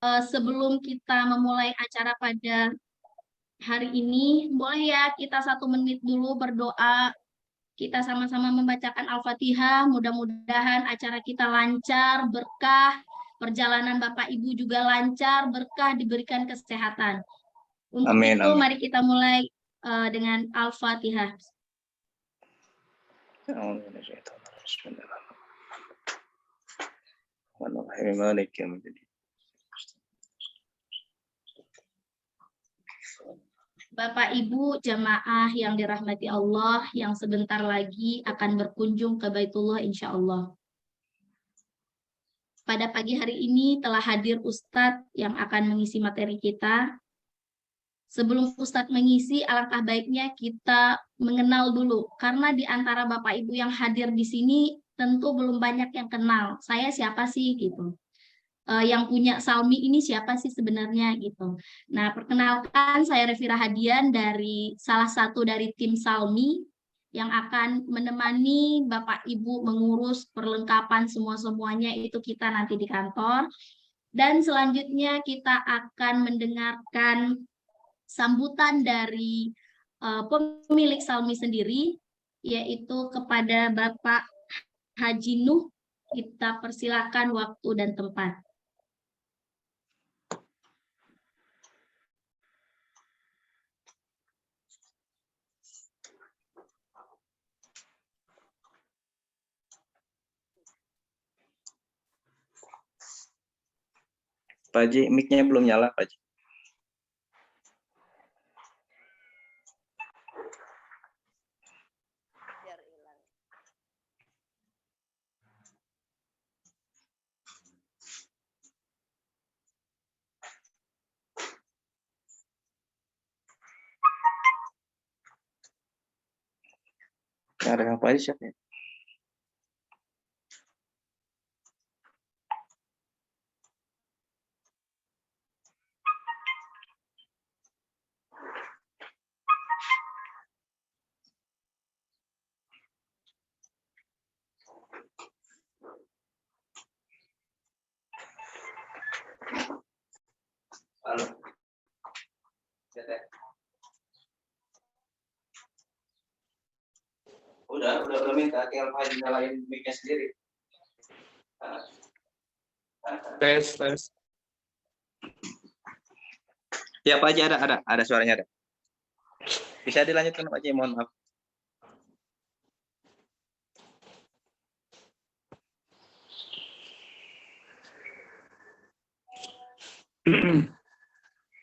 sebelum kita memulai acara pada hari ini, boleh ya kita 1 menit dulu berdoa. Kita sama-sama membacakan Al-Fatihah. Mudah-mudahan acara kita lancar, berkah. Perjalanan Bapak Ibu juga lancar, berkah, diberikan kesehatan. Untuk Amin, itu, amin. mari kita mulai dengan Al-Fatihah. Bapak Ibu jamaah yang dirahmati Allah, yang sebentar lagi akan berkunjung ke Baitullah insya Allah. Pada pagi hari ini telah hadir Ustadz yang akan mengisi materi kita. Sebelum Ustadz mengisi, alangkah baiknya kita mengenal dulu. Karena di antara Bapak Ibu yang hadir di sini tentu belum banyak yang kenal. Saya siapa sih gitu. Yang punya Salmi ini siapa sih sebenarnya gitu. Nah, perkenalkan saya Revi Rahadian dari salah satu dari tim Salmi yang akan menemani Bapak Ibu mengurus perlengkapan semuanya itu kita nanti di kantor. Dan selanjutnya kita akan mendengarkan sambutan dari pemilik Salmi sendiri, yaitu kepada Bapak Haji Nuh. Kita persilakan waktu dan tempat. Pak Haji, mic-nya belum nyala, Pak Haji. Ada yang Pak Haji siapa ya? Halo. Udah minta tinggal Pak Haji nyalain mic-nya sendiri. Tes. Ya Pak Haji, ada suaranya ada. Bisa dilanjutkan Pak Haji, mohon maaf.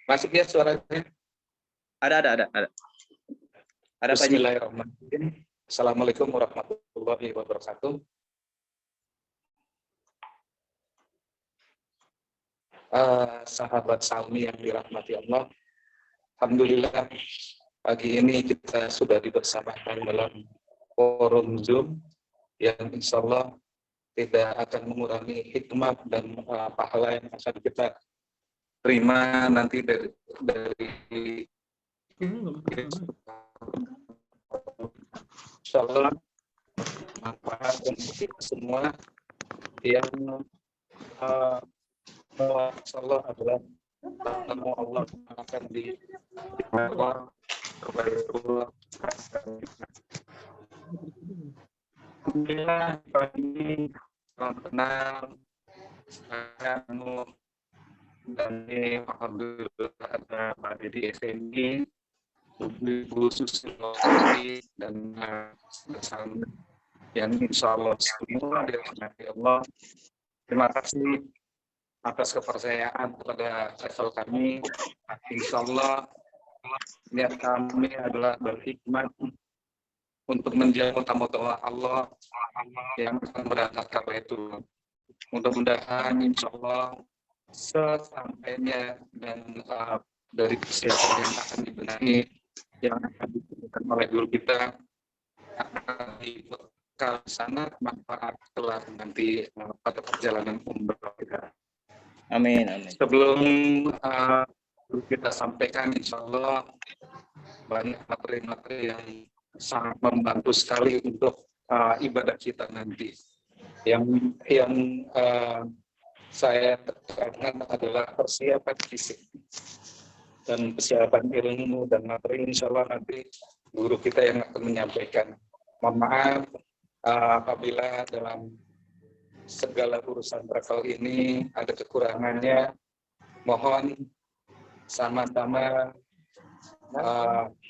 Masuk ya suaranya? Ada. Ada Pak Haji. Bismillahirrahmanirrahim. Assalamualaikum warahmatullahi wabarakatuh. Sahabat Salmi yang dirahmati Allah, alhamdulillah pagi ini kita sudah dibersamakan dalam forum Zoom yang insya Allah tidak akan mengurangi hikmah dan pahala yang akan kita terima nanti dari insya Allah manfaat untuk kita semua yang insya Allah adalah ketemu Allah akan di Allah kebaikul. Alhamdulillah pagi ini salam kenal saya Nuh dan ini alhamdulillah ada Pak Dedi SNI, Ibu Susiwati dan bersama yang insya Allah semua dirahmati Allah. Terima kasih atas kepercayaan kepada level kami. Insya Allah niat kami adalah berhikmat untuk menjamu tamu Allah yang akan berangkat ke Baitul. Mudah-mudahan insya Allah sesampainya dan dari persiapan yang akan dibenahi yang akan diberikan oleh guru kita akan dibekal sana manfaat kelak nanti pada perjalanan umroh kita. Amin. Sebelum kita sampaikan, insya Allah banyak materi-materi yang sangat membantu sekali untuk ibadah kita nanti. Yang saya tekankan adalah persiapan fisik dan persiapan ilmu dan materi. Insya Allah nanti guru kita yang akan menyampaikan. Mohon maaf apabila dalam segala urusan travel ini ada kekurangannya. Mohon sama-sama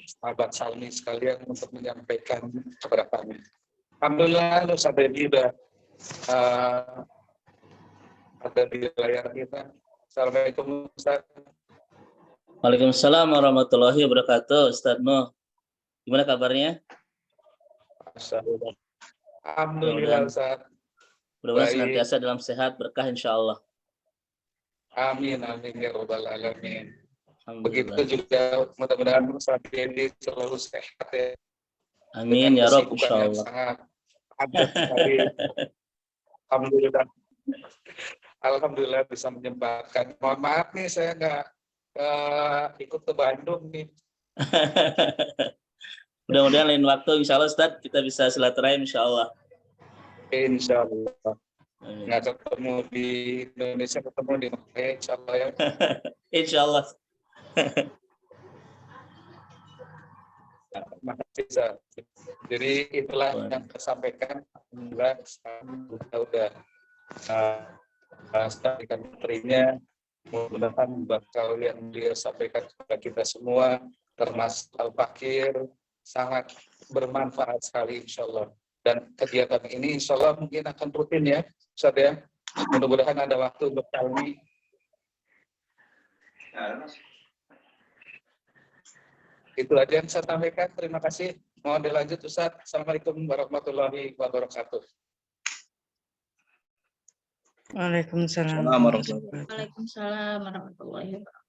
sahabat Salmi sekalian untuk menyampaikan kepada kami. Alhamdulillah, Ustaz Dedi sudah ada di layar kita. Assalamualaikum Ustaz. Waalaikumsalam warahmatullahi wabarakatuh, Ustaz Nuh. Gimana kabarnya? Alhamdulillah Ustaz. Mudah-mudahan Baik. senantiasa dalam sehat, berkah insya Allah. Amin, amin ya Rabbal Alamin. Begitu Alhamdulillah. juga mudah-mudahan Ustaz Dedi selalu sehat ya. Amin ya Rob, Kesibukan insya yang Allah. sangat padat sekali. Alhamdulillah. Alhamdulillah bisa menyempatkan. Mohon maaf nih saya nggak ikut ke Bandung nih. Mudah-mudahan lain waktu insya Allah Ustaz kita bisa silaturahim insya Allah. Insya Allah. Amin. Nggak ketemu di Indonesia, ketemu di Mekah, insya Allah ya. Insya Allah. Makasih, Ustaz. Jadi itulah yang saya sampaikan. Alhamdulillah kita udah sampaikan materinya. Mudah-mudahan bakal yang beliau sampaikan kepada kita semua, termasuk Al-Fakir, sangat bermanfaat sekali insya Allah. Dan kegiatan ini insya Allah mungkin akan rutin ya, Ustaz ya. Mudah-mudahan ada waktu untuk kami. Itu aja yang saya sampaikan. Terima kasih. Mohon dilanjut Ustaz. Assalamualaikum warahmatullahi wabarakatuh. Waalaikumsalam. Waalaikumsalam warahmatullahi wabarakatuh.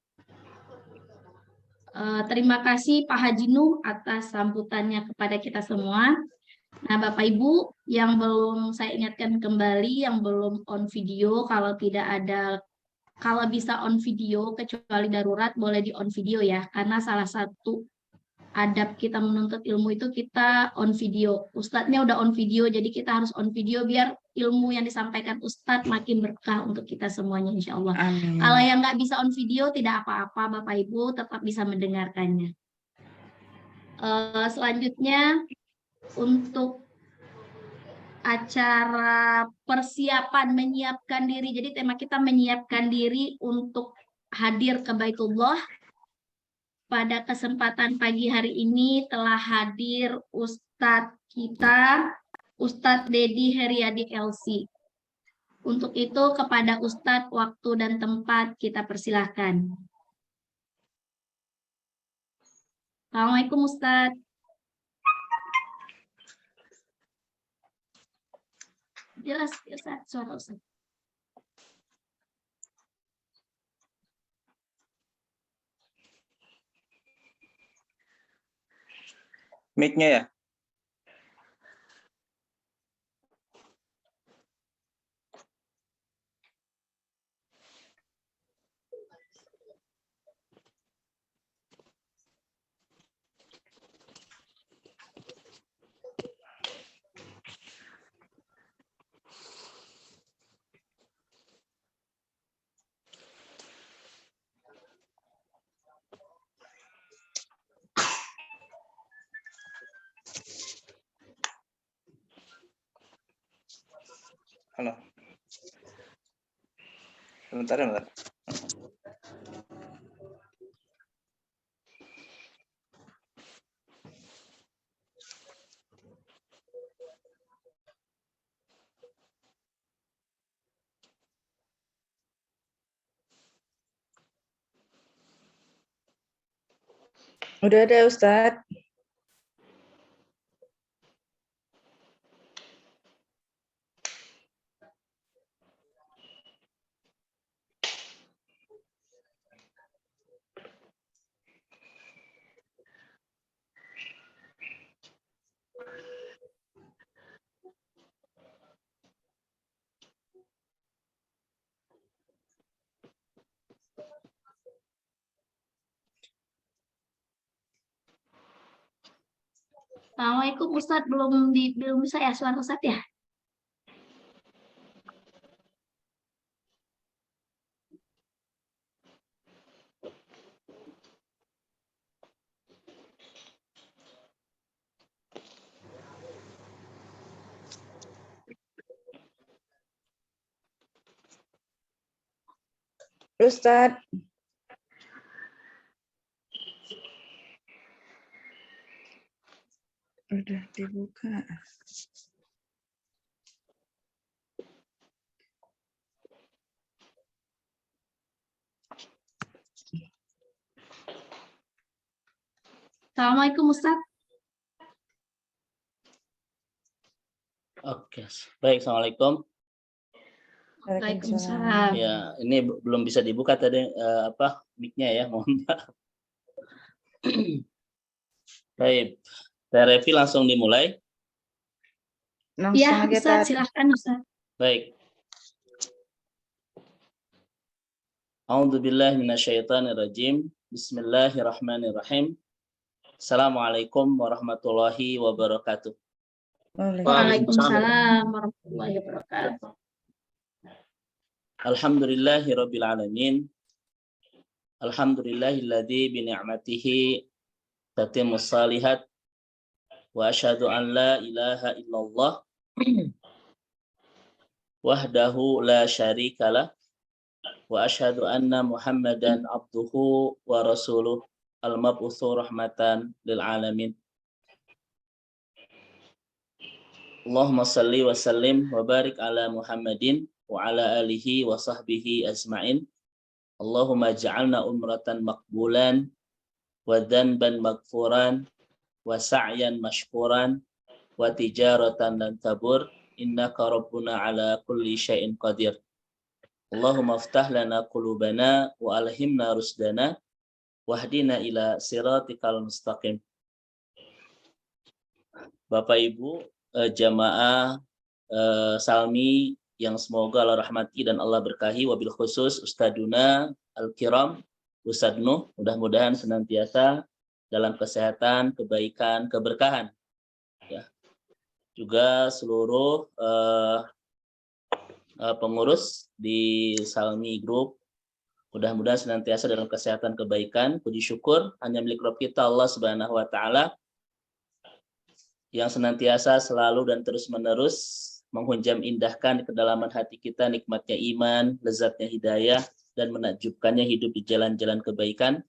Terima kasih Pak Haji Nuh atas sambutannya kepada kita semua. Nah, Bapak Ibu yang belum saya ingatkan kembali, yang belum on video, kalau bisa on video, kecuali darurat boleh di on video ya, karena salah satu adab kita menuntut ilmu itu kita on video. Ustadznya udah on video, jadi kita harus on video biar ilmu yang disampaikan Ustadz makin berkah untuk kita semuanya insya Allah. Amin. Kalau yang nggak bisa on video tidak apa-apa, Bapak Ibu tetap bisa mendengarkannya. Selanjutnya untuk acara persiapan menyiapkan diri. Jadi tema kita menyiapkan diri untuk hadir ke Baitullah. Pada kesempatan pagi hari ini telah hadir Ustadz kita, Ustadz Dedi Heriadi LC. Untuk itu kepada Ustadz waktu dan tempat kita persilahkan. Assalamualaikum Ustadz. Jelas Ustadz, suara Ustadz. Mic-nya ya? Halo. Sebentar. Udah ada Ustadz. Assalamualaikum Ustadz, belum bisa ya suara Ustadz ya? Ustadz. Udah dibuka. Assalamualaikum Ustaz. Oke, baik. Assalamualaikum. Waalaikumsalam. Ya, ini belum bisa dibuka tadi mic-nya ya, mohon maaf. Baik, Revi langsung dimulai. Langsung Ya, aja, Ustaz, Tat. silahkan Ustaz. Baik. A'udzubillahi minasyaitonirrajim. Bismillahirrahmanirrahim. Assalamualaikum warahmatullahi wabarakatuh. Waalaikumsalam warahmatullahi wabarakatuh. Alhamdulillahirabbil alamin. Alhamdulillahilladzi bi ni'matihi tatimmus shalihat. Wa asyhadu an la ilaha illallah wahdahu la syarikalah. Wa asyhadu anna Muhammadan abduhu wa rasuluh al-mab'utsu rahmatan lil alamin. Allahumma salli wa sallim wa barik ala Muhammadin wa ala alihi wa sahbihi ajma'in. Allahumma ja'alna umratan maqbulan wa dhanban maghfuran wa sa'yan mashkuran wa tijaratan lan tabur innaka rabbuna ala kulli syai'in qadir. Allahumma aftah lana qulubana wa alhimna rusdana wahdina ila siratikal mustaqim. Bapak Ibu jamaah Salmi yang semoga Allah rahmati dan Allah berkahi, wabil khusus Ustaduna Al-Kiram, Ustadz Nuh, mudah-mudahan senantiasa dalam kesehatan, kebaikan, keberkahan. Ya. Juga seluruh pengurus di Salmi Group, mudah-mudahan senantiasa dalam kesehatan, kebaikan, puji syukur hanya milik Rabb kita Allah Subhanahu wa taala yang senantiasa selalu dan terus-menerus menghunjam indahkan di kedalaman hati kita nikmatnya iman, lezatnya hidayah, dan menakjubkannya hidup di jalan-jalan kebaikan,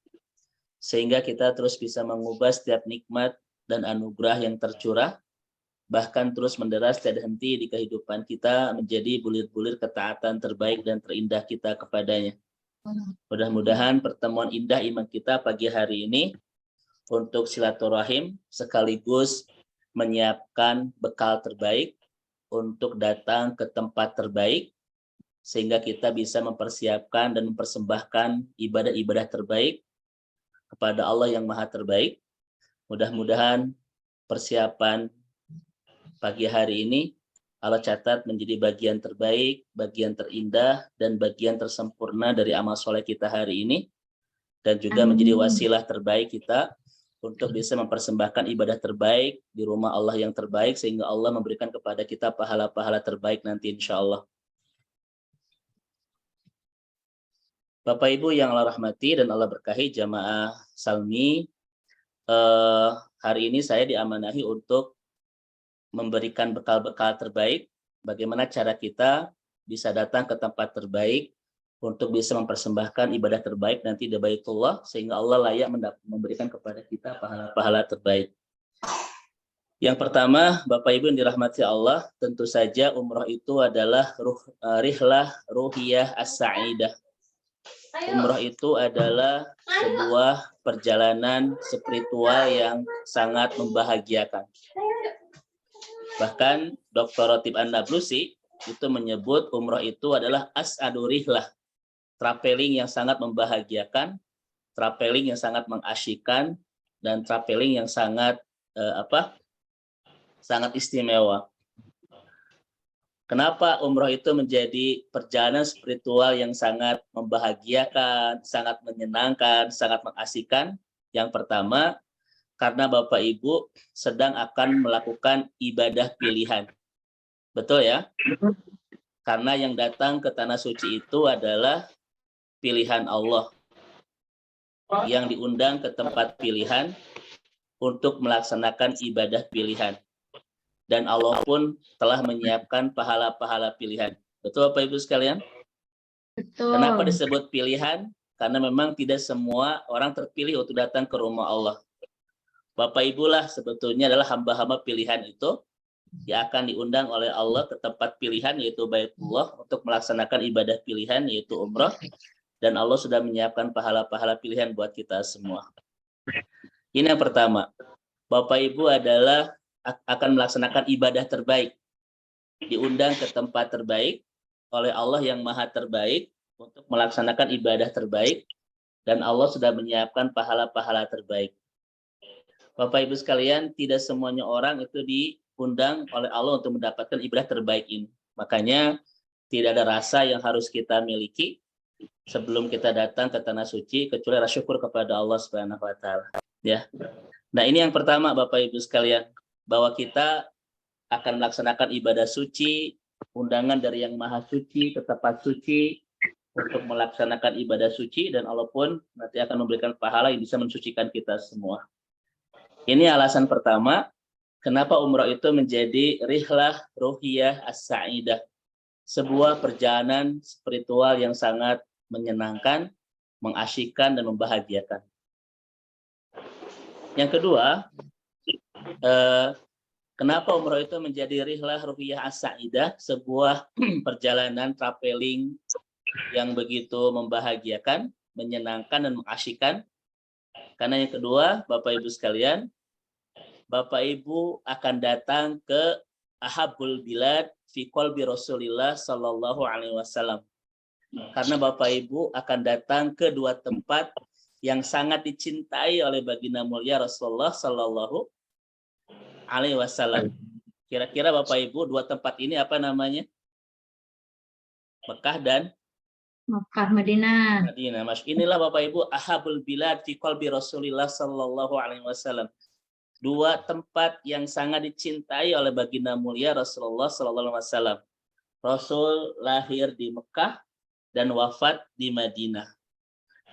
sehingga kita terus bisa mengubah setiap nikmat dan anugerah yang tercurah, bahkan terus menderas tiada henti di kehidupan kita menjadi bulir-bulir ketaatan terbaik dan terindah kita kepadanya. Mudah-mudahan pertemuan indah iman kita pagi hari ini untuk silaturahim sekaligus menyiapkan bekal terbaik untuk datang ke tempat terbaik sehingga kita bisa mempersiapkan dan mempersembahkan ibadah-ibadah terbaik kepada Allah yang Maha Terbaik. Mudah-mudahan persiapan pagi hari ini Allah catat menjadi bagian terbaik, bagian terindah, dan bagian tersempurna dari amal soleh kita hari ini, dan juga menjadi wasilah terbaik kita untuk bisa mempersembahkan ibadah terbaik di rumah Allah yang terbaik, sehingga Allah memberikan kepada kita pahala-pahala terbaik nanti insya Allah. Bapak Ibu yang Allah rahmati dan Allah berkahi jamaah Salmi, hari ini saya diamanahi untuk memberikan bekal-bekal terbaik, bagaimana cara kita bisa datang ke tempat terbaik untuk bisa mempersembahkan ibadah terbaik nanti di Baitullah, sehingga Allah layak memberikan kepada kita pahala-pahala terbaik. Yang pertama, Bapak Ibu yang dirahmati Allah, tentu saja umroh itu adalah rihlah ruhiyah as-sa'idah. Umroh itu adalah sebuah perjalanan spiritual yang sangat membahagiakan. Bahkan Dr. Ratib An-Nablusi itu menyebut umroh itu adalah as'adu rihlah, traveling yang sangat membahagiakan, traveling yang sangat mengasyikkan, dan traveling yang sangat sangat istimewa. Kenapa umroh itu menjadi perjalanan spiritual yang sangat membahagiakan, sangat menyenangkan, sangat mengasyikkan? Yang pertama, karena Bapak Ibu sedang akan melakukan ibadah pilihan. Betul ya? Karena yang datang ke tanah suci itu adalah pilihan Allah yang diundang ke tempat pilihan untuk melaksanakan ibadah pilihan. Dan Allah pun telah menyiapkan pahala-pahala pilihan. Betul Bapak Ibu sekalian? Betul. Kenapa disebut pilihan? Karena memang tidak semua orang terpilih untuk datang ke rumah Allah. Bapak Ibu lah sebetulnya adalah hamba-hamba pilihan itu yang akan diundang oleh Allah ke tempat pilihan yaitu Baitullah untuk melaksanakan ibadah pilihan yaitu umrah, dan Allah sudah menyiapkan pahala-pahala pilihan buat kita semua. Ini yang pertama. Bapak Ibu adalah akan melaksanakan ibadah terbaik. Diundang ke tempat terbaik oleh Allah yang Maha Terbaik untuk melaksanakan ibadah terbaik, dan Allah sudah menyiapkan pahala-pahala terbaik. Bapak Ibu sekalian, tidak semuanya orang itu diundang oleh Allah untuk mendapatkan ibadah terbaik ini. Makanya tidak ada rasa yang harus kita miliki sebelum kita datang ke tanah suci kecuali rasa syukur kepada Allah Subhanahu wa taala, ya. Nah, ini yang pertama Bapak Ibu sekalian, bahwa kita akan melaksanakan ibadah suci, undangan dari Yang Maha Suci ke tempat suci untuk melaksanakan ibadah suci, dan Allah pun nanti akan memberikan pahala yang bisa mensucikan kita semua. Ini alasan pertama, kenapa umrah itu menjadi rihlah ruhiyah as-sa'idah. Sebuah perjalanan spiritual yang sangat menyenangkan, mengasyikkan, dan membahagiakan. Yang kedua, kenapa umrah itu menjadi rihlah ruhiyah as-sa'idah, sebuah perjalanan traveling yang begitu membahagiakan, menyenangkan, dan mengasyikkan. Karena yang kedua, Bapak Ibu sekalian, Bapak Ibu akan datang ke ahabul bilad fi qalbi Rasulillah sallallahu alaihi wasallam. Karena Bapak Ibu akan datang ke dua tempat yang sangat dicintai oleh baginda mulia Rasulullah sallallahu alaihi wasallam. Kira-kira Bapak Ibu dua tempat ini apa namanya? Mekah dan Makkah, Madinah. Madinah. Mas, inilah Bapak Ibu ahabul bilad fi qalbi Rasulillah sallallahu alaihi wasallam. Dua tempat yang sangat dicintai oleh baginda mulia Rasulullah sallallahu alaihi wasallam. Rasul lahir di Mekah dan wafat di Madinah.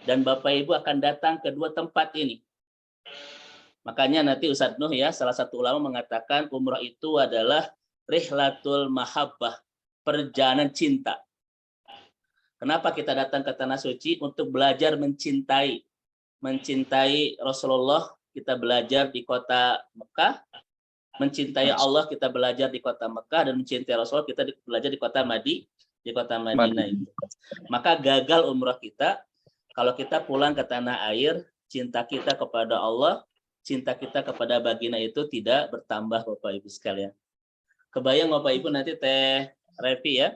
Dan Bapak Ibu akan datang ke dua tempat ini. Makanya nanti Ustadz Nuh ya, salah satu ulama mengatakan umrah itu adalah rihlatul mahabbah, perjalanan cinta. Kenapa kita datang ke tanah suci? Untuk belajar mencintai Rasulullah. Kita belajar di kota Mekah, mencintai Allah kita belajar di kota Mekah, dan mencintai Rasulullah kita belajar di kota Madinah itu. Maka gagal umrah kita kalau kita pulang ke tanah air, cinta kita kepada Allah, cinta kita kepada baginda itu tidak bertambah Bapak Ibu sekalian. Kebayang Bapak Ibu nanti Teh Revi ya,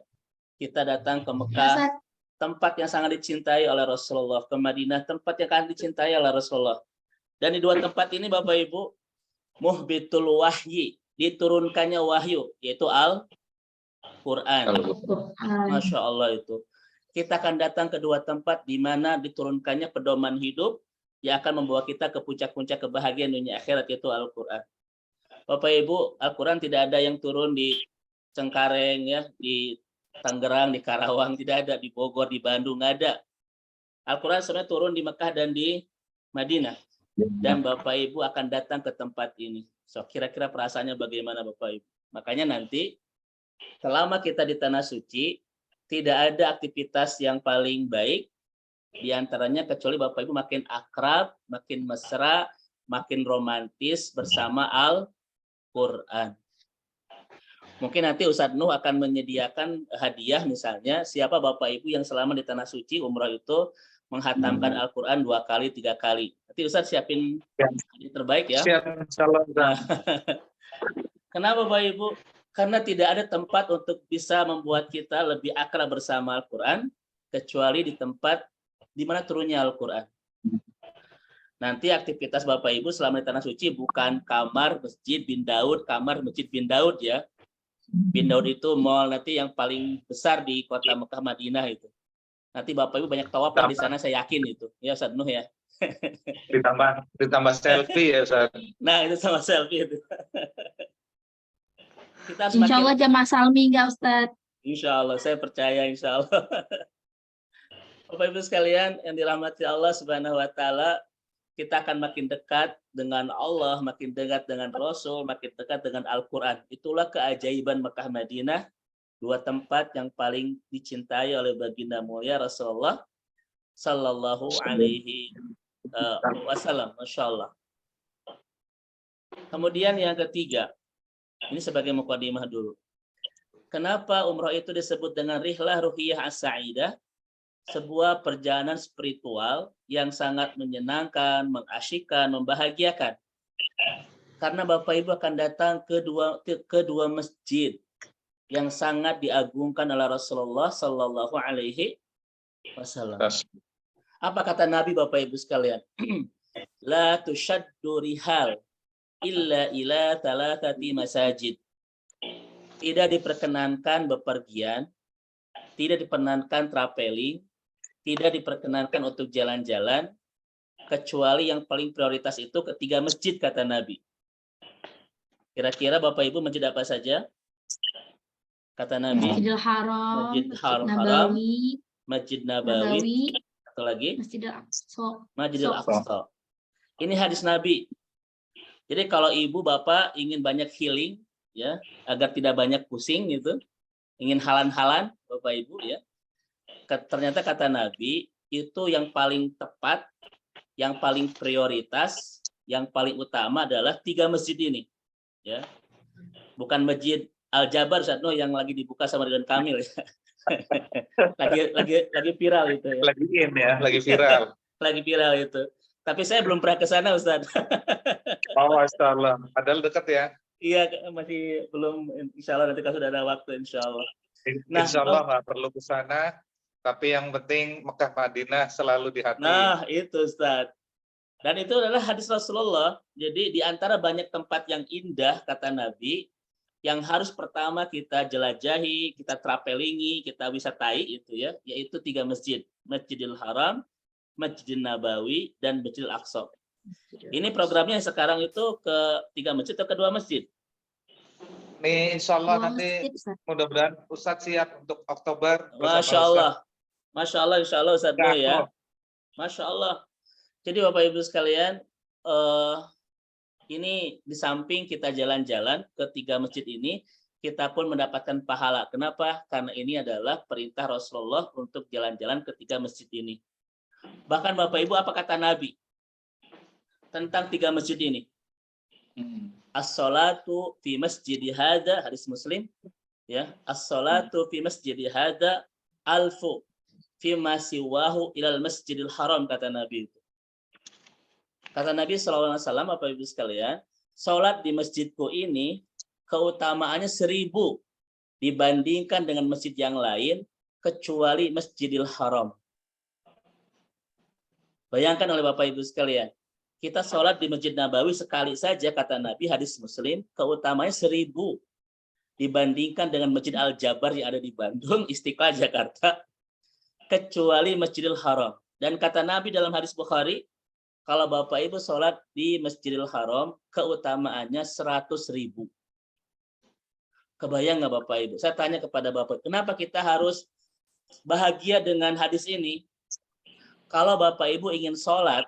kita datang ke Mekah, tempat yang sangat dicintai oleh Rasulullah, ke Madinah, tempat yang akan dicintai oleh Rasulullah. Dan di dua tempat ini Bapak Ibu, muhbitul wahyi, diturunkannya wahyu, yaitu Al-Quran. Masya Allah itu. Kita akan datang ke dua tempat di mana diturunkannya pedoman hidup yang akan membawa kita ke puncak-puncak kebahagiaan dunia akhirat, yaitu Al-Quran. Bapak Ibu, Al-Quran tidak ada yang turun di Cengkareng, ya, di Tangerang, di Karawang, tidak ada, di Bogor, di Bandung, nggak ada. Al-Quran sebenarnya turun di Mekah dan di Madinah. Dan Bapak Ibu akan datang ke tempat ini. So, kira-kira perasaannya bagaimana Bapak Ibu? Makanya nanti selama kita di tanah suci tidak ada aktivitas yang paling baik diantaranya kecuali Bapak Ibu makin akrab, makin mesra, makin romantis bersama Al-Quran. Mungkin nanti Ustadz Nuh akan menyediakan hadiah, misalnya siapa Bapak Ibu yang selama di tanah suci umrah itu menghatamkan Al-Quran 2 kali, 3 kali. Nanti Ustadz siapin yang terbaik ya. Siap, insyaallah. Kenapa Bapak Ibu? Karena tidak ada tempat untuk bisa membuat kita lebih akrab bersama Al-Quran kecuali di tempat di mana turunnya Al-Quran. Nanti aktivitas Bapak Ibu selama di tanah suci bukan kamar Masjid bin Daud, kamar Masjid bin Daud ya. Bin Daud itu mall nanti yang paling besar di kota Mekah Madinah itu. Nanti Bapak Ibu banyak tawaf di sana, saya yakin itu. Ya Ustadz Nuh ya. Ditambah selfie ya Ustaz. Nah, itu sama selfie itu. Kita harus Insya Allah jamaah salmi enggak Ustadz? Insya Allah, saya percaya insya Allah. Bapak Ibu sekalian yang dirahmati Allah Subhanahu wa taala, kita akan makin dekat dengan Allah, makin dekat dengan Rasul, makin dekat dengan Al-Quran. Itulah keajaiban Mekah Madinah dua tempat yang paling dicintai oleh baginda mulia Rasulullah Sallallahu Alaihi Wasallam. Masya Allah. Kemudian yang ketiga, ini sebagai mukadimah dulu. Kenapa umroh itu disebut dengan rihlah ruhiyah as-sa'idah? Sebuah perjalanan spiritual yang sangat menyenangkan, mengasyikkan, membahagiakan. Karena Bapak Ibu akan datang ke dua masjid yang sangat diagungkan oleh Rasulullah Sallallahu Alaihi Wasallam. Apa kata Nabi Bapak Ibu sekalian? La tushaddu rihal illa ila thalathati masajid. Tidak diperkenankan bepergian, tidak diperkenankan traveling, tidak diperkenankan untuk jalan-jalan, kecuali yang paling prioritas itu ketiga masjid, kata Nabi. Kira-kira Bapak Ibu masjid apa saja? Kata Nabi. Masjidil Haram, Masjid Haram, Nabawi, Masjid Nabawi, satu lagi Masjidil Aqsa. Masjidil Aqsa. Ini hadis Nabi. Jadi kalau ibu bapak ingin banyak healing, ya, agar tidak banyak pusing gitu, ingin halan-halan Bapak Ibu ya. Ternyata kata Nabi itu yang paling tepat, yang paling prioritas, yang paling utama adalah tiga masjid ini. Ya. Bukan Masjid Al-Jabar Satno yang lagi dibuka sama Ridwan Kamil ya. lagi viral itu ya. Lagi in ya, lagi viral. Lagi viral itu. Tapi saya belum pernah ke sana Ustaz. Oh, astagfirullah. Padahal dekat ya. Iya, masih belum. Insya Allah nanti kalau sudah ada waktu, insya Allah. Insya Allah nggak perlu ke sana, tapi yang penting Mekah Madinah selalu di hati. Nah, itu Ustaz. Dan itu adalah hadis Rasulullah. Jadi di antara banyak tempat yang indah, kata Nabi, yang harus pertama kita jelajahi, kita travelingi, kita wisatai itu ya, yaitu tiga masjid. Masjidil Haram, Masjidil Nabawi, dan Masjidil Aqsa. Ini programnya sekarang itu ke tiga masjid atau kedua masjid? Nih, insya Allah Dua nanti masjid, Ustaz. mudah-mudahan Ustadz siap untuk Oktober. Masya Allah. Masya Allah, insya Allah Ustaz Boy ya. Masya Allah. Jadi Bapak Ibu sekalian, ini di samping kita jalan-jalan ke tiga masjid ini, kita pun mendapatkan pahala. Kenapa? Karena ini adalah perintah Rasulullah untuk jalan-jalan ke tiga masjid ini. Bahkan Bapak Ibu, apa kata Nabi tentang tiga masjid ini? As-salatu fi masjidi hadza, hadis Muslim ya, as-salatu fi masjidi hadza alfu fi ma siwahu ilal masjidil haram, kata Nabi itu. Kata Nabi SAW, Bapak Ibu sekalian, salat di masjidku ini keutamaannya 1000 dibandingkan dengan masjid yang lain kecuali Masjidil Haram. Bayangkan oleh Bapak Ibu sekalian, kita sholat di Masjid Nabawi sekali saja, kata Nabi, hadis Muslim, keutamanya 1000 dibandingkan dengan Masjid Al-Jabar yang ada di Bandung, Istiqlal, Jakarta, kecuali Masjidil Haram. Dan kata Nabi dalam hadis Bukhari, kalau Bapak Ibu sholat di Masjidil Haram, keutamaannya 100.000. Kebayang nggak Bapak Ibu? Saya tanya kepada Bapak, kenapa kita harus bahagia dengan hadis ini? Kalau Bapak Ibu ingin sholat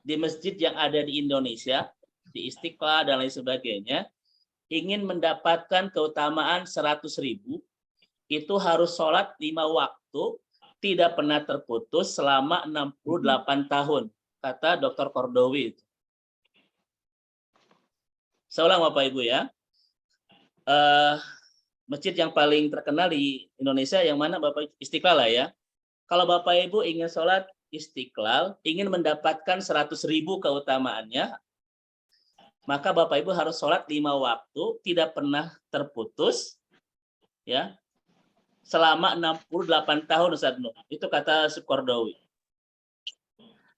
di masjid yang ada di Indonesia, di Istiqlal dan lain sebagainya, ingin mendapatkan keutamaan 100.000, itu harus sholat 5 waktu, tidak pernah terputus selama 68 tahun, kata Dr. Kordowi. Saya ulang Bapak Ibu ya. Masjid yang paling terkenal di Indonesia yang mana Bapak? Istiqlal lah ya. Kalau Bapak Ibu ingin sholat Istiqlal, ingin mendapatkan 100.000 keutamaannya, maka Bapak Ibu harus sholat 5 waktu, tidak pernah terputus, ya, selama 68 tahun, Ustaz Nur. Itu kata Sukordowi.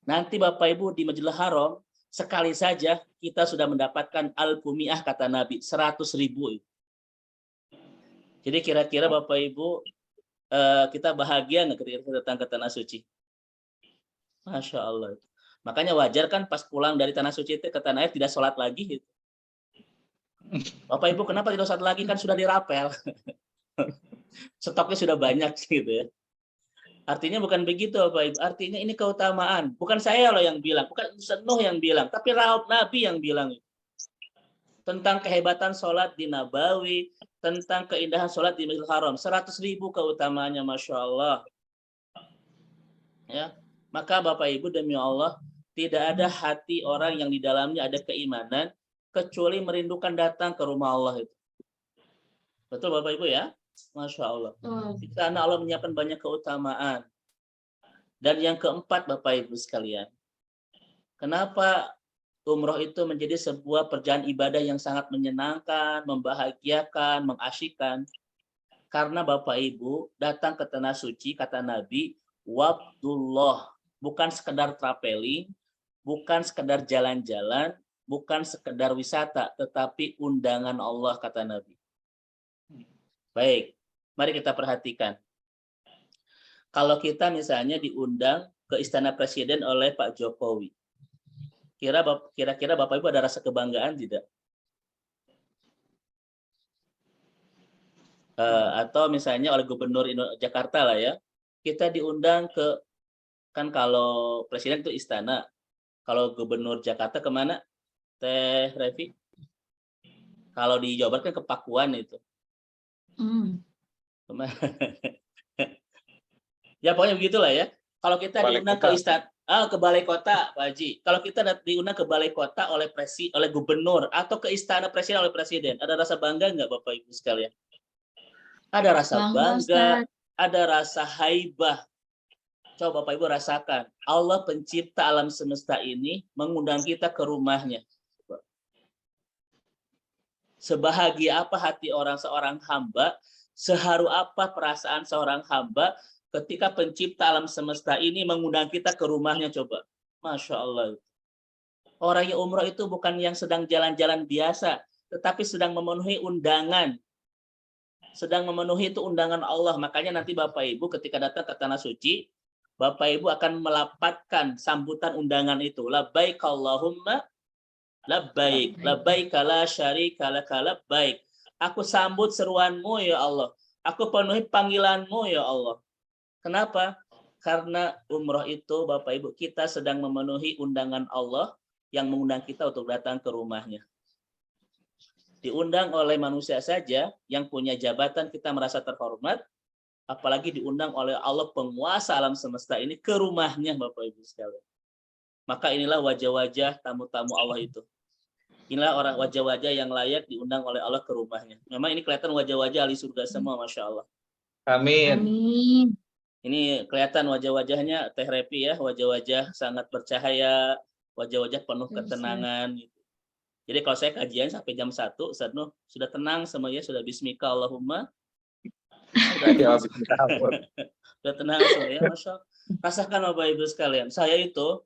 Nanti Bapak Ibu di Masjidil Haram, sekali saja kita sudah mendapatkan al-fumi'ah, kata Nabi, 100.000. Jadi kira-kira Bapak Ibu, kita bahagia nggak ketika kita datang ke Tanah Suci? Masya Allah. Makanya wajar kan pas pulang dari Tanah Suci itu ke Tanah Air tidak sholat lagi. Gitu. Bapak Ibu kenapa tidak sholat lagi? Kan sudah dirapel. Stoknya sudah banyak gitu ya. Artinya bukan begitu Bapak Ibu. Artinya ini keutamaan. Bukan saya loh yang bilang. Bukan Ustaz Nuh yang bilang. Tapi Nabi yang bilang. tentang kehebatan sholat di Nabawi, tentang keindahan sholat di Masjidil Haram. 100.000 keutamaannya, Masya Allah. Ya, maka Bapak Ibu demi Allah, tidak ada hati orang yang di dalamnya ada keimanan kecuali merindukan datang ke rumah Allah itu. Betul Bapak Ibu ya? Masya Allah. Di sana Allah menyiapkan banyak keutamaan. Dan yang keempat Bapak Ibu sekalian, kenapa umroh itu menjadi sebuah perjalanan ibadah yang sangat menyenangkan, membahagiakan, mengasyikkan? Karena Bapak Ibu datang ke tanah suci, kata Nabi, wabdullah, bukan sekedar traveling, bukan sekedar jalan-jalan, bukan sekedar wisata, tetapi undangan Allah, kata Nabi. Baik, mari kita perhatikan. Kalau kita misalnya diundang ke Istana Presiden oleh Pak Jokowi, kira-kira Bapak Ibu ada rasa kebanggaan tidak? Atau misalnya oleh Gubernur Jakarta lah ya, kita diundang ke, kan kalau Presiden itu istana, kalau Gubernur Jakarta kemana? Teh Revi? Kalau di Jawa Barat kan ke Pakuan itu. Ya pokoknya begitulah ya. Kalau kita diundang ke istana, ke balai kota, Pak Haji. Kalau kita diundang ke balai kota oleh gubernur atau ke istana presiden oleh presiden, ada rasa bangga nggak Bapak Ibu sekalian? Ada rasa bangga, ada rasa haibah. Coba Bapak Ibu rasakan, Allah pencipta alam semesta ini mengundang kita ke rumahnya. Sebahagia apa hati seorang hamba, seharu apa perasaan seorang hamba ketika pencipta alam semesta ini mengundang kita ke rumahnya, coba. Masya Allah. Orang yang umroh itu bukan yang sedang jalan-jalan biasa, tetapi sedang memenuhi undangan. Sedang memenuhi itu undangan Allah. Makanya nanti Bapak Ibu ketika datang ke tanah suci, Bapak Ibu akan melapatkan sambutan undangan itu. Labbaik Allahumma labbaik, labbaik la syarika laka labbaik. Aku sambut seruanmu ya Allah. Aku penuhi panggilanmu ya Allah. Kenapa? Karena umroh itu Bapak Ibu kita sedang memenuhi undangan Allah yang mengundang kita untuk datang ke rumahnya. Diundang oleh manusia saja yang punya jabatan kita merasa terhormat, apalagi diundang oleh Allah penguasa alam semesta ini ke rumahnya Bapak Ibu sekalian. Maka inilah wajah-wajah tamu-tamu Allah itu. Inilah orang wajah-wajah yang layak diundang oleh Allah ke rumahnya. Memang ini kelihatan wajah-wajah ahli surga semua, Masya Allah. Amin. Ini kelihatan wajah-wajahnya Teh Repi ya, wajah-wajah sangat bercahaya, wajah-wajah penuh ketenangan. Jadi kalau saya kajian sampai jam 1, Ustaz Nuh, sudah tenang semuanya, sudah bismika Allahumma. Sudah tenang semuanya, Masya Allah. Rasakan Bapak Ibu sekalian, saya itu,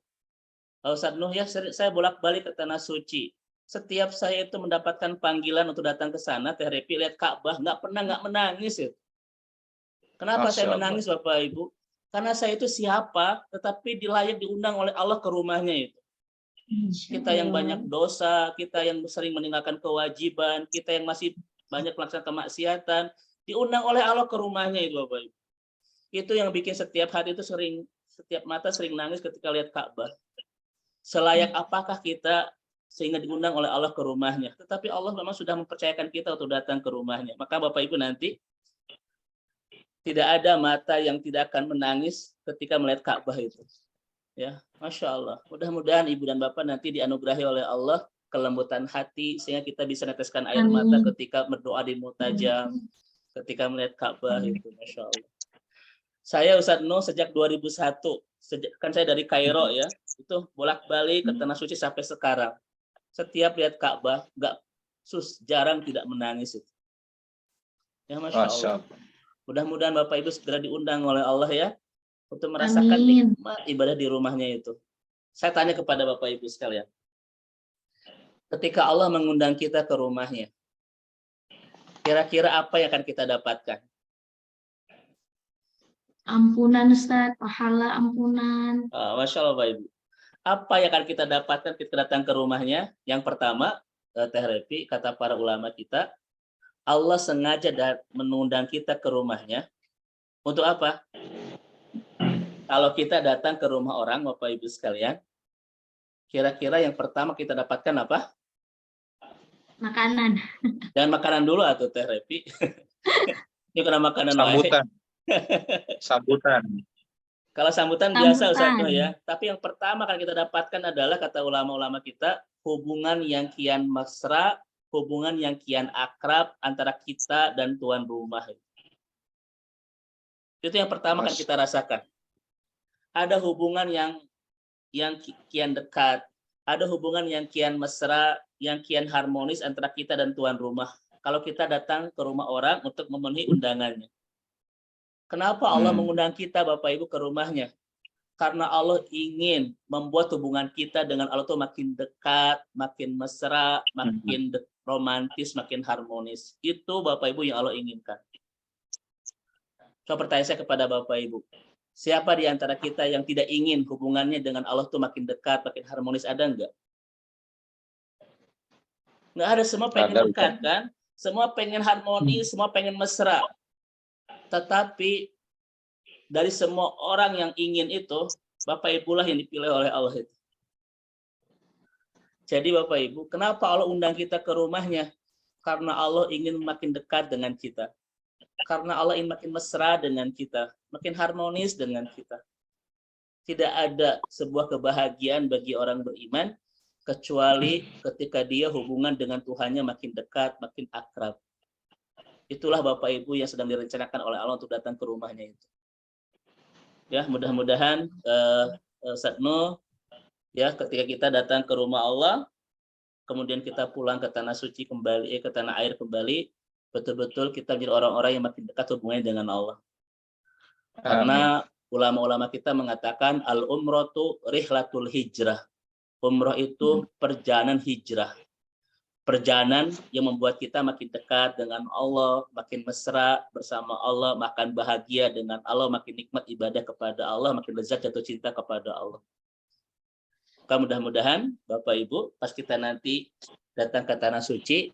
Ustaz Nuh ya, saya bolak-balik ke tanah suci. Setiap saya itu mendapatkan panggilan untuk datang ke sana, Teh Repi lihat Ka'bah, nggak menangis ya. Kenapa saya menangis Bapak Ibu? Karena saya itu siapa, tetapi layak diundang oleh Allah ke rumahnya itu. Kita yang banyak dosa, kita yang sering meninggalkan kewajiban, kita yang masih banyak melaksanakan kemaksiatan, diundang oleh Allah ke rumahnya itu Bapak Ibu. Itu yang bikin setiap hati itu setiap mata sering nangis ketika lihat Ka'bah. Selayak apakah kita sehingga diundang oleh Allah ke rumahnya. Tetapi Allah memang sudah mempercayakan kita untuk datang ke rumahnya. Maka Bapak Ibu nanti tidak ada mata yang tidak akan menangis ketika melihat Ka'bah itu. Ya, Masya Allah. Mudah-mudahan Ibu dan Bapak nanti dianugerahi oleh Allah kelembutan hati sehingga kita bisa neteskan air mata ketika berdoa di mutajam, ketika melihat Ka'bah itu, Masya Allah. Saya Ustadz Nuh sejak 2001, kan saya dari Kairo ya, itu bolak-balik ke tanah suci sampai sekarang. Setiap lihat Ka'bah, jarang tidak menangis itu. Ya Masya Allah. Mudah-mudahan Bapak Ibu segera diundang oleh Allah ya untuk merasakan nikmat ibadah di rumahnya itu. Saya tanya kepada Bapak Ibu sekalian, ketika Allah mengundang kita ke rumahnya, kira-kira apa yang akan kita dapatkan? Ampunan Ustaz, pahala ampunan. Masya Allah Bapak Ibu. Apa yang akan kita dapatkan ketika datang ke rumahnya? Yang pertama, Teh Repi, kata para ulama kita, Allah sengaja mengundang kita ke rumahnya. Untuk apa? Kalau kita datang ke rumah orang, Bapak Ibu sekalian, kira-kira yang pertama kita dapatkan apa? Makanan. Jangan makanan dulu atau Teh Repi. Ini kena makanan wae. Sambutan. Sambutan. Kalau sambutan biasa Ustaz Nuh Sambutan. ya. Tapi yang pertama kan kita dapatkan adalah kata ulama-ulama kita, hubungan yang kian mesra, hubungan yang kian akrab antara kita dan tuan rumah. Itu yang pertama kan kita rasakan. Ada hubungan yang kian dekat, ada hubungan yang kian mesra, yang kian harmonis antara kita dan tuan rumah. Kalau kita datang ke rumah orang untuk memenuhi undangannya. Kenapa Allah mengundang kita Bapak Ibu ke rumahnya? Karena Allah ingin membuat hubungan kita dengan Allah itu makin dekat, makin mesra, makin romantis, makin harmonis. Itu Bapak Ibu yang Allah inginkan. Coba pertanyaan saya kepada Bapak Ibu. Siapa di antara kita yang tidak ingin hubungannya dengan Allah itu makin dekat, makin harmonis? Ada enggak? Enggak ada, semua pengen dekat kan? Semua pengen harmonis, semua pengen mesra. Tetapi dari semua orang yang ingin itu, Bapak Ibu lah yang dipilih oleh Allah itu. Jadi Bapak Ibu, kenapa Allah undang kita ke rumahnya? Karena Allah ingin makin dekat dengan kita. Karena Allah ingin makin mesra dengan kita, makin harmonis dengan kita. Tidak ada sebuah kebahagiaan bagi orang beriman kecuali ketika dia hubungan dengan Tuhannya makin dekat, makin akrab. Itulah Bapak Ibu yang sedang direncanakan oleh Allah untuk datang ke rumahnya itu. Ya, mudah-mudahan Ustaz Nuh, ya, ketika kita datang ke rumah Allah, kemudian kita pulang ke tanah suci kembali, ke tanah air kembali, betul-betul kita menjadi orang-orang yang makin dekat hubungannya dengan Allah. Karena ulama-ulama kita mengatakan al-umratu rihlatul hijrah. Umrah itu perjalanan hijrah. Perjalanan yang membuat kita makin dekat dengan Allah, makin mesra bersama Allah, makin bahagia dengan Allah, makin nikmat ibadah kepada Allah, makin lezat jatuh cinta kepada Allah. Maka mudah-mudahan Bapak Ibu, pas kita nanti datang ke tanah suci,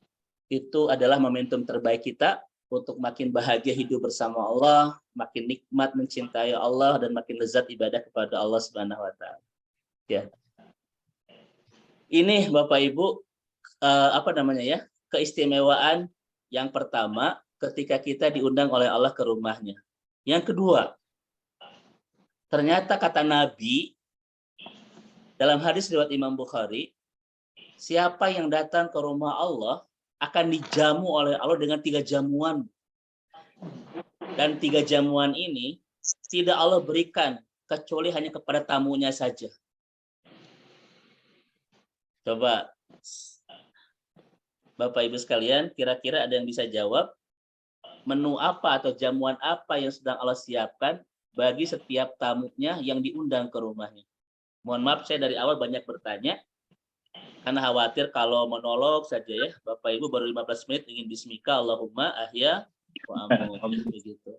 itu adalah momentum terbaik kita untuk makin bahagia hidup bersama Allah, makin nikmat mencintai Allah, dan makin lezat ibadah kepada Allah Subhanahu wa Ta'ala. Ya. Ini Bapak Ibu, keistimewaan yang pertama ketika kita diundang oleh Allah ke rumahnya. Yang kedua, ternyata kata Nabi dalam hadis riwayat Imam Bukhari, siapa yang datang ke rumah Allah akan dijamu oleh Allah dengan 3 jamuan. Dan 3 jamuan ini tidak Allah berikan kecuali hanya kepada tamunya saja. Coba Bapak Ibu sekalian, kira-kira ada yang bisa jawab menu apa atau jamuan apa yang sedang Allah siapkan bagi setiap tamunya yang diundang ke rumahnya? Mohon maaf, saya dari awal banyak bertanya karena khawatir kalau monolog saja ya, Bapak Ibu baru 15 menit ingin bismika Allahumma ahya wa amut begitu.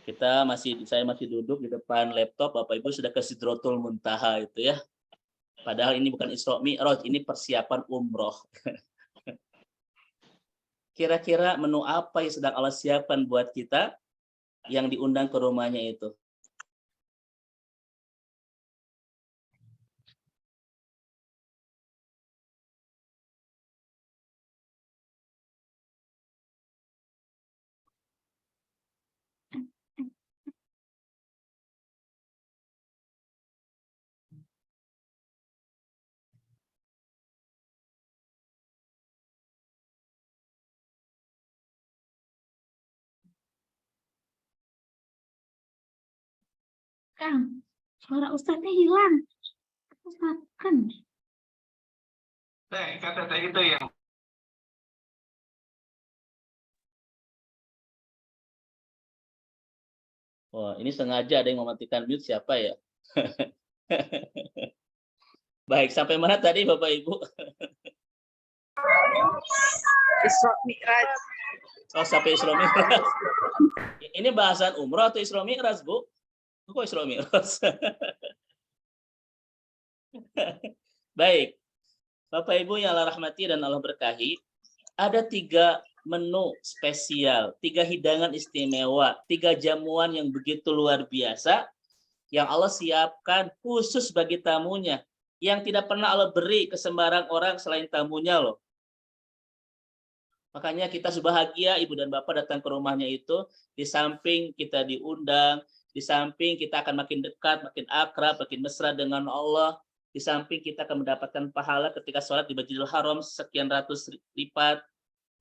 Saya masih duduk di depan laptop, Bapak Ibu sudah ke Sidratul Muntaha itu ya. Padahal ini bukan Isra Mi'raj, ini persiapan umroh. Kira-kira menu apa yang sedang Allah siapkan buat kita yang diundang ke rumahnya itu? Kang, suara Ustadznya hilang. Ustadz kan. Kata itu yang Wah, ini sengaja ada yang mematikan mute, siapa ya? Baik, sampai mana tadi Bapak Ibu? Isra Mi'raj. Oh, sampai Isra Mi'raj. Ini bahasan umroh atau Isra Mi'raj, Bu? Kok Isra Mi'raj? Baik. Bapak Ibu yang Allah rahmati dan Allah berkahi, ada 3 menu spesial, 3 hidangan istimewa, 3 jamuan yang begitu luar biasa yang Allah siapkan khusus bagi tamunya, yang tidak pernah Allah beri ke sembarang orang selain tamunya loh. Makanya kita bahagia ibu dan bapak datang ke rumahnya itu, di samping kita diundang, di samping kita akan makin dekat, makin akrab, makin mesra dengan Allah, di samping kita akan mendapatkan pahala ketika sholat di Masjidil Haram sekian ratus lipat.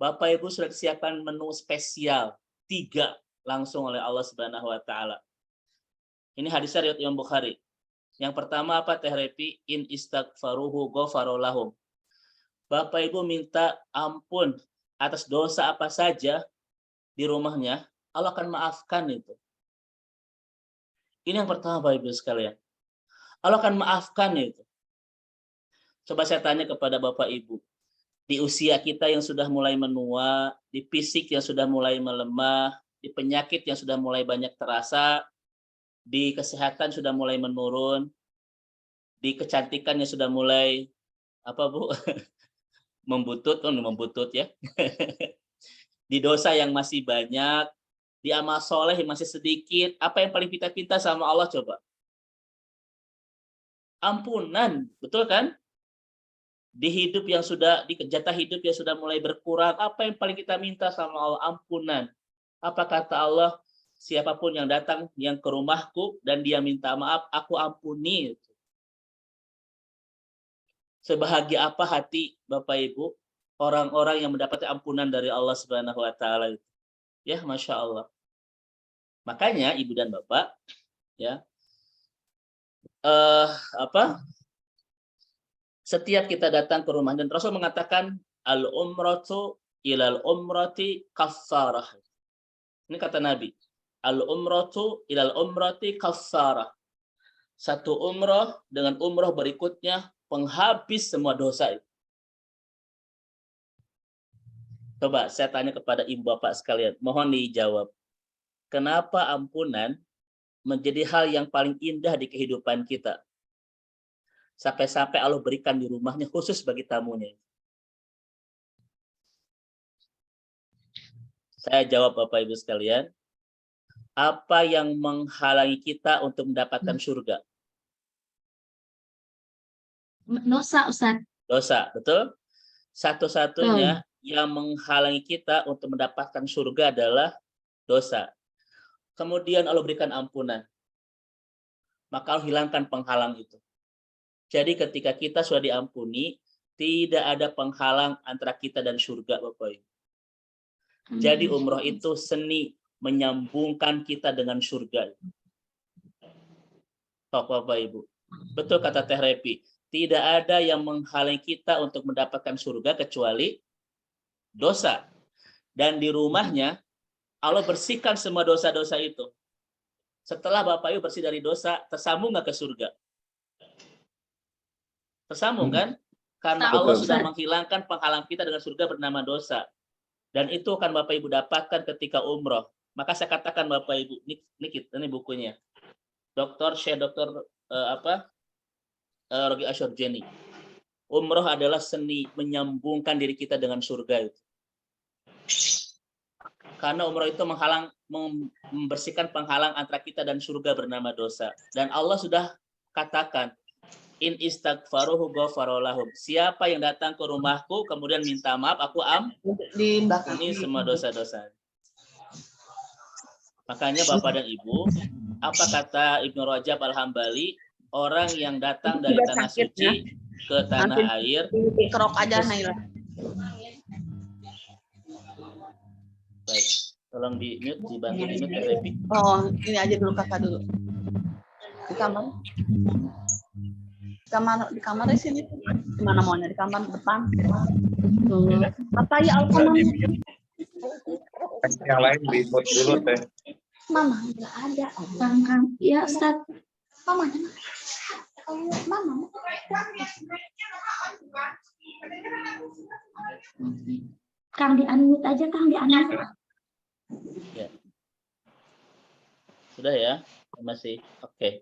Bapak Ibu sudah disiapkan menu spesial 3 langsung oleh Allah Subhanahu wa taala. Ini hadisnya riwayat Imam Bukhari. Yang pertama apa Teh Repi? In istaghfaruhu ghafara lahum. Bapak Ibu minta ampun atas dosa apa saja di rumahnya, Allah akan maafkan itu. Ini yang pertama Bapak Ibu sekalian. Allah akan maafkan itu. Coba saya tanya kepada Bapak Ibu, di usia kita yang sudah mulai menua, di fisik yang sudah mulai melemah, di penyakit yang sudah mulai banyak terasa, di kesehatan sudah mulai menurun, di kecantikan yang sudah mulai apa Bu? membutut ya. Di dosa yang masih banyak, di amal soleh yang masih sedikit, apa yang paling kita pinta sama Allah coba? Ampunan, betul kan? Di hidup yang sudah, di jatah hidup yang sudah mulai berkurang, apa yang paling kita minta sama Allah? Ampunan. Apa kata Allah? Siapapun yang datang yang ke rumahku dan dia minta maaf, aku ampuni. Sebahagia apa hati Bapak Ibu orang-orang yang mendapatkan ampunan dari Allah Subhanahu wa taala itu. Ya, Masya Allah. Makanya Ibu dan Bapak ya setiap kita datang ke rumah, dan Rasul mengatakan al-umratu ilal umrati kaffarah. Ini kata Nabi. Al-umratu ilal umrati kaffarah. Satu umrah dengan umrah berikutnya penghabis semua dosa itu. Coba saya tanya kepada ibu bapak sekalian, mohon dijawab. Kenapa ampunan menjadi hal yang paling indah di kehidupan kita? Sampai-sampai Allah berikan di rumahnya khusus bagi tamunya. Saya jawab Bapak Ibu sekalian, apa yang menghalangi kita untuk mendapatkan surga? Dosa, Ustaz. Dosa, betul? Satu-satunya yang menghalangi kita untuk mendapatkan surga adalah dosa. Kemudian Allah berikan ampunan. Maka Allah hilangkan penghalang itu. Jadi ketika kita sudah diampuni, tidak ada penghalang antara kita dan surga, Bapak Ibu. Jadi umroh itu seni menyambungkan kita dengan surga. Bapak Ibu. Betul kata Teh Repi. Tidak ada yang menghalangi kita untuk mendapatkan surga kecuali dosa. Dan di rumahnya, Allah bersihkan semua dosa-dosa itu. Setelah Bapak Ibu bersih dari dosa, tersambung nggak ke surga? Tersambung kan? Karena Allah sudah menghilangkan penghalang kita dengan surga bernama dosa. Dan itu akan Bapak Ibu dapatkan ketika umroh. Maka saya katakan Bapak Ibu, ini bukunya. Syekh Dr. Rogi Ashorjeni. Umroh adalah seni menyambungkan diri kita dengan surga itu. Karena umroh itu membersihkan penghalang antara kita dan surga bernama dosa. Dan Allah sudah katakan, in istaghfaruhu ghafara lahum. Siapa yang datang ke rumahku kemudian minta maaf, aku ampuni semua dosa-dosa. Makanya Bapak dan Ibu, apa kata Ibnu Rajab Al-Hambali, orang yang datang dari tanah suci ke tanah air. Kerok aja Naila. Baik, tolong di-mute, dibantu di-mute Repi. Oh, ini aja dulu kakak dulu. Di kamar di sini. Gimana maunya di kamar depan? Apa ya Alkamam? Yang lain di-mute dulu Teh. Mama nggak ada. Kang, ya Ustaz. Mama. Mama. Kang di-unmute aja, Kang di-unmute. Ya. Sudah ya? Masih. Oke.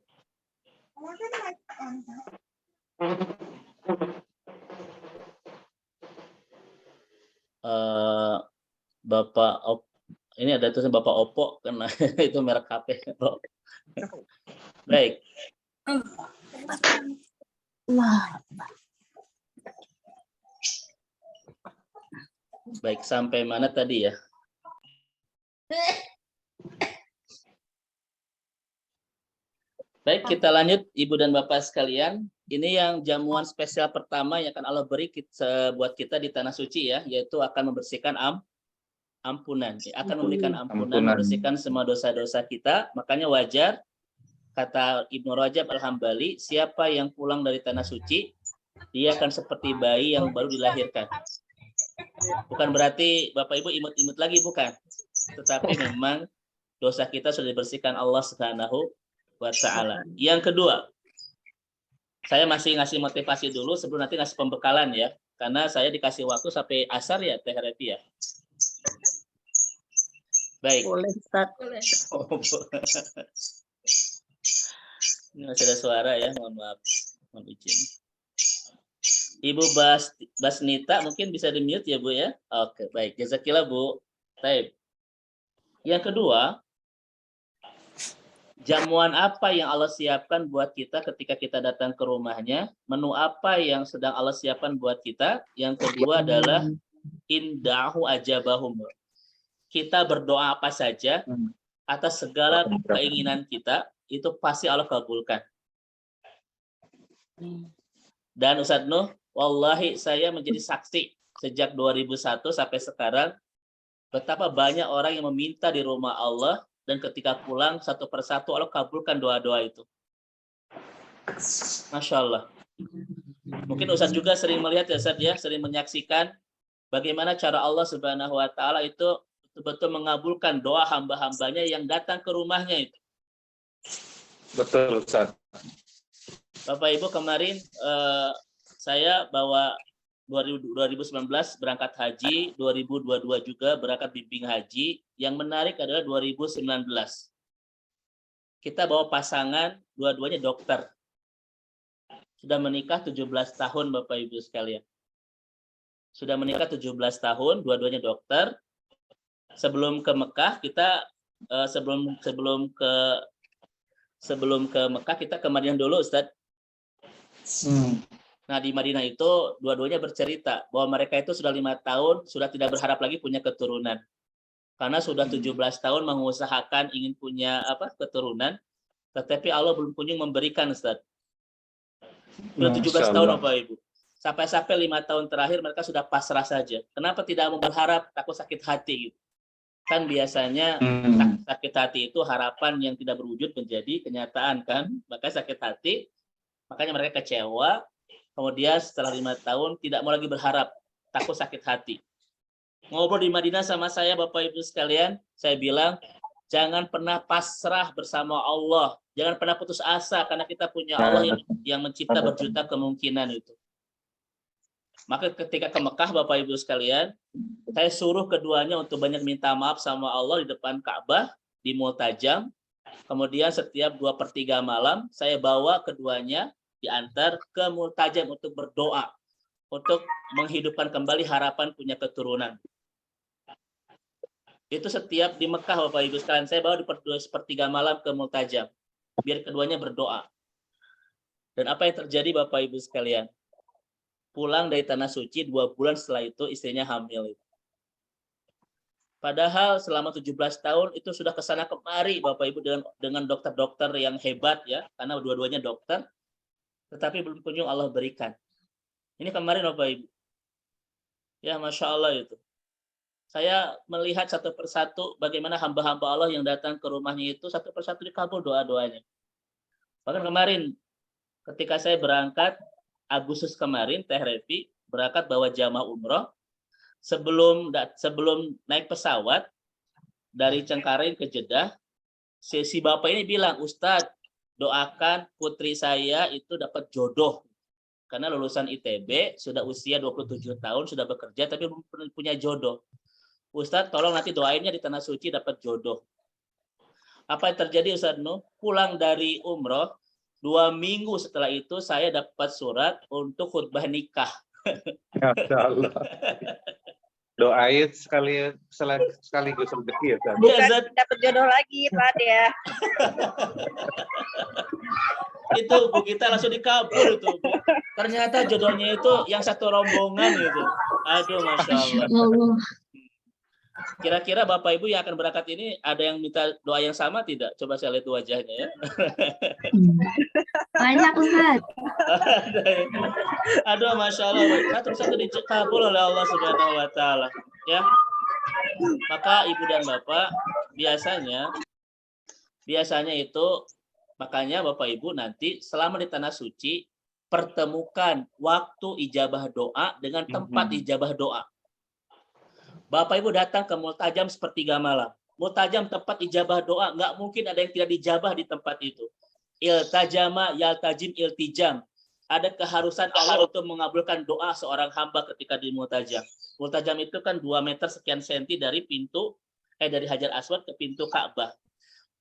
Bapak ini ada tulisan Bapak Oppo karena itu merek HP. Baik. Baik, sampai mana tadi ya? Baik, kita lanjut Ibu dan Bapak sekalian. Ini yang jamuan spesial pertama yang akan Allah beri buat kita di Tanah Suci ya, yaitu akan membersihkan ampunan. Akan memberikan ampunan, membersihkan semua dosa-dosa kita. Makanya wajar, kata Ibnu Rajab Al-Hambali, siapa yang pulang dari Tanah Suci, dia akan seperti bayi yang baru dilahirkan. Bukan berarti Bapak Ibu imut-imut lagi, bukan. Tetapi memang dosa kita sudah dibersihkan Allah Subhanahu wa Ta'ala. Yang kedua, saya masih ngasih motivasi dulu sebelum nanti ngasih pembekalan ya. Karena saya dikasih waktu sampai asar ya, Teh Revi ya. Baik. Boleh, Ustaz. Oh, ini masih ada suara ya, mohon maaf. Mohon izin. Ibu Basnita mungkin bisa di-mute ya, Bu ya. Oke, baik. Jazakillah, Bu. Baik. Yang kedua, jamuan apa yang Allah siapkan buat kita ketika kita datang ke rumahnya? Menu apa yang sedang Allah siapkan buat kita? Yang kedua adalah indahu ajabahum. Kita berdoa apa saja atas segala keinginan kita, itu pasti Allah kabulkan. Dan Ustadz Nuh, wallahi saya menjadi saksi sejak 2001 sampai sekarang betapa banyak orang yang meminta di rumah Allah dan ketika pulang satu persatu Allah kabulkan doa-doa itu. Masya Allah. Mungkin Ustadz juga sering melihat ya Ustadz ya, sering menyaksikan bagaimana cara Allah Subhanahu wa Ta'ala itu betul-betul mengabulkan doa hamba-hambanya yang datang ke rumahnya itu. Betul, Ustaz. Bapak Ibu, kemarin saya bawa 2019 berangkat haji, 2022 juga berangkat bimbing haji. Yang menarik adalah 2019. Kita bawa pasangan, dua-duanya dokter. Sudah menikah 17 tahun, Bapak Ibu sekalian. Sudah menikah 17 tahun, dua-duanya dokter. Sebelum ke Mekah, kita sebelum ke Mekah kita ke Madinah dulu, Ustaz. Nah, di Madinah itu dua-duanya bercerita bahwa mereka itu sudah 5 tahun sudah tidak berharap lagi punya keturunan. Karena sudah 17 tahun mengusahakan ingin punya keturunan, tetapi Allah belum kunjung memberikan, Ustaz. Sudah 17 tahun, Bapak Ibu. Sampai 5 tahun terakhir mereka sudah pasrah saja. Kenapa tidak mau berharap? Takut sakit hati gitu. Kan biasanya sakit hati itu harapan yang tidak berwujud menjadi kenyataan kan. Makanya sakit hati, makanya mereka kecewa. Kemudian setelah 5 tahun tidak mau lagi berharap, takut sakit hati. Ngobrol di Madinah sama saya Bapak Ibu sekalian, saya bilang jangan pernah pasrah bersama Allah. Jangan pernah putus asa karena kita punya Allah yang mencipta berjuta kemungkinan itu. Maka ketika ke Mekah Bapak Ibu sekalian, saya suruh keduanya untuk banyak minta maaf sama Allah di depan Ka'bah, di Multajam. Kemudian setiap 2/3 malam, saya bawa keduanya diantar ke Multajam untuk berdoa. Untuk menghidupkan kembali harapan punya keturunan. Itu setiap di Mekah Bapak Ibu sekalian, saya bawa di 2/3 malam ke Multajam. Biar keduanya berdoa. Dan apa yang terjadi Bapak Ibu sekalian? Pulang dari Tanah Suci 2 bulan setelah itu istrinya hamil. Padahal selama 17 tahun itu sudah kesana kemari Bapak Ibu dengan dokter-dokter yang hebat ya, karena dua-duanya dokter, tetapi belum kunjung Allah berikan. Ini kemarin Bapak Ibu. Ya Masya Allah itu. Saya melihat satu persatu bagaimana hamba-hamba Allah yang datang ke rumahnya itu satu persatu dikabul doa-doanya. Bahkan kemarin ketika saya berangkat Agustus kemarin, Teh Revi berangkat bawa jamaah umroh. Sebelum naik pesawat dari Cengkareng ke Jeddah, si bapak ini bilang, Ustadz, doakan putri saya itu dapat jodoh. Karena lulusan ITB, sudah usia 27 tahun, sudah bekerja, tapi belum punya jodoh. Ustadz, tolong nanti doainnya di Tanah Suci dapat jodoh. Apa yang terjadi Ustadz Nuh? Pulang dari umroh, 2 minggu setelah itu saya dapat surat untuk khutbah nikah. Masya Allah. Doain sekaligus rezeki ya, Ustaz. Bukan dapat jodoh lagi, Pak ya. Itu Bu, kita langsung dikabul itu Bu. Ternyata jodohnya itu yang satu rombongan gitu. Aduh, Masya Masya Allah. Allah. Kira-kira Bapak Ibu yang akan berangkat ini ada yang minta doa yang sama tidak? Coba saya lihat wajahnya ya. Banyak Ustaz. Ada ya. Aduh, Masya Allah. Satu-satu dikabul oleh Allah Subhanahu wa Ta'ala. Ya. Maka Ibu dan Bapak biasanya itu, makanya Bapak Ibu nanti selama di Tanah Suci pertemukan waktu ijabah doa dengan tempat ijabah doa. Bapak Ibu datang ke Multajam sepertiga malam. Multajam tempat ijabah doa, nggak mungkin ada yang tidak dijabah di tempat itu. Iltajama, yaltajim, iltijam. Ada keharusan Allah untuk mengabulkan doa seorang hamba ketika di Multajam. Multajam itu kan 2 meter sekian senti dari dari Hajar Aswad ke pintu Ka'bah.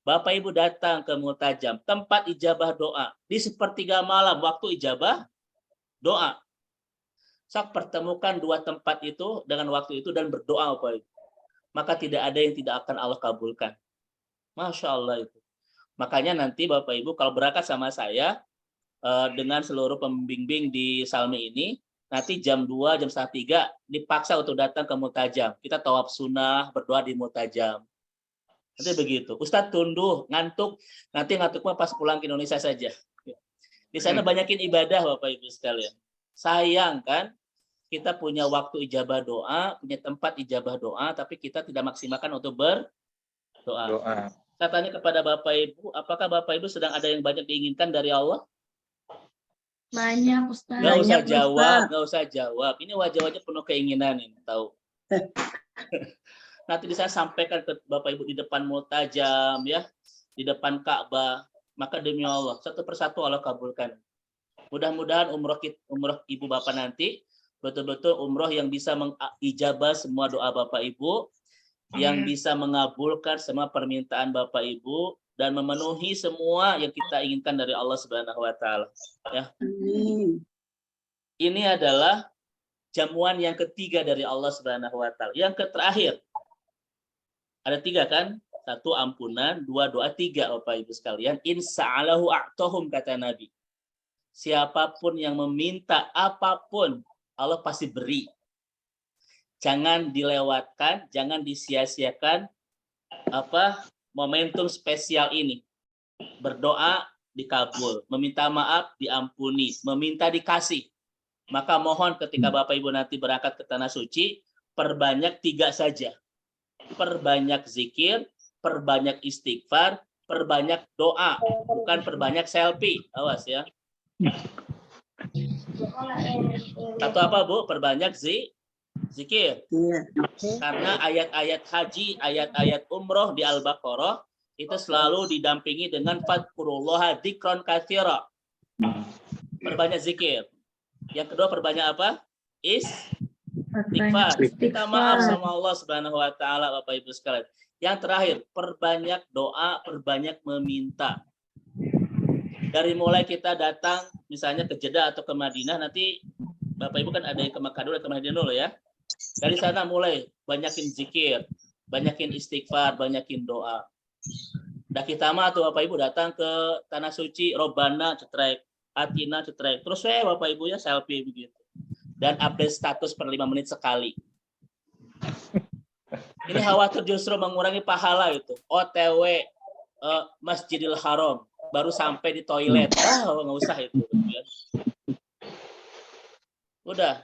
Bapak Ibu datang ke Multajam, tempat ijabah doa. Di sepertiga malam waktu ijabah doa. Sak pertemukan 2 tempat itu dengan waktu itu dan berdoa, Bapak Ibu. Maka tidak ada yang tidak akan Allah kabulkan. Masya Allah itu. Makanya nanti Bapak Ibu kalau berangkat sama saya dengan seluruh pembimbing di Salmi ini, nanti jam 2, jam 1:30 dipaksa untuk datang ke Multajam. Kita tawaf sunnah, berdoa di Multajam. Nanti begitu. Ustadz tunduh, ngantuk. Nanti ngantuknya pas pulang ke Indonesia saja. Di sana banyakin ibadah Bapak Ibu sekalian. Sayang kan? Kita punya waktu ijabah doa, punya tempat ijabah doa, tapi kita tidak maksimalkan untuk berdoa. Saya tanya kepada Bapak Ibu, apakah Bapak Ibu sedang ada yang banyak diinginkan dari Allah? Banyak Ustaz. Nggak usah jawab. Ini wajah-wajah penuh keinginan ini, tahu. Nanti saya sampaikan ke Bapak Ibu di depan Multajam, ya, di depan Ka'bah. Maka demi Allah, satu persatu Allah kabulkan. Mudah-mudahan umroh Ibu Bapak nanti betul-betul umroh yang bisa mengijabah semua doa Bapak Ibu, yang bisa mengabulkan semua permintaan Bapak Ibu dan memenuhi semua yang kita inginkan dari Allah Subhanahu wa Ta'ala. Ya. Ini adalah jamuan yang ketiga dari Allah Subhanahu wa Ta'ala. Yang terakhir. Ada 3 kan? 1 ampunan, 2 doa, 3 Bapak Ibu sekalian. Insa'alahu a'tohum kata Nabi. Siapapun yang meminta apapun, Allah pasti beri. Jangan dilewatkan, jangan disia-siakan momentum spesial ini. Berdoa dikabul, meminta maaf diampuni, meminta dikasih. Maka mohon ketika Bapak Ibu nanti berangkat ke Tanah Suci, perbanyak 3 saja. Perbanyak zikir, perbanyak istighfar, perbanyak doa, bukan perbanyak selfie. Awas ya. Satu apa Bu? Perbanyak zikir. Karena ayat-ayat haji, ayat-ayat umroh di Al-Baqarah itu selalu didampingi dengan fadkurullaha dzikron katsira. Perbanyak zikir. Yang kedua perbanyak apa? Istighfar. Minta maaf sama Allah Subhanahu wa Ta'ala Bapak Ibu sekalian. Yang terakhir, perbanyak doa, perbanyak meminta. Dari mulai kita datang misalnya ke Jeddah atau ke Madinah, nanti Bapak Ibu kan ada yang ke Makkah dulu, ke Madinah dulu ya. Dari sana mulai banyakin zikir, banyakin istighfar, banyakin doa. Dah kita mah tuh Bapak Ibu datang ke Tanah Suci, Robbana cetrek, Atina cetrek. Terus Bapak Ibu ya selfie begitu. Dan update status per 5 menit sekali. Ini khawatir justru mengurangi pahala itu. OTW Masjidil Haram. Baru sampai di toilet. Nggak usah itu. Udah,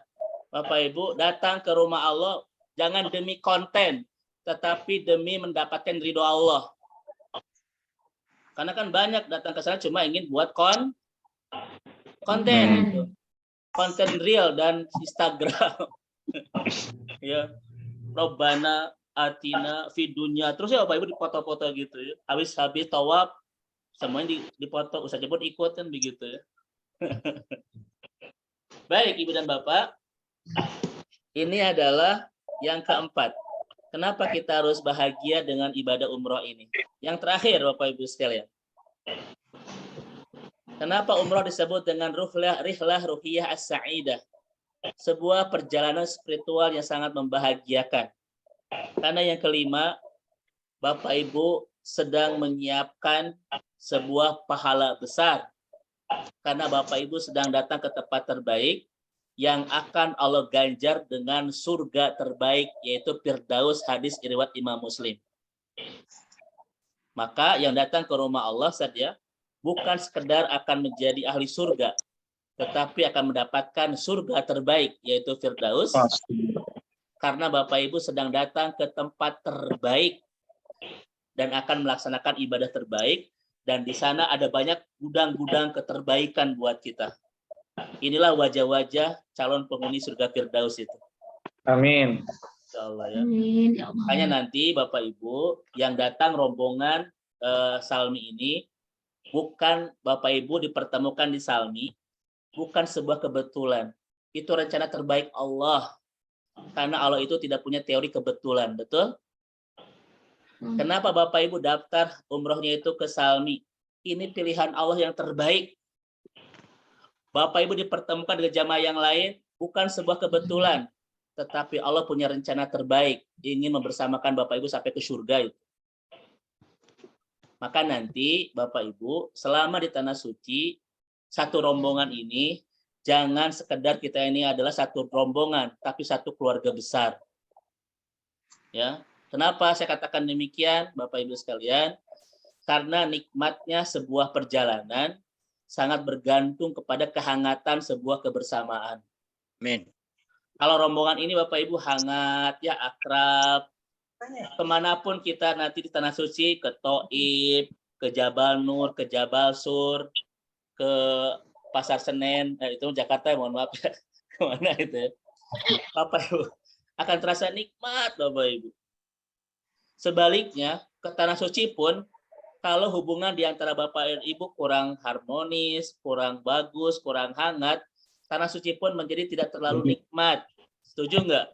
Bapak Ibu datang ke rumah Allah jangan demi konten, tetapi demi mendapatkan ridho Allah. Karena kan banyak datang ke sana cuma ingin buat konten, gitu. Konten real dan Instagram. Ya, Robbana Atina Fidunya. Terus ya Bapak Ibu dipoto-foto gitu ya. Habis tawaf semuanya dipoto, Ustaz Jebot ikut kan begitu ya. Baik Ibu dan Bapak, ini adalah yang keempat. Kenapa kita harus bahagia dengan ibadah umroh ini? Yang terakhir Bapak Ibu sekalian. Kenapa umroh disebut dengan rihlah ruhiyah as-sa'idah? Sebuah perjalanan spiritual yang sangat membahagiakan. Karena yang kelima, Bapak Ibu sedang menyiapkan sebuah pahala besar. Karena Bapak Ibu sedang datang ke tempat terbaik, yang akan Allah ganjar dengan surga terbaik, yaitu Firdaus, hadis riwayat Imam Muslim. Maka yang datang ke rumah Allah saja bukan sekedar akan menjadi ahli surga, tetapi akan mendapatkan surga terbaik, yaitu Firdaus, karena Bapak Ibu sedang datang ke tempat terbaik dan akan melaksanakan ibadah terbaik, dan di sana ada banyak gudang-gudang keterbaikan buat kita. Inilah wajah-wajah calon penghuni surga Firdaus itu. Amin. Insyaallah ya. Amin. Ya Allah. Makanya nanti Bapak Ibu yang datang rombongan Salmi ini, bukan Bapak Ibu dipertemukan di Salmi, bukan sebuah kebetulan. Itu rencana terbaik Allah. Karena Allah itu tidak punya teori kebetulan, betul? Kenapa Bapak Ibu daftar umrohnya itu ke Salmi? Ini pilihan Allah yang terbaik. Bapak Ibu dipertemukan dengan jamaah yang lain bukan sebuah kebetulan, tetapi Allah punya rencana terbaik, ingin membersamakan Bapak Ibu sampai ke surga itu. Maka nanti Bapak Ibu selama di Tanah Suci, satu rombongan ini jangan sekedar kita ini adalah satu rombongan, tapi satu keluarga besar. Ya, kenapa saya katakan demikian, Bapak Ibu sekalian? Karena nikmatnya sebuah perjalanan sangat bergantung kepada kehangatan sebuah kebersamaan. Amin. Kalau rombongan ini Bapak Ibu hangat, ya akrab, kemanapun kita nanti di Tanah Suci, ke Taif, ke Jabal Nur, ke Jabal Sur, ke Pasar Senen, itu Jakarta, mohon maaf ya, kemana itu ya. Bapak Ibu akan terasa nikmat Bapak Ibu. Sebaliknya, ke Tanah Suci pun, kalau hubungan di antara Bapak dan Ibu kurang harmonis, kurang bagus, kurang hangat, Tanah Suci pun menjadi tidak terlalu nikmat. Setuju nggak?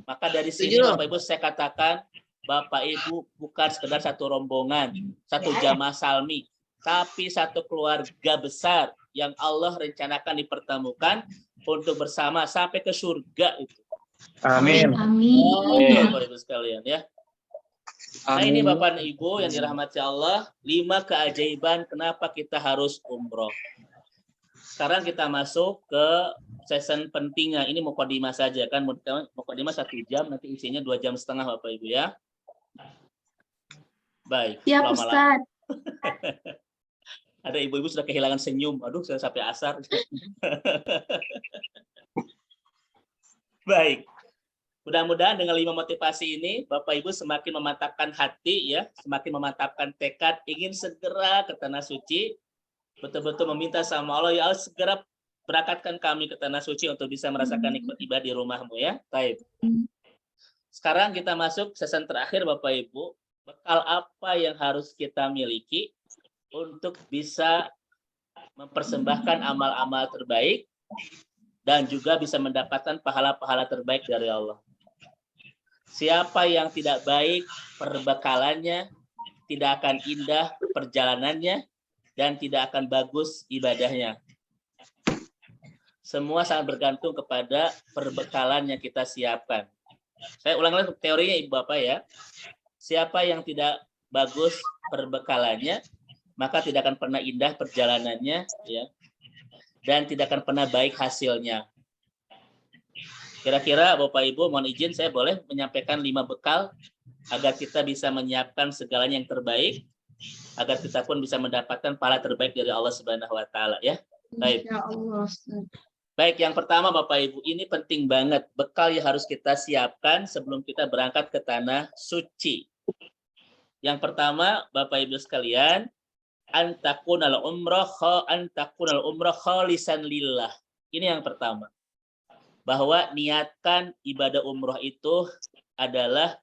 Maka dari sini Bapak Ibu saya katakan, Bapak Ibu bukan sekedar satu rombongan, satu jamaah Salmi, tapi satu keluarga besar yang Allah rencanakan dipertemukan untuk bersama sampai ke surga itu. Amin. Amin. Bapak Ibu sekalian ya. Nah ini Bapak dan Ibu yang dirahmati Allah, 5 keajaiban kenapa kita harus umroh. Sekarang kita masuk ke session pentingnya. Ini mukadimah saja kan, mukadimah 1 jam, nanti isinya 2,5 jam Bapak Ibu ya. Baik. Ya Ustaz. Ada ibu-ibu sudah kehilangan senyum. Aduh, sudah sampai asar. Baik. Mudah-mudahan dengan 5 motivasi ini, Bapak Ibu semakin memantapkan hati ya, semakin memantapkan tekad ingin segera ke Tanah Suci, betul-betul meminta sama Allah, ya Allah segera berangkatkan kami ke Tanah Suci untuk bisa merasakan nikmat ibadah di rumahmu ya. Baik. Sekarang kita masuk sesi terakhir Bapak Ibu, bekal apa yang harus kita miliki untuk bisa mempersembahkan amal-amal terbaik dan juga bisa mendapatkan pahala-pahala terbaik dari Allah. Siapa yang tidak baik perbekalannya, tidak akan indah perjalanannya, dan tidak akan bagus ibadahnya. Semua sangat bergantung kepada perbekalan yang kita siapkan. Saya ulang lagi teorinya Ibu Bapak ya. Siapa yang tidak bagus perbekalannya, maka tidak akan pernah indah perjalanannya, ya, dan tidak akan pernah baik hasilnya. Kira-kira Bapak Ibu mohon izin saya boleh menyampaikan 5 bekal agar kita bisa menyiapkan segalanya yang terbaik, agar kita pun bisa mendapatkan pahala terbaik dari Allah Subhanahu wa taala ya. Baik. Ya Allah. Baik, yang pertama Bapak Ibu, ini penting banget bekal yang harus kita siapkan sebelum kita berangkat ke Tanah Suci. Yang pertama Bapak Ibu sekalian, antakunal umrah khalisan lillah. Ini yang pertama. Bahwa niatkan ibadah umroh itu adalah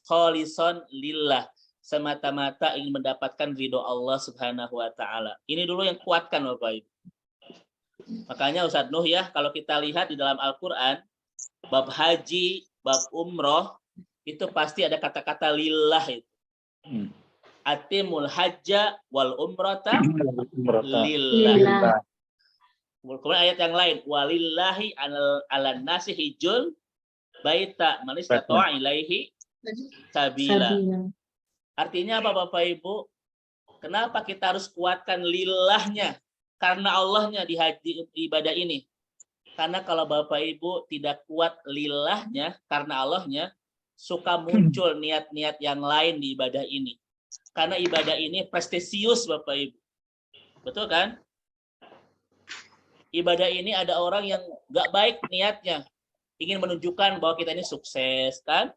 khalisan lillah, semata-mata ingin mendapatkan ridho Allah Subhanahu wa taala. Ini dulu yang kuatkan Bapak Ibu. Makanya Ustadz Nuh ya, kalau kita lihat di dalam Al-Qur'an, bab haji, bab umroh itu pasti ada kata-kata lillah itu. Atimul hajja wal umrata lillah. Kemudian ayat yang lain, walillahi ala nasi hijjul baita man istata'a ilaihi sabila. Artinya apa Bapak Ibu? Kenapa kita harus kuatkan lillahnya? Karena Allahnya di haji ibadah ini. Karena kalau Bapak Ibu tidak kuat lillahnya, karena Allahnya, suka muncul niat-niat yang lain di ibadah ini. Karena ibadah ini prestisius Bapak Ibu. Betul kan? Ibadah ini ada orang yang nggak baik niatnya. Ingin menunjukkan bahwa kita ini sukses, kan?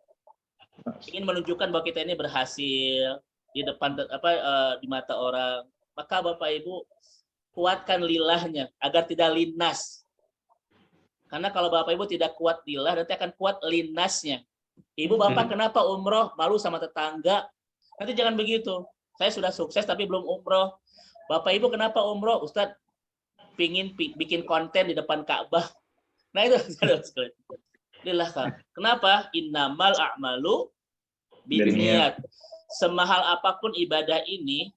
Ingin menunjukkan bahwa kita ini berhasil di depan di mata orang. Maka Bapak Ibu kuatkan lillahnya agar tidak linnas. Karena kalau Bapak Ibu tidak kuat lillah, nanti akan kuat linnasnya. Ibu Bapak kenapa umroh? Malu sama tetangga. Nanti jangan begitu. Saya sudah sukses tapi belum umroh. Bapak Ibu kenapa umroh? Ustadz pingin bikin konten di depan Ka'bah. Nah itu lillah kan. Kenapa? Innamal a'malu binniyat. Semahal apapun ibadah ini,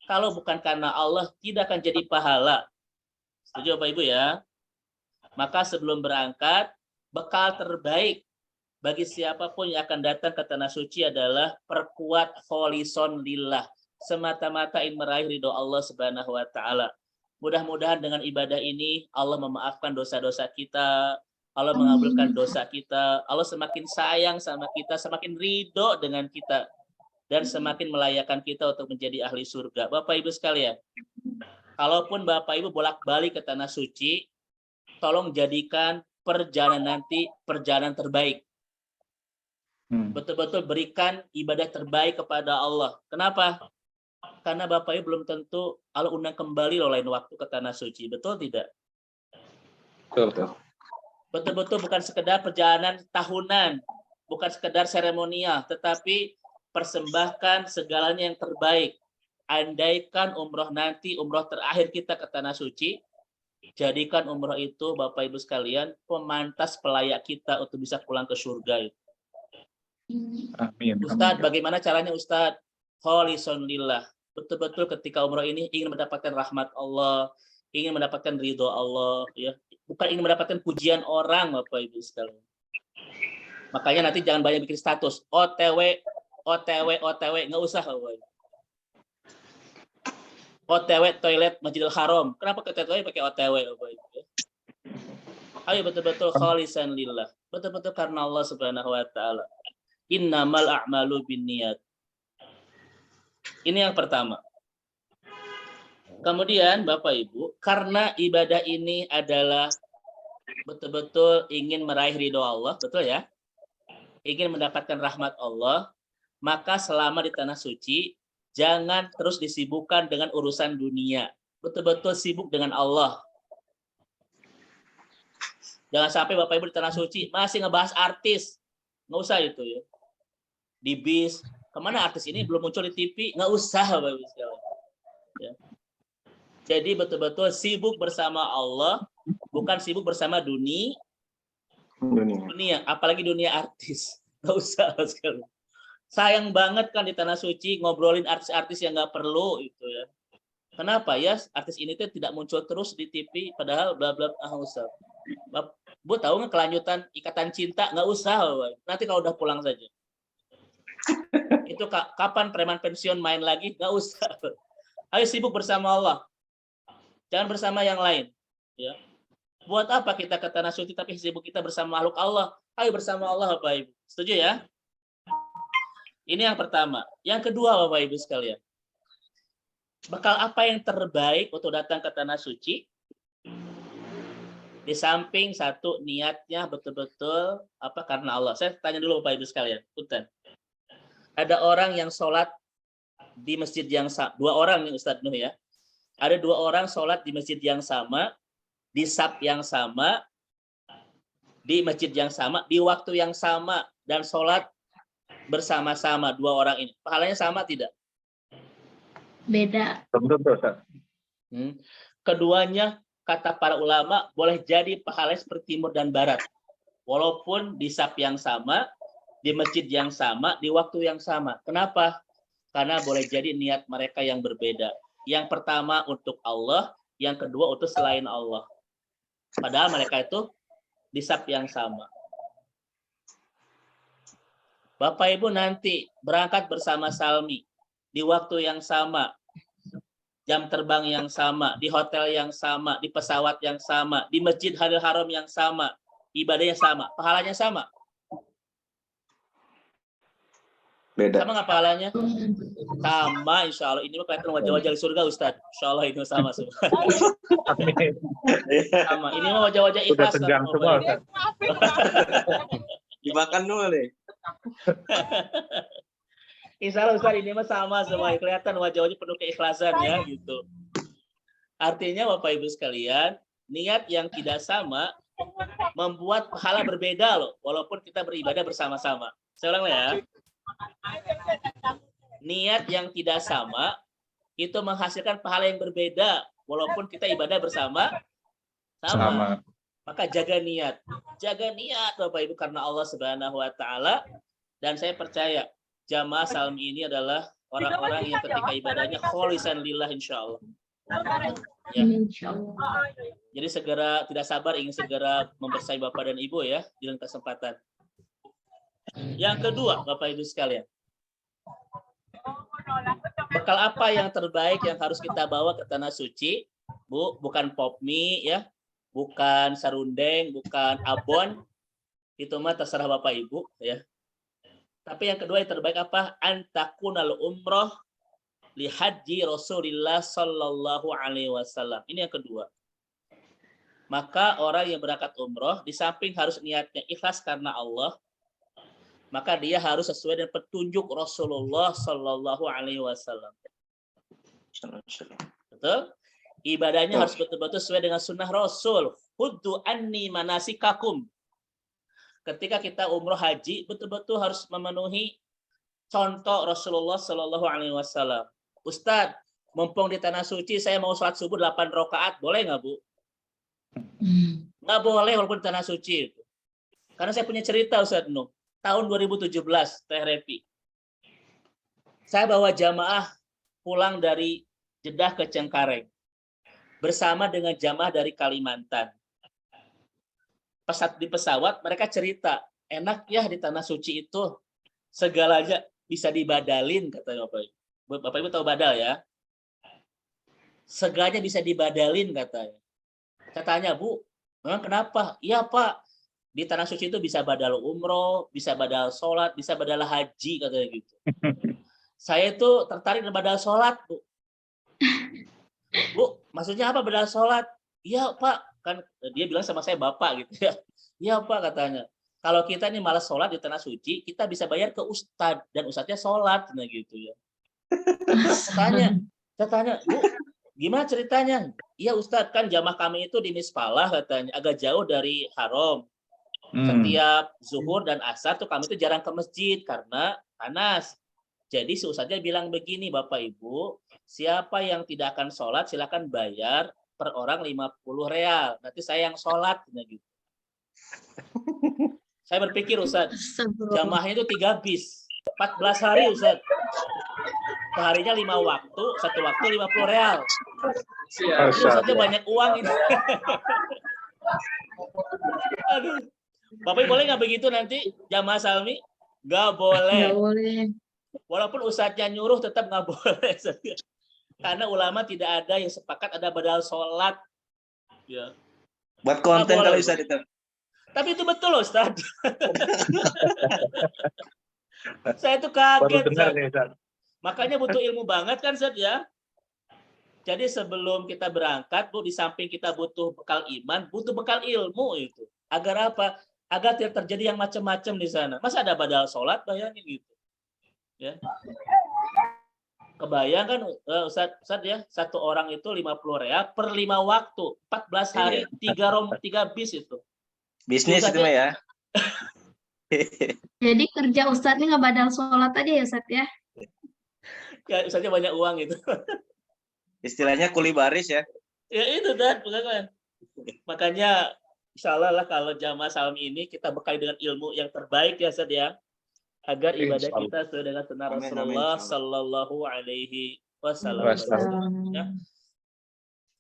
kalau bukan karena Allah, tidak akan jadi pahala. Setuju Bapak Ibu ya? Maka sebelum berangkat, bekal terbaik bagi siapapun yang akan datang ke Tanah Suci adalah perkuat kholison lillah. Semata-mata ingin meraih ridho Allah Subhanahu wa Ta'ala. Mudah-mudahan dengan ibadah ini Allah memaafkan dosa-dosa kita, Allah mengabulkan dosa kita, Allah semakin sayang sama kita, semakin ridho dengan kita, dan semakin melayakkan kita untuk menjadi ahli surga. Bapak Ibu sekalian, kalaupun Bapak Ibu bolak-balik ke Tanah Suci, tolong jadikan perjalanan nanti perjalanan terbaik. Betul-betul berikan ibadah terbaik kepada Allah. Kenapa? Karena Bapak Ibu belum tentu Allah undang kembali loh lain waktu ke Tanah Suci. Betul tidak? Betul. Betul-betul bukan sekedar perjalanan tahunan, bukan sekedar seremonial, tetapi persembahkan segalanya yang terbaik. Andaikan umroh nanti, umroh terakhir kita ke Tanah Suci, jadikan umroh itu Bapak Ibu sekalian pemantas pelayak kita untuk bisa pulang ke surga. Amin. Ustadz, bagaimana caranya Ustadz? Kholison lillah. Betul-betul ketika umroh ini ingin mendapatkan rahmat Allah, ingin mendapatkan ridho Allah, ya. Bukan ingin mendapatkan pujian orang, Bapak Ibu sekalian. Makanya nanti jangan banyak bikin status OTW, OTW, OTW, nggak usah, Bapak Ibu. OTW toilet Masjidil Haram. Kenapa ke OTW pakai OTW, Bapak Ibu? Ayo betul-betul khalisan lillah. Betul-betul karena Allah Subhanahu wa Ta'ala. Innamal a'malu binniyat. Ini yang pertama. Kemudian Bapak Ibu, karena ibadah ini adalah betul-betul ingin meraih ridho Allah, betul ya? Ingin mendapatkan rahmat Allah, maka selama di Tanah Suci, jangan terus disibukkan dengan urusan dunia. Betul-betul sibuk dengan Allah. Jangan sampai Bapak Ibu di Tanah Suci masih ngebahas artis. Nggak usah itu ya. Di bis, kemana artis ini belum muncul di TV? Nggak usah Bapak Ibu sekalian. Ya. Jadi betul-betul sibuk bersama Allah, bukan sibuk bersama dunia, apalagi dunia artis. Nggak usah sekalian. Sayang banget kan di Tanah Suci ngobrolin artis-artis yang nggak perlu itu ya. Kenapa ya artis ini tuh tidak muncul terus di TV padahal bla bla usah. Bu tahu nggak kelanjutan Ikatan Cinta? Nggak usah, nanti kalau udah pulang saja. Itu kapan preman pensiun main lagi? Nggak usah. Ayo sibuk bersama Allah. Jangan bersama yang lain. Ya. Buat apa kita ke Tanah Suci tapi sibuk kita bersama makhluk Allah? Ayo bersama Allah Bapak Ibu. Setuju ya? Ini yang pertama. Yang kedua Bapak Ibu sekalian. Bekal apa yang terbaik untuk datang ke Tanah Suci? Di samping satu niatnya betul-betul karena Allah. Saya tanya dulu Bapak Ibu sekalian. Punten. Ada orang yang sholat di masjid yang sama. 2 orang nih Ustadz Nuh ya. Ada 2 orang sholat di masjid yang sama, di saf yang sama, di masjid yang sama, di waktu yang sama, dan sholat bersama-sama 2 orang ini. Pahalanya sama tidak? Beda. Keduanya, kata para ulama, boleh jadi pahalanya seperti timur dan barat. Walaupun di saf yang sama, di masjid yang sama, di waktu yang sama. Kenapa? Karena boleh jadi niat mereka yang berbeda. Yang pertama untuk Allah, yang kedua untuk selain Allah. Padahal mereka itu di saf yang sama. Bapak Ibu nanti berangkat bersama Salmi di waktu yang sama. jam terbang yang sama, di hotel yang sama, di pesawat yang sama, di Masjidil Haram yang sama, ibadahnya sama, pahalanya sama. Beda. Sama nggak pahalanya? Sama, insya Allah. Ini mah kelihatan wajah-wajah di surga, Ustadz. Insya Allah itu sama semua. Sama. Ini mah wajah-wajah Udah ikhlas. tegang semua, Ustaz. Dimakan dulu nih. Insya Allah Ustaz, ini mah sama semua. Kelihatan wajah-wajah penuh keikhlasan ya gitu. Artinya Bapak Ibu sekalian, niat yang tidak sama membuat pahala berbeda loh, walaupun kita beribadah bersama-sama. Saya ulang ya. Niat yang tidak sama itu menghasilkan pahala yang berbeda, walaupun kita ibadah bersama sama. Maka jaga niat Bapak Ibu karena Allah Subhanahu wa taala, dan saya percaya jamaah Salmi ini adalah orang-orang yang ketika ibadahnya kholisan lillah insyaallah. Ya. Jadi segera tidak sabar ingin segera membersamai Bapak dan Ibu ya di lain kesempatan. Yang kedua, Bapak Ibu sekalian, bekal apa yang terbaik yang harus kita bawa ke tanah suci? Bu, bukan pop mie ya, bukan sarundeng, bukan abon. Itu mah terserah Bapak Ibu ya. Tapi yang kedua yang terbaik apa? Antakunal umroh li haji Rasulillah sallallahu alaihi wasallam. Ini yang kedua. Maka orang yang berangkat umroh di samping harus niatnya ikhlas karena Allah, maka dia harus sesuai dengan petunjuk Rasulullah sallallahu alaihi wasallam. Betul? Ibadahnya harus betul-betul sesuai dengan sunnah Rasul. Huddu anni manasikakum. Ketika kita umroh haji, betul-betul harus memenuhi contoh Rasulullah sallallahu alaihi wasallam. Ustadz, mumpung di tanah suci, saya mau sholat subuh 8 rakaat, boleh nggak Bu? Nggak boleh walaupun di tanah suci. Karena saya punya cerita Ustadz Nuh. Tahun 2017, Teh Repi. Saya bawa jamaah pulang dari Jeddah ke Cengkareng. Bersama dengan jamaah dari Kalimantan. Di pesawat, mereka cerita, enak ya di tanah suci itu, segalanya bisa dibadalin, kata Bapak Ibu. Bapak Ibu tahu badal ya? Segalanya bisa dibadalin, katanya. Saya tanya, Bu, memang kenapa? Iya Pak, di tanah suci itu bisa badal umroh, bisa badal sholat, bisa badal haji, katanya gitu. Saya itu tertarik dengan badal sholat, Bu. Bu, maksudnya apa badal sholat? Iya Pak, kan dia bilang sama saya Bapak gitu ya. Iya Pak, katanya. Kalau kita ini malas sholat di tanah suci, kita bisa bayar ke ustadz, dan ustadznya sholat, nah gitu ya. Saya tanya, Bu, gimana ceritanya? Iya Ustadz, kan jamaah kami itu di Mispalah katanya, agak jauh dari haram. Setiap zuhur dan asar tuh kami tuh jarang ke masjid karena panas. Jadi si Ustadznya bilang begini, Bapak Ibu, siapa yang tidak akan sholat silakan bayar per orang 50 real. Nanti saya yang sholat, gitu. Saya berpikir Ustadz, jamaahnya itu 3 bis, 14 hari Ustadz. Seharinya 5 waktu, 1 waktu 50 real. Ustadznya banyak uang ini. Aduh. Bapak boleh nggak begitu nanti jamaah Salmi? Nggak boleh. Nggak boleh. Walaupun ustadznya nyuruh tetap nggak boleh. Karena ulama tidak ada yang sepakat ada badal sholat. Ya. Buat konten kalau bisa itu. Tapi itu betul loh Ustadz. Saya tuh kaget. Makanya butuh ilmu banget kan Ustadz ya. Jadi sebelum kita berangkat, Bu, di samping kita butuh bekal iman, butuh bekal ilmu itu. Agar apa? Agar tidak terjadi yang macam-macam di sana. Masa ada badal sholat, bayangin gitu. Ya. Kebayang kan Ustadz ya, satu orang itu 50 real per 5 waktu, 14 hari, 3 bis itu. Bisnis itu mah ya. Jadi kerja Ustadznya nggak badal sholat aja ya Ustadz ya? Ya Ustadznya banyak uang itu. Istilahnya kuli baris ya. Ya itu kan, makanya insya Allah lah kalau jamaah Salmi ini kita bekali dengan ilmu yang terbaik ya Ustadz ya. Agar ibadah kita sesuai dengan sunnah Rasulullah sallallahu alaihi wasallam. Ya.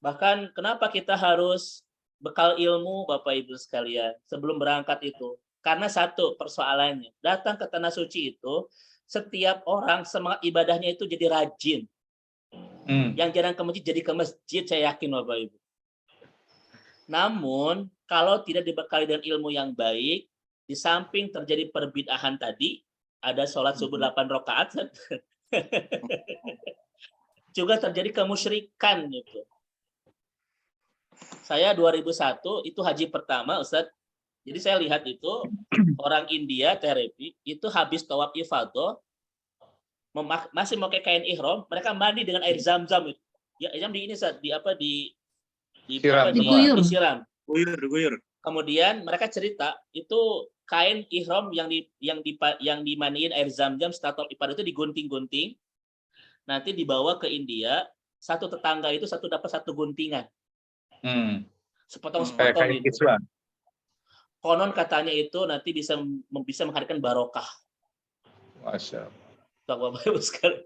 Bahkan kenapa kita harus bekal ilmu Bapak Ibu sekalian sebelum berangkat itu? Karena satu persoalannya, datang ke tanah suci itu setiap orang semangat ibadahnya itu jadi rajin. Yang jarang ke masjid jadi ke masjid, saya yakin Bapak Ibu. Namun kalau tidak dibekali dengan ilmu yang baik, di samping terjadi perbid'ahan tadi, ada sholat subuh 8 rakaat, juga terjadi kemusyrikan gitu. Saya 2001 itu haji pertama, Ustaz. Jadi saya lihat itu orang India terapi itu habis tawaf ifadah masih pakai kain ihram, mereka mandi dengan air zam-zam itu. Ya, jam di ini Ustaz, disiram. Guyur. Kemudian mereka cerita itu kain ihram yang dimandiin air zam-zam setelah tawaf ifadah itu digunting-gunting. Nanti dibawa ke India, satu tetangga itu dapat satu guntingan. Sepotong-sepotong gitu. Konon katanya itu nanti bisa menghadirkan barokah. Masya Allah. Bapak Ibu sekalian,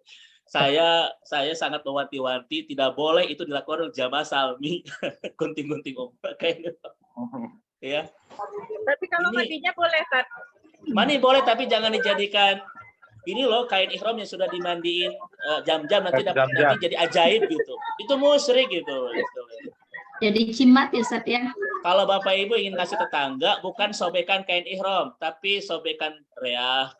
saya sangat mewanti-wanti tidak boleh itu dilakukan oleh jamaah Salmi, gunting-gunting ombak kayak gitu. Ya. Tapi kalau mandinya boleh, Ustaz. Mandi boleh, tapi jangan dijadikan ini loh kain ihram yang sudah dimandiin jam-jam nanti jadi ajaib gitu. Itu musyrik gitu. Jadi cimat ya Ustaz ya. Kalau Bapak Ibu ingin ngasih tetangga, bukan sobekan kain ihram, tapi sobekan reah,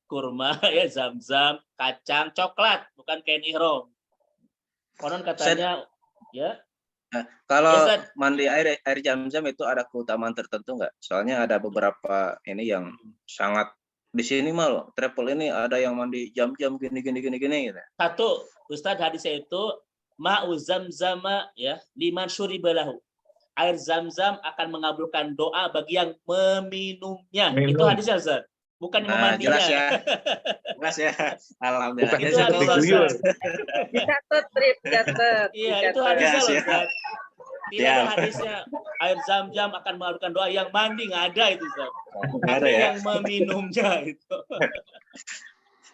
kurma, ya zam-zam, kacang, coklat, bukan kain ihram. Konon katanya, ya. Nah, kalau ya, mandi air zam-zam itu ada keutamaan tertentu nggak? Soalnya ada beberapa ini yang sangat di sini malah travel ini ada yang mandi jam-jam gini gitu. Satu, Ustadz hadisnya itu ma'u zamzama ya liman syuribalahu. Air zam-zam akan mengabulkan doa bagi yang meminumnya. Itu hadisnya Ustaz. Bukan yang memandinya. Jelas ya. Alhamdulillah. Bukan itu hadisnya. Catat. Iya, itu hadisnya loh Ustaz. Tidak ada hadisnya air zam-zam akan mengabulkan doa, yang mandi nggak ada itu Ustaz. Ada ya? Yang meminumnya itu.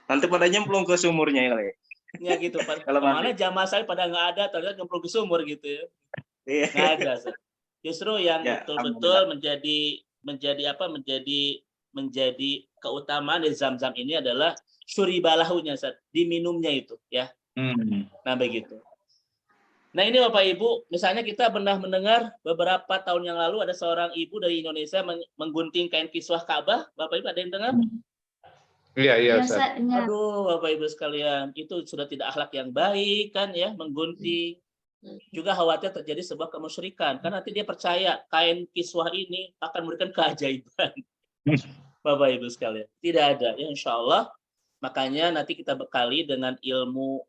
Nanti pada nyemplung ke sumurnya kali. Ya gitu. Kalau mana jamaah saya pada nggak ada, ternyata nyemplung ke sumur gitu ya. Nggak ada Ustaz. Justru yang betul-betul menjadi keutamaan dari zam-zam ini adalah syuribalahunya, diminumnya itu ya. Nah begitu. Nah ini Bapak Ibu, misalnya kita pernah mendengar beberapa tahun yang lalu ada seorang ibu dari Indonesia menggunting kain kiswah Ka'bah. Bapak Ibu ada yang dengar? Iya. Aduh Bapak Ibu sekalian, itu sudah tidak akhlak yang baik kan ya, menggunting. Juga khawatir terjadi sebuah kemusyrikan, karena nanti dia percaya kain kiswah ini akan memberikan keajaiban. Bapak Ibu sekalian, tidak ada ya, insya Allah. Makanya nanti kita bekali dengan ilmu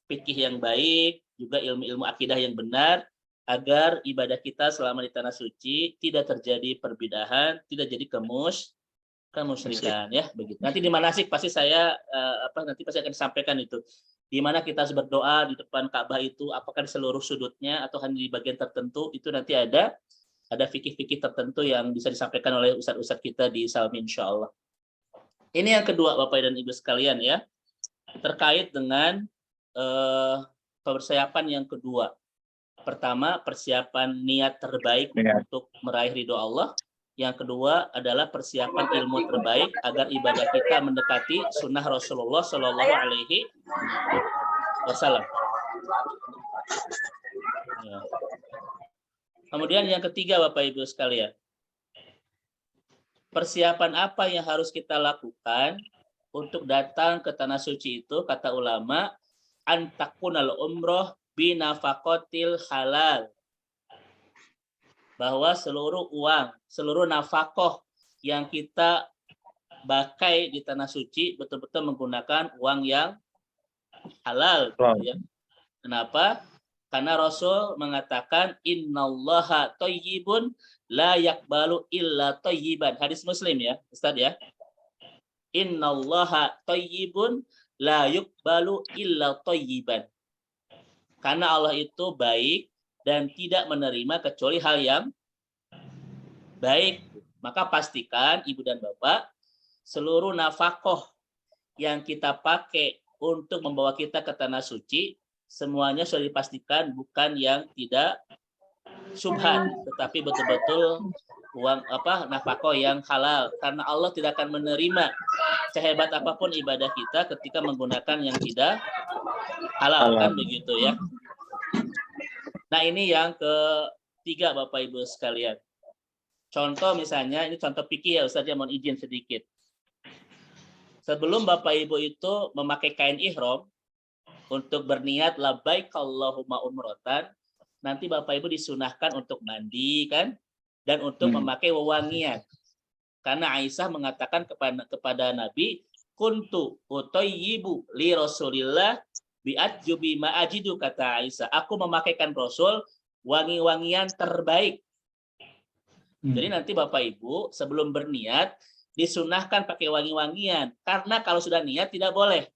fikih yang baik, juga ilmu-ilmu akidah yang benar, agar ibadah kita selama di tanah suci tidak terjadi perbedaan, tidak jadi kemusyrikan ya begitu. Nanti di manasik pasti saya nanti pasti akan disampaikan itu. Di mana kita harus berdoa di depan Ka'bah itu, apakah di seluruh sudutnya atau hanya di bagian tertentu, itu nanti ada fikih-fikih tertentu yang bisa disampaikan oleh ustadz-ustadz kita di Salmi insyaallah. Ini yang kedua Bapak dan Ibu sekalian ya, terkait dengan persiapan yang kedua. Pertama, persiapan niat terbaik untuk meraih ridho Allah. Yang kedua adalah persiapan ilmu terbaik agar ibadah kita mendekati sunnah Rasulullah Shallallahu Alaihi Wasallam. Ya. Kemudian yang ketiga Bapak Ibu sekalian, persiapan apa yang harus kita lakukan untuk datang ke tanah suci itu, kata ulama, antakunal umroh binafaqatil halal. Bahwa seluruh uang, seluruh nafkah yang kita pakai di tanah suci betul-betul menggunakan uang yang halal. Ya. Kenapa? Karena Rasul mengatakan innallaha thayyibun la yaqbalu illa thayyiban. Hadis Muslim ya, Ustaz ya. Innallaha thayyibun la yuqbalu illa thayyiban. Karena Allah itu baik dan tidak menerima kecuali hal yang baik. Maka pastikan Ibu dan Bapak, seluruh nafkah yang kita pakai untuk membawa kita ke tanah suci, semuanya sudah dipastikan bukan yang tidak syubhat, tetapi betul-betul uang nafkah yang halal. Karena Allah tidak akan menerima sehebat apapun ibadah kita ketika menggunakan yang tidak halal kan begitu ya. Nah, ini yang ketiga Bapak Ibu sekalian. Contoh misalnya, ini contoh fikih ya Ustaz, ya, mohon izin sedikit. Sebelum Bapak Ibu itu memakai kain ihram untuk berniat labbaik Allahumma umratan, nanti Bapak Ibu disunahkan untuk mandi kan, dan untuk memakai wewangian. Karena Aisyah mengatakan kepada Nabi, kuntu utayyibu li Rasulillah bi'atjubi ma'ajidu, kata Aisyah. Aku memakaikan Rasul wangi-wangian terbaik. Jadi nanti Bapak Ibu sebelum berniat disunahkan pakai wangi-wangian. Karena kalau sudah niat tidak boleh.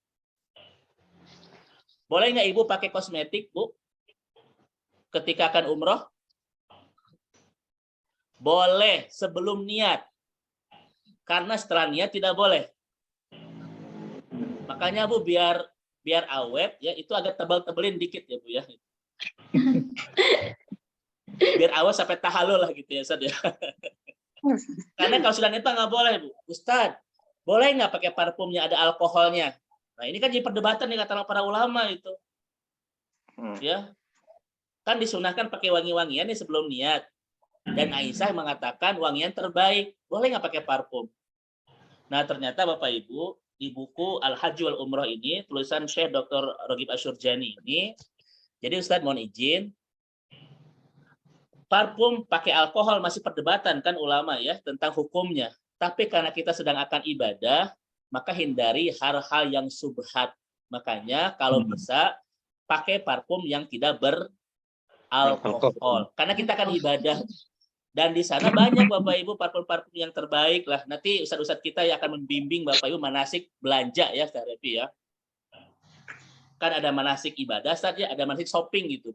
Boleh nggak Ibu pakai kosmetik, Bu? Ketika akan umroh? Boleh sebelum niat. Karena setelah niat tidak boleh. Makanya Bu biar awet ya, itu agak tebal-tebelin dikit ya Bu ya. Biar awet sampai tahalul lah gitu ya Ustaz ya. Karena kalau sudah niat nggak boleh Bu. Ustaz, boleh nggak pakai parfumnya ada alkoholnya? Nah ini kan jadi perdebatan nih kata para ulama itu. Ya, kan disunahkan pakai wangi-wangian nih sebelum niat. Dan Aisyah mengatakan wangian terbaik, boleh nggak pakai parfum? Nah ternyata Bapak Ibu, di buku Al-Hajj wal Umrah ini, tulisan Syekh Dr. Ragib Asyurjani ini, jadi Ustadz mohon izin, parfum pakai alkohol masih perdebatan kan ulama ya tentang hukumnya. Tapi karena kita sedang akan ibadah, maka hindari hal-hal yang subhat. Makanya kalau bisa pakai parfum yang tidak beralkohol. Karena kita akan ibadah. Dan di sana banyak Bapak Ibu parfum-parfum yang terbaik lah. Nanti ustadz-ustadz kita yang akan membimbing Bapak Ibu manasik belanja ya, Ustaz Repi ya. Kan ada manasik ibadah, Ustaz ya, ada manasik shopping gitu.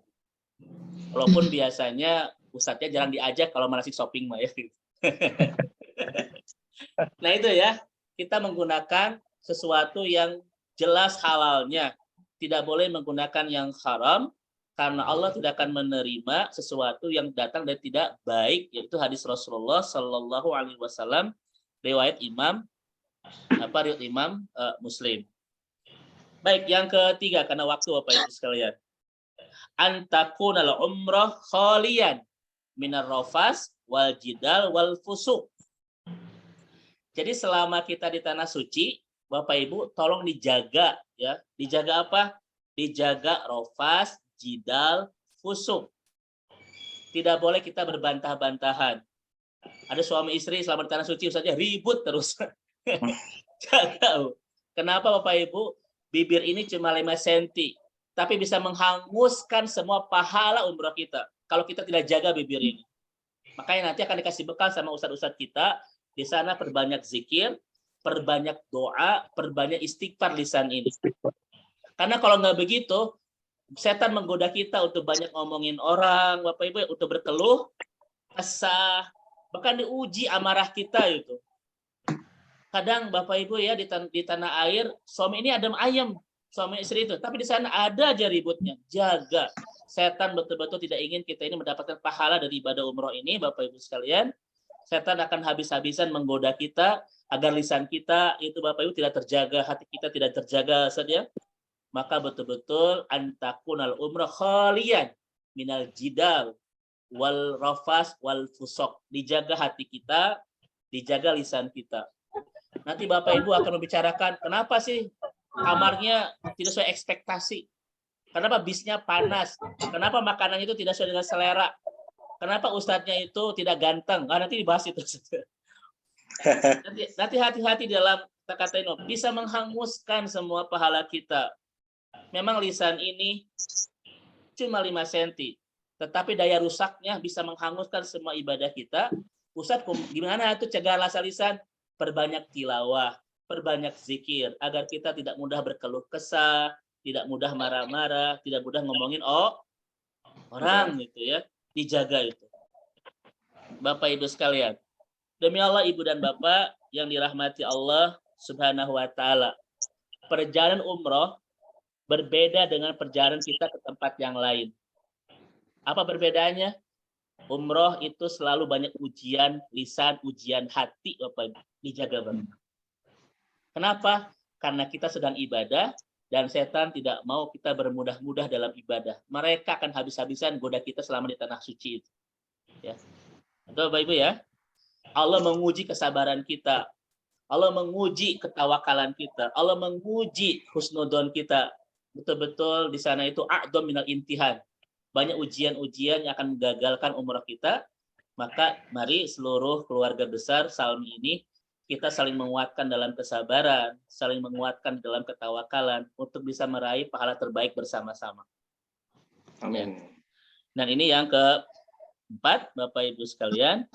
Walaupun biasanya ustadznya jarang diajak kalau manasik shopping mah ya. Nah itu ya, kita menggunakan sesuatu yang jelas halalnya. Tidak boleh menggunakan yang haram. Karena Allah tidak akan menerima sesuatu yang datang dari tidak baik, yaitu hadis Rasulullah Shallallahu Alaihi Wasallam, riwayat Imam Muslim. Baik, yang ketiga karena waktu Bapak Ibu sekalian, antakunal umrah khalian minar rafas wal jidal wal fusuq. Jadi selama kita di tanah suci, Bapak Ibu tolong dijaga ya, dijaga apa? Dijaga rafas, jidal, fusuk. Tidak boleh kita berbantah-bantahan. Ada suami istri selama di tanah suci saja ribut terus. Jaga. Kenapa Bapak Ibu? Bibir ini cuma 5 cm, tapi bisa menghanguskan semua pahala umrah kita kalau kita tidak jaga bibir ini. Makanya nanti akan dikasih bekal sama ustadz-ustadz kita, di sana perbanyak zikir, perbanyak doa, perbanyak istighfar lisan ini. Karena kalau nggak begitu, setan menggoda kita untuk banyak ngomongin orang, Bapak Ibu, untuk berkeluh kesah, bahkan diuji amarah kita itu. Kadang Bapak Ibu ya di tanah air, suami ini adem ayem, suami istri itu, tapi di sana ada aja ributnya. Jaga. Setan betul-betul tidak ingin kita ini mendapatkan pahala dari ibadah umroh ini, Bapak Ibu sekalian. Setan akan habis-habisan menggoda kita agar lisan kita itu Bapak Ibu tidak terjaga, hati kita tidak terjaga saja. Maka betul-betul antakunal umrah khalian minal jidal wal rafas wal fusok. Dijaga hati kita, dijaga lisan kita. Nanti Bapak Ibu akan membicarakan kenapa sih kamarnya tidak sesuai ekspektasi. Kenapa bisnya panas? Kenapa makanan itu tidak sesuai dengan selera? Kenapa ustadznya itu tidak ganteng? Nanti dibahas itu. Nanti hati-hati dalam kata-kata ini bisa menghanguskan semua pahala kita. Memang lisan ini cuma 5 cm, tetapi daya rusaknya bisa menghanguskan semua ibadah kita. Ustadz, gimana itu cegah rasa lisan? Perbanyak tilawah, perbanyak zikir, agar kita tidak mudah berkeluh kesah, tidak mudah marah-marah, tidak mudah ngomongin orang gitu ya. Dijaga itu. Bapak Ibu sekalian, demi Allah Ibu dan Bapak yang dirahmati Allah Subhanahu wa taala, perjalanan umroh berbeda dengan perjalanan kita ke tempat yang lain. Apa perbedaannya? Umroh itu selalu banyak ujian lisan, ujian hati, Bapak Ibu. Dijaga banget. Kenapa? Karena kita sedang ibadah dan setan tidak mau kita bermudah-mudah dalam ibadah. Mereka akan habis-habisan goda kita selama di tanah suci itu. Ya. Betul Bapak Ibu ya? Allah menguji kesabaran kita. Allah menguji ketawakalan kita. Allah menguji husnudon kita. Betul-betul di sana itu a'dham minal imtihan. Banyak ujian-ujian yang akan menggagalkan umrah kita. Maka mari seluruh keluarga besar Salmi ini kita saling menguatkan dalam kesabaran, saling menguatkan dalam ketawakalan untuk bisa meraih pahala terbaik bersama-sama. Amin. Dan ini yang keempat, Bapak Ibu sekalian.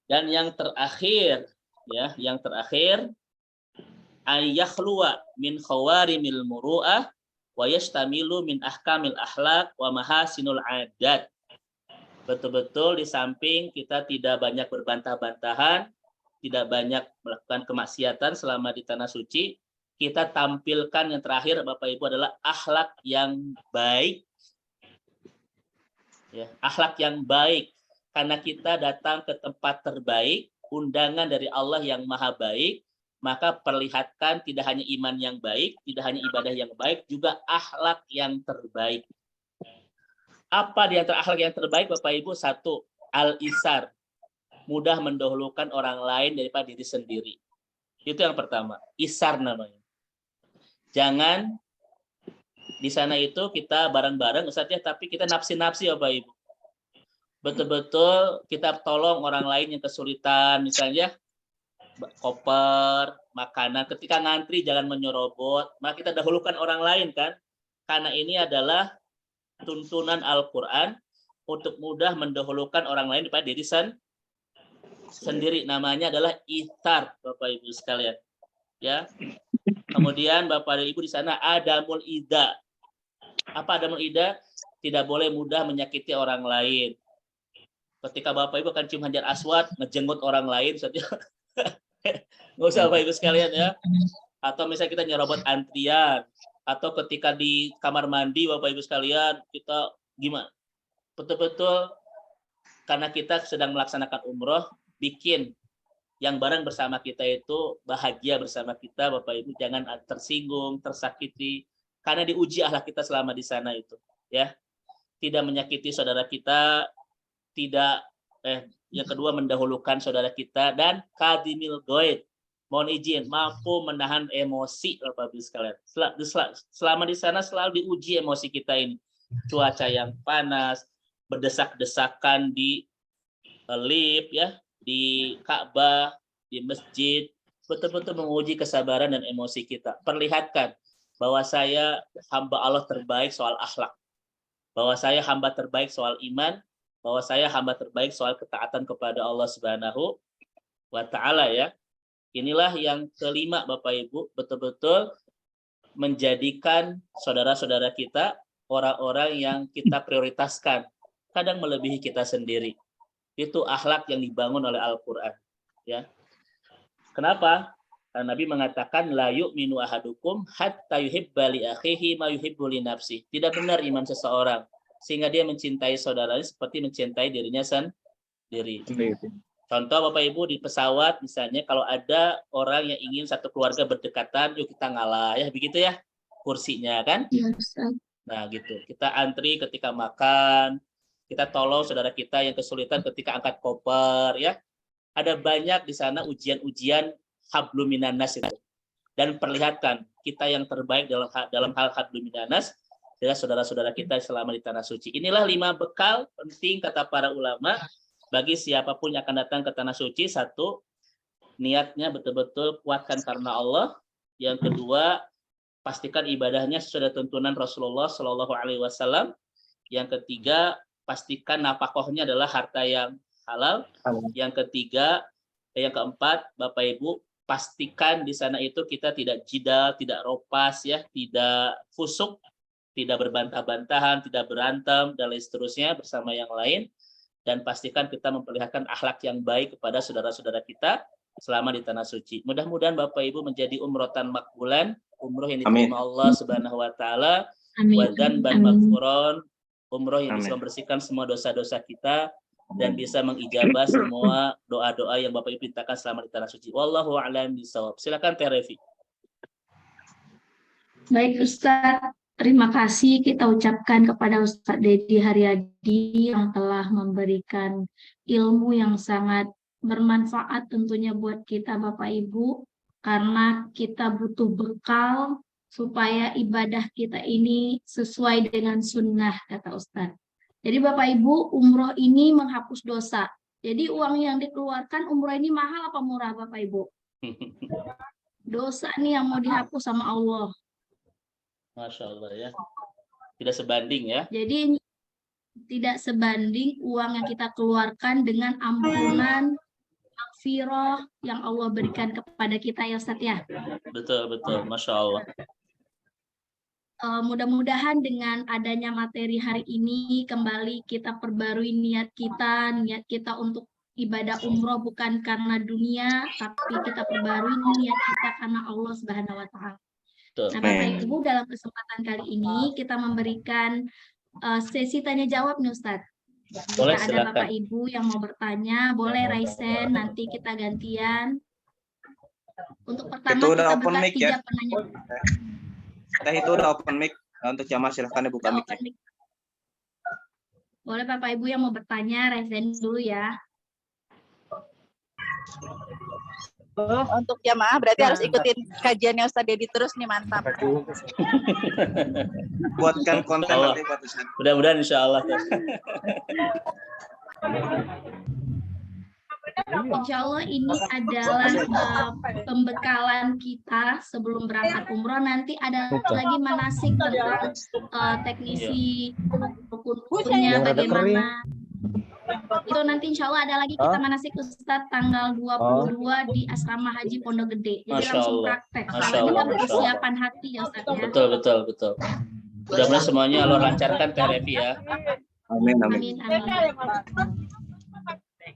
Dan yang terakhir, ya, yang terakhir, ayyakhluwa min khawarimil muru'ah wa yastamilu min ahkamil akhlaq wa mahasinul adat. Betul-betul di samping kita tidak banyak berbantah-bantahan, tidak banyak melakukan kemaksiatan selama di tanah suci, kita tampilkan yang terakhir Bapak Ibu adalah akhlak yang baik. Ya, akhlak yang baik karena kita datang ke tempat terbaik, undangan dari Allah yang maha baik, maka perlihatkan tidak hanya iman yang baik, tidak hanya ibadah yang baik, juga akhlak yang terbaik. Apa di antara akhlak yang terbaik Bapak Ibu? Satu, al-isar. Mudah mendahulukan orang lain daripada diri sendiri. Itu yang pertama, isar namanya. Jangan di sana itu kita bareng-bareng Ustaz ya, tapi kita nafsi-nafsi Bapak Ibu. Betul-betul kita tolong orang lain yang kesulitan, misalnya koper, makanan, ketika ngantri jangan menyorobot, maka kita dahulukan orang lain kan. Karena ini adalah tuntunan Al-Qur'an untuk mudah mendahulukan orang lain daripada diri sendiri, namanya adalah ithar Bapak Ibu sekalian. Ya. Kemudian Bapak dan Ibu di sana adamul ida. Apa adamul ida? Tidak boleh mudah menyakiti orang lain. Ketika Bapak Ibu akan cium hajar aswad, ngejenggot orang lain saja. Nggak usah Bapak Ibu sekalian ya. Atau misalnya kita nyerobot antrian, atau ketika di kamar mandi Bapak Ibu sekalian, kita gimana? Betul-betul karena kita sedang melaksanakan umroh, bikin yang bareng bersama kita itu bahagia bersama kita, Bapak Ibu, jangan tersinggung, tersakiti, karena diuji akhlak kita selama di sana itu, ya. Tidak menyakiti saudara kita, tidak yang kedua mendahulukan saudara kita, dan kadimil goid, mohon izin, mampu menahan emosi Bapak Ibu sekalian. Selama di sana selalu diuji emosi kita ini. Cuaca yang panas, berdesak-desakan di lift ya, di Ka'bah, di masjid, betul-betul menguji kesabaran dan emosi kita. Perlihatkan bahwa saya hamba Allah terbaik soal akhlak, bahwa saya hamba terbaik soal iman, bahwa saya hamba terbaik soal ketaatan kepada Allah Subhanahu wa Ta'ala ya. Inilah yang kelima Bapak Ibu, betul-betul menjadikan saudara-saudara kita orang-orang yang kita prioritaskan, kadang melebihi kita sendiri. Itu akhlak yang dibangun oleh Al-Qur'an, ya. Kenapa? Karena Nabi mengatakan la yu'minu ahadukum hatta yuhibba li akhihi ma yuhibbu li nafsi. Tidak benar iman seseorang sehingga dia mencintai saudaranya seperti mencintai dirinya sendiri. Contoh Bapak Ibu di pesawat misalnya, kalau ada orang yang ingin satu keluarga berdekatan, yuk kita ngalah ya, begitu ya kursinya kan? Nah gitu. Kita antri ketika makan, kita tolong saudara kita yang kesulitan ketika angkat koper ya. Ada banyak di sana ujian-ujian hablum minan nas itu. Dan perlihatkan kita yang terbaik dalam hal hablum minan nas adalah saudara-saudara kita selama di tanah suci. Inilah 5 bekal penting kata para ulama bagi siapapun yang akan datang ke tanah suci. Satu, niatnya betul-betul kuatkan karena Allah. Yang kedua, pastikan ibadahnya sesuai tuntunan Rasulullah Shallallahu Alaihi Wasallam. Yang ketiga, pastikan nafkahnya adalah harta yang halal. Yang ketiga, yang keempat, Bapak Ibu, pastikan di sana itu kita tidak jidal, tidak ropas ya, tidak fusuk, tidak berbantah-bantahan, tidak berantem dan lain seterusnya bersama yang lain. Dan pastikan kita memperlihatkan akhlak yang baik kepada saudara-saudara kita selama di tanah suci. Mudah-mudahan Bapak Ibu menjadi umrotan makbulan, umroh yang diterima Allah Subhanahu wa Ta'ala, wa dzanban maghfuran, umroh yang bisa membersihkan semua dosa-dosa kita dan bisa mengijabah semua doa-doa yang Bapak Ibu mintakan selama di tanah suci. Wallahu a'lam bishawab. Silakan Teh Revi. Baik Ustadz, terima kasih kita ucapkan kepada Ustadz Dedi Haryadi yang telah memberikan ilmu yang sangat bermanfaat tentunya buat kita Bapak Ibu, karena kita butuh bekal supaya ibadah kita ini sesuai dengan sunnah, kata Ustadz. Jadi Bapak Ibu, umroh ini menghapus dosa. Jadi uang yang dikeluarkan umroh ini mahal apa murah Bapak Ibu? Dosa nih yang mau dihapus sama Allah. Masya Allah ya. Tidak sebanding ya. Jadi tidak sebanding uang yang kita keluarkan dengan ampunan maghfirah yang Allah berikan kepada kita ya Ustaz ya. Betul, betul. Masya Allah. Mudah-mudahan dengan adanya materi hari ini kembali kita perbarui niat kita untuk ibadah umroh bukan karena dunia, tapi kita perbarui niat kita karena Allah Subhanahu wa Ta'ala. Nah, Bapak Ibu, dalam kesempatan kali ini kita memberikan sesi tanya jawab nih Ustadz. Boleh, Jika ada silakan. Bapak Ibu yang mau bertanya, boleh raise hand, nanti kita gantian. Untuk pertama Itu udah kita open buka mic 3 ya? penanya. Itu udah open mic. Untuk jamaah silahkan dibuka mic. Open mic. Boleh Bapak Ibu yang mau bertanya, raise hand dulu ya. Untuk jamaah berarti harus ikutin kajiannya Ustadz Dedi terus nih, mantap. Buatkan konten Allah. nanti buat Ustaz. Mudah-mudahan insya Allah. Insya Allah ini adalah pembekalan kita sebelum berangkat umroh. Nanti ada lagi manasik tentang teknisi rukun-rukunnya bagaimana. Itu nanti insya Allah ada lagi kita manasik Ustadz tanggal 22 di Asrama Haji Pondok Gede. Jadi Masya langsung Allah. praktek. Masya Kalau kita Allah, persiapan hati ya Ustadz ya. Betul, betul, betul. Mudah-mudahan semuanya Allah lancarkan Teh Revi ya. Amin, amin. Amin, amin.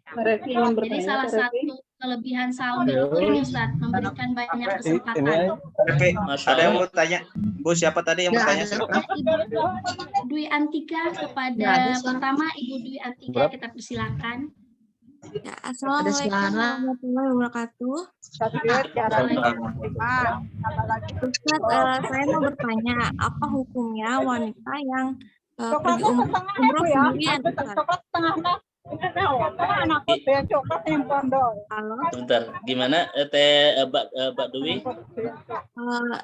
Jadi salah satu kelebihan Salmi ini Ustadz memberikan banyak kesempatan. Tapi Masya ada yang Allah. mau tanya? Bu, siapa tadi yang bertanya? Ada Ibu Dwi Antika kepada pertama Ibu Dwi Antika kita persilakan. Ya, Assalamualaikum warahmatullahi wabarakatuh. Ustaz, saya mau bertanya, apa hukumnya wanita yang pergi umroh sendirian? Halo, Sebentar, gimana Mbak Dwi?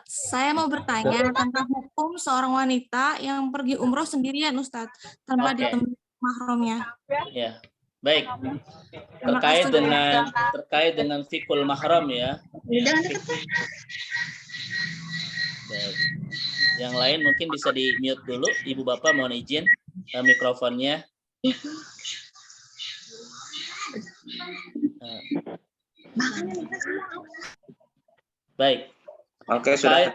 saya mau bertanya tentang hukum seorang wanita yang pergi umroh sendirian, Ustadz, tanpa Oke. ditemani mahramnya. Ya, baik. Terima Terkait dengan fikul mahram ya. Baik. Yang lain mungkin bisa di mute dulu, Ibu Bapak mohon izin mikrofonnya. Baik. Oke, sudah.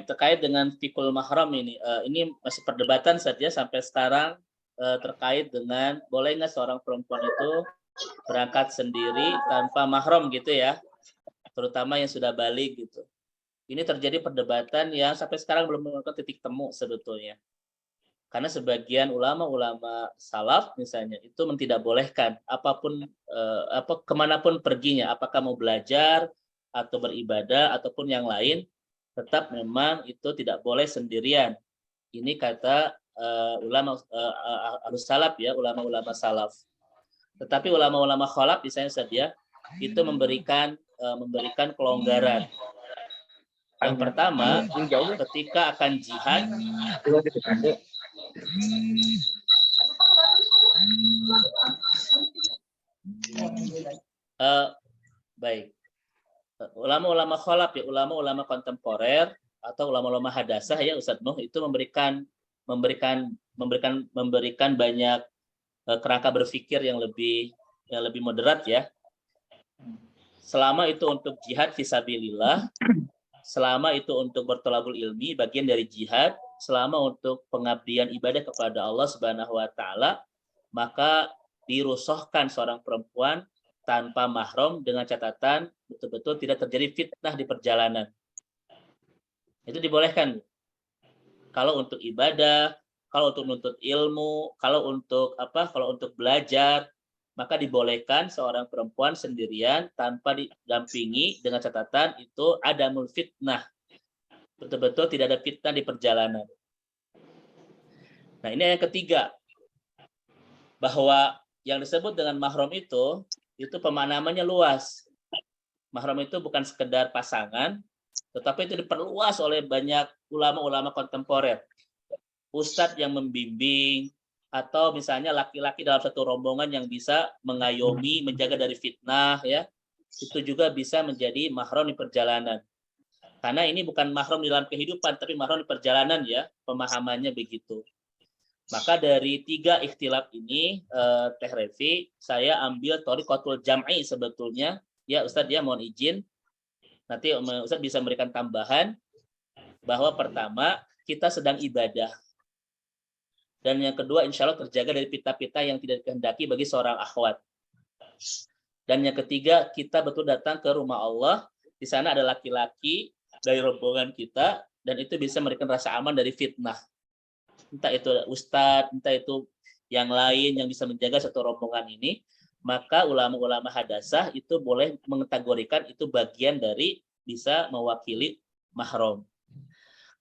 Terkait dengan fikul mahram ini masih perdebatan saja sampai sekarang terkait dengan boleh nggak seorang perempuan itu berangkat sendiri tanpa mahram gitu ya, terutama yang sudah balik gitu. Ini terjadi perdebatan yang sampai sekarang belum menemukan titik temu sebetulnya. Karena sebagian ulama-ulama salaf misalnya itu tidak bolehkan apapun kemanapun perginya, apakah mau belajar atau beribadah ataupun yang lain, tetap memang itu tidak boleh sendirian. Ini kata ulama Ahlus Salaf ya, ulama-ulama salaf. Tetapi ulama-ulama khalaf misalnya saja itu memberikan kelonggaran. Yang pertama, ketika akan jihad, baik. Ulama-ulama khalaf ya, ulama-ulama kontemporer atau ulama-ulama hadasah ya Ustadz Nuh itu memberikan banyak kerangka berpikir yang lebih moderat ya. Selama itu untuk jihad fisabilillah, selama itu untuk bertolabul ilmi bagian dari jihad, selama untuk pengabdian ibadah kepada Allah Subhanahu wa taala, maka dirusuhkan seorang perempuan tanpa mahram dengan catatan betul-betul tidak terjadi fitnah di perjalanan. Itu dibolehkan. Kalau untuk ibadah, kalau untuk menuntut ilmu, kalau untuk belajar, maka dibolehkan seorang perempuan sendirian tanpa didampingi dengan catatan itu adamul fitnah. Betul-betul tidak ada fitnah di perjalanan. Nah, ini yang ketiga. Bahwa yang disebut dengan mahram itu pemahamannya luas. Mahram itu bukan sekedar pasangan, tetapi itu diperluas oleh banyak ulama-ulama kontemporer. Ustadz yang membimbing, atau misalnya laki-laki dalam satu rombongan yang bisa mengayomi, menjaga dari fitnah, ya, itu juga bisa menjadi mahram di perjalanan. Karena ini bukan mahram di dalam kehidupan, tapi mahram di perjalanan, ya, pemahamannya begitu. Maka dari 3 ikhtilaf ini, Teh Revi, saya ambil thariqatul jam'i sebetulnya. Ya Ustadz, ya mohon izin. Nanti Ustadz bisa memberikan tambahan bahwa pertama, kita sedang ibadah. Dan yang kedua, insya Allah terjaga dari pita-pita yang tidak dikehendaki bagi seorang akhwat. Dan yang ketiga, kita betul datang ke rumah Allah. Di sana ada laki-laki dari rombongan kita, dan itu bisa memberikan rasa aman dari fitnah. Entah itu ustadz, entah itu yang lain yang bisa menjaga satu rombongan ini, maka ulama-ulama hadasah itu boleh mengkategorikan itu bagian dari bisa mewakili mahram.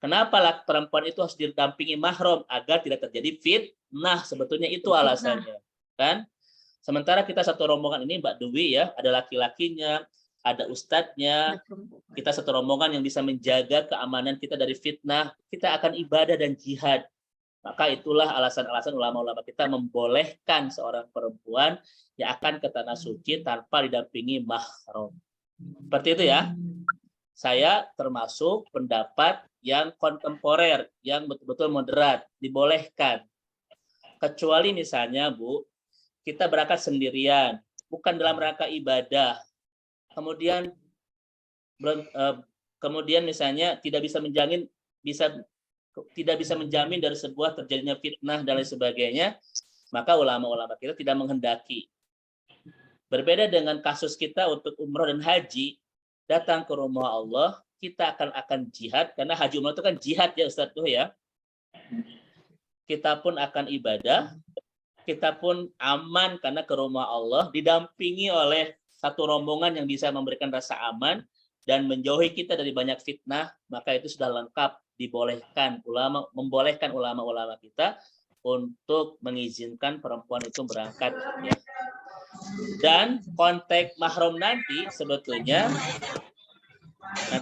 Kenapa perempuan itu harus didampingi mahram? Agar tidak terjadi fitnah, sebetulnya itu alasannya. Kan? Sementara kita satu rombongan ini, Mbak Dewi, ya, ada laki-lakinya, ada ustadznya, kita satu rombongan yang bisa menjaga keamanan kita dari fitnah, kita akan ibadah dan jihad. Maka itulah alasan-alasan ulama-ulama kita membolehkan seorang perempuan yang akan ke tanah suci tanpa didampingi mahram. Seperti itu, ya. Saya termasuk pendapat yang kontemporer, yang betul-betul moderat, dibolehkan. Kecuali misalnya, Bu, kita berangkat sendirian, bukan dalam rangka ibadah. Kemudian misalnya tidak bisa menjamin dari sebuah terjadinya fitnah dan lain sebagainya, maka ulama-ulama kita tidak menghendaki. Berbeda dengan kasus kita untuk umroh dan haji, datang ke rumah Allah, kita akan jihad, karena haji umroh itu kan jihad, ya Ustaz tuh, ya. Kita pun akan ibadah, kita pun aman karena ke rumah Allah, didampingi oleh satu rombongan yang bisa memberikan rasa aman dan menjauhi kita dari banyak fitnah, maka itu sudah lengkap. Membolehkan ulama-ulama kita untuk mengizinkan perempuan itu berangkat, ya. Dan konteks mahram nanti sebetulnya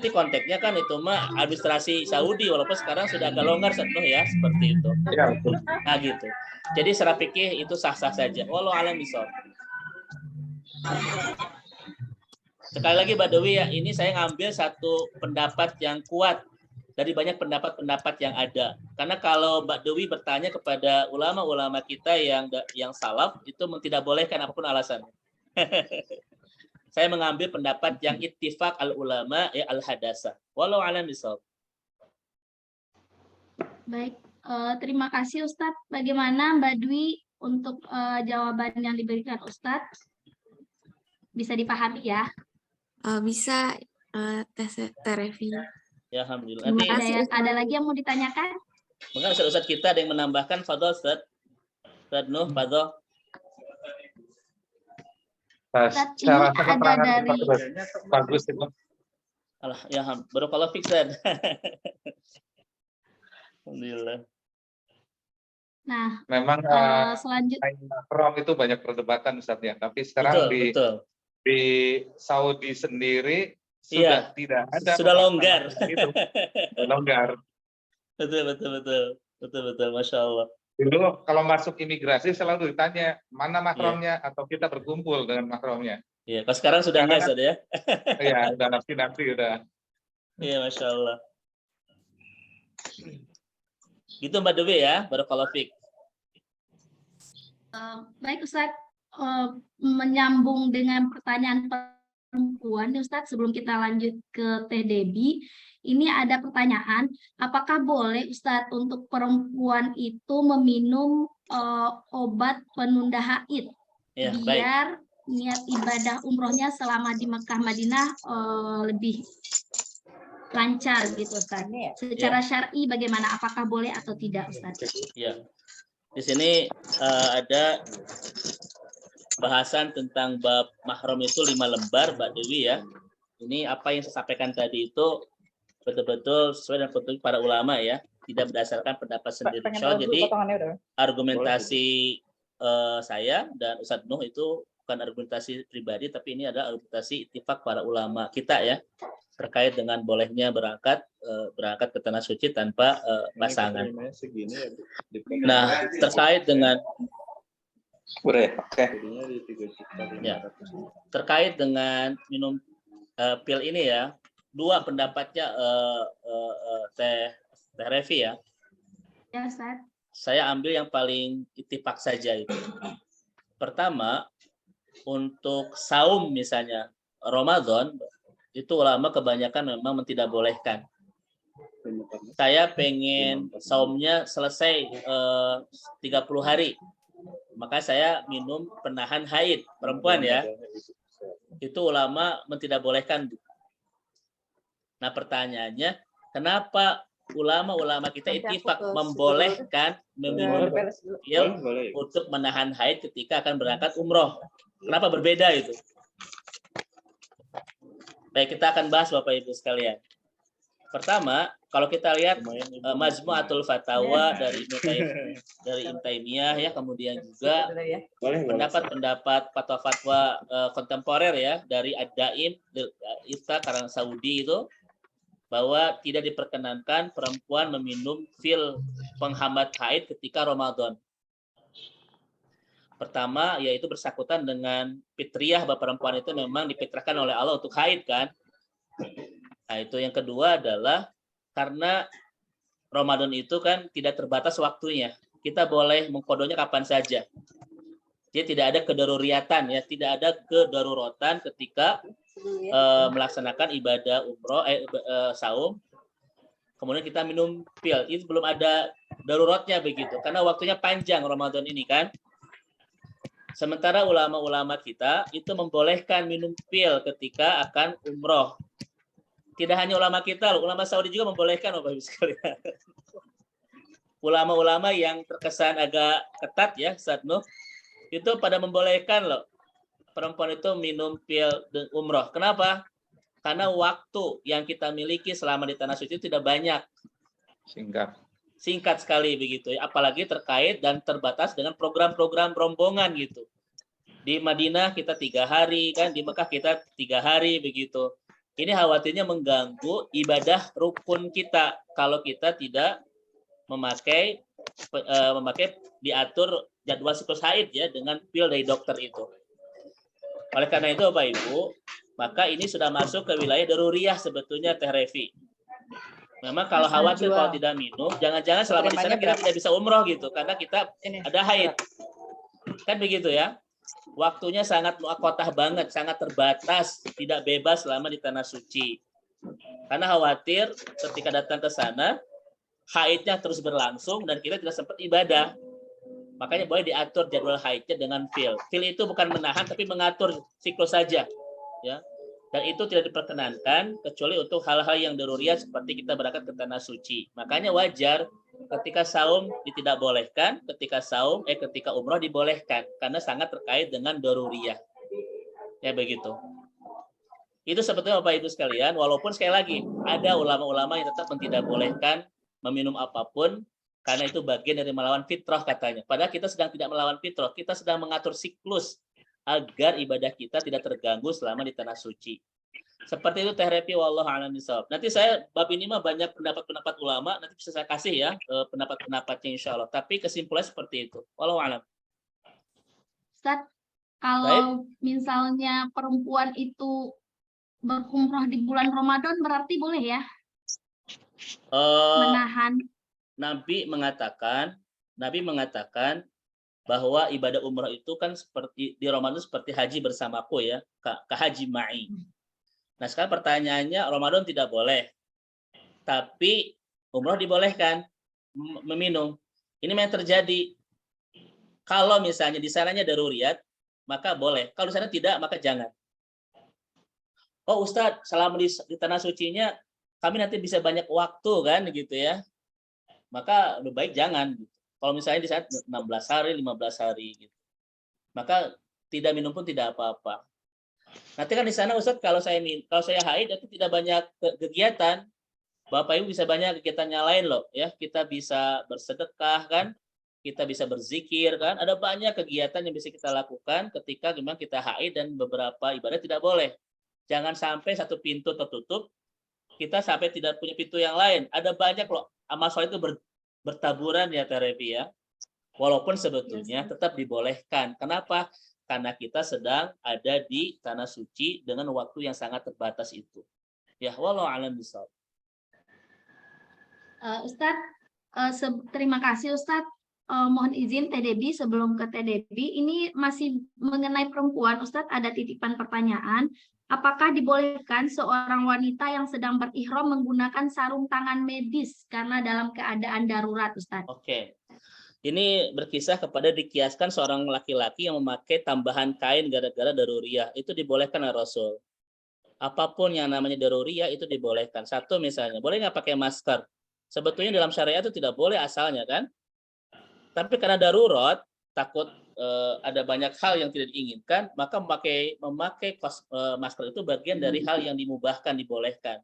konteksnya kan itu mah administrasi Saudi, walaupun sekarang sudah agak longgar satu, ya, seperti itu. Ya, betul. Nah gitu. Jadi secara fikih itu sah-sah saja. Wallahu a'lam bishawab. Sekali lagi Mbak Dewi, ya, ini saya ngambil satu pendapat yang kuat dari banyak pendapat-pendapat yang ada. Karena kalau Mbak Dewi bertanya kepada ulama-ulama kita yang salaf, itu tidak bolehkan apapun alasannya. Saya mengambil pendapat yang ittifaq al-ulama, ya, al-hadasah. Wallahu a'lam bishawab. Baik, terima kasih Ustadz. Bagaimana Mbak Dwi untuk jawaban yang diberikan Ustadz? Bisa dipahami, ya? Bisa, Teh Revi. Ya, alhamdulillah. Terima Nanti kasih. Ada lagi yang mau ditanyakan? mungkin Ustaz kita ada yang menambahkan, fadhol Ustaz. Ustaz Nuh, fadhol. Ustadz, ini Secara ada keterangan dari bagus itu. Allah, ya barakallahu fik, Ustaz. Alhamdulillah. Nah, Memang selanjutnya mahram itu banyak perdebatan, Ustaz, ya. Tapi sekarang Betul. di Saudi sendiri sudah Iya, tidak ada. sudah longgar. Itu. Longgar. Betul, Masya Allah. Dulu kalau masuk imigrasi selalu ditanya mana mahramnya, atau kita berkumpul dengan mahramnya. Iya, kalau sekarang sudah enggak, Ustaz, ya. Iya, udah nafsi udah. Iya, Masya Allah. Gitu Mbak Dewi, ya, barakallahu fik. baik Ustadz, menyambung dengan pertanyaan perempuan, Ustadz, sebelum kita lanjut ke Teh Debbie, ini ada pertanyaan, apakah boleh Ustadz untuk perempuan itu meminum obat penunda haid Ya, biar niat ibadah umrohnya selama di Mekah Madinah lebih lancar gitu Ustadz. Secara syar'i bagaimana, apakah boleh atau tidak Ustadz? Ya. Di sini ada bahasan tentang bab mahram itu 5 lembar, Mbak Dewi, ya. Ini apa yang saya sampaikan tadi itu betul-betul sesuai dengan petunjuk para ulama ya, tidak berdasarkan pendapat sendiri. Pengen Insya Allah, tahu dulu jadi potongannya udah. argumentasi saya dan Ustadz Nuh itu bukan argumentasi pribadi, tapi ini adalah argumentasi ittifaq para ulama kita ya, terkait dengan bolehnya berangkat ke tanah suci tanpa pasangan. Nah, terkait dengan ya, terkait dengan minum pil ini ya, dua pendapatnya Teh Revi ya. Ya, Ustaz. Saya ambil yang paling ittifaq saja itu. Pertama, untuk saum misalnya Ramadan, itu ulama kebanyakan memang tidak bolehkan. Saya pengen saumnya selesai 30 hari. Maka saya minum penahan haid perempuan ya. Itu ulama tidak bolehkan. Nah, pertanyaannya, kenapa ulama-ulama kita ittifaq membolehkan meminum pil untuk menahan haid ketika akan berangkat umroh? Kenapa berbeda itu? Baik, kita akan bahas Bapak Ibu sekalian. Pertama, kalau kita lihat Majmu'atul Fatawa dari Ibnu Taimiyah ya, kemudian juga pendapat-pendapat fatwa-fatwa kontemporer ya dari Ad-Daim Ifta karang Saudi itu, bahwa tidak diperkenankan perempuan meminum pil penghambat haid ketika Ramadan. Pertama, yaitu bersangkutan dengan fitriyah bahwa perempuan itu memang difitrahkan oleh Allah untuk haid kan. Nah, itu yang kedua adalah karena Ramadan itu kan tidak terbatas waktunya. Kita boleh mengkodonya kapan saja. Jadi tidak ada kedaruriatan ya, tidak ada kedaruratan ketika melaksanakan ibadah umroh saum. Kemudian kita minum pil. Itu belum ada daruratnya begitu karena waktunya panjang Ramadan ini kan. Sementara ulama-ulama kita itu membolehkan minum pil ketika akan umroh. Tidak hanya ulama kita, ulama Saudi juga membolehkan, Bapak Ibu sekalian. Ulama-ulama yang terkesan agak ketat ya, Ustadz Nuh, itu pada membolehkan loh perempuan itu minum pil umroh. Kenapa? Karena waktu yang kita miliki selama di tanah suci tidak banyak. Singkat sekali begitu ya. Apalagi terkait dan terbatas dengan program-program rombongan gitu. Di Madinah kita 3 hari kan, di Mekah kita 3 hari begitu. Ini khawatirnya mengganggu ibadah rukun kita kalau kita tidak memakai diatur jadwal siklus haid ya dengan pil dari dokter itu. Oleh karena itu Bapak Ibu, maka ini sudah masuk ke wilayah daruriyah sebetulnya Teh Revi. Memang kalau khawatir kalau tidak minum, jangan-jangan selama di sana kita tidak bisa umroh gitu karena kita ada haid. Kan begitu ya. Waktunya sangat muakkotah banget, sangat terbatas, tidak bebas selama di tanah suci. Karena khawatir ketika datang ke sana, haidnya terus berlangsung dan kita tidak sempat ibadah. Makanya boleh diatur jadwal haidnya dengan pil. Pil itu bukan menahan, tapi mengatur siklus saja. Ya. Dan itu tidak diperkenankan, kecuali untuk hal-hal yang daruriyah seperti kita berangkat ke tanah suci. Makanya wajar ketika saum tidak bolehkan, ketika umroh dibolehkan karena sangat terkait dengan daruriyah. Ya begitu. Itu sebetulnya Bapak Ibu sekalian, walaupun sekali lagi ada ulama-ulama yang tetap tidak bolehkan meminum apapun karena itu bagian dari melawan fitrah katanya. Padahal kita sedang tidak melawan fitrah, kita sedang mengatur siklus agar ibadah kita tidak terganggu selama di tanah suci. Seperti itu Teh Revi, wallahu a'lam bishawab. Nanti saya bab ini mah banyak pendapat-pendapat ulama, nanti bisa saya kasih ya pendapat-pendapatnya insya Allah. Tapi kesimpulannya seperti itu. Wallahu a'lam. Ustaz, kalau misalnya perempuan itu berumrah di bulan Ramadan berarti boleh ya? Menahan. Nabi mengatakan bahwa ibadah umrah itu kan seperti di Ramadan seperti haji bersamaku ya, ke haji ma'i. Nah sekarang pertanyaannya, Ramadan tidak boleh, tapi umrah dibolehkan meminum. Ini yang terjadi. Kalau misalnya di sananya daruriyat, maka boleh. Kalau di sana tidak, maka jangan. Oh Ustadz, selama di tanah sucinya kami nanti bisa banyak waktu kan gitu ya. Maka lebih baik jangan. Kalau misalnya di sana 16 hari, 15 hari gitu. Maka tidak minum pun tidak apa-apa. Nanti kan di sana Ustadz kalau saya haid itu tidak banyak kegiatan. Bapak Ibu bisa banyak kegiatannya lain loh ya. Kita bisa bersedekah kan, kita bisa berzikir kan. Ada banyak kegiatan yang bisa kita lakukan ketika memang kita haid dan beberapa ibadah tidak boleh. Jangan sampai satu pintu tertutup, kita sampai tidak punya pintu yang lain. Ada banyak loh amal soleh itu bertaburan ya Terevi ya. Walaupun sebetulnya tetap dibolehkan. Kenapa? Karena kita sedang ada di tanah suci dengan waktu yang sangat terbatas itu. Ya, wallahu a'lam bishawab. Ustadz, terima kasih Ustadz. Mohon izin Teh Debbie, sebelum ke Teh Debbie, ini masih mengenai perempuan. Ustadz, ada titipan pertanyaan. Apakah dibolehkan seorang wanita yang sedang berihram menggunakan sarung tangan medis karena dalam keadaan darurat, Ustadz? Oke. Ini berkisah kepada dikiaskan seorang laki-laki yang memakai tambahan kain gara-gara daruriyah. Itu dibolehkan oleh Rasul. Apapun yang namanya daruriyah itu dibolehkan. Satu misalnya, boleh nggak pakai masker? Sebetulnya dalam syariat itu tidak boleh asalnya kan. Tapi karena darurat, takut ada banyak hal yang tidak diinginkan, maka memakai masker itu bagian dari hal yang dimubahkan, dibolehkan.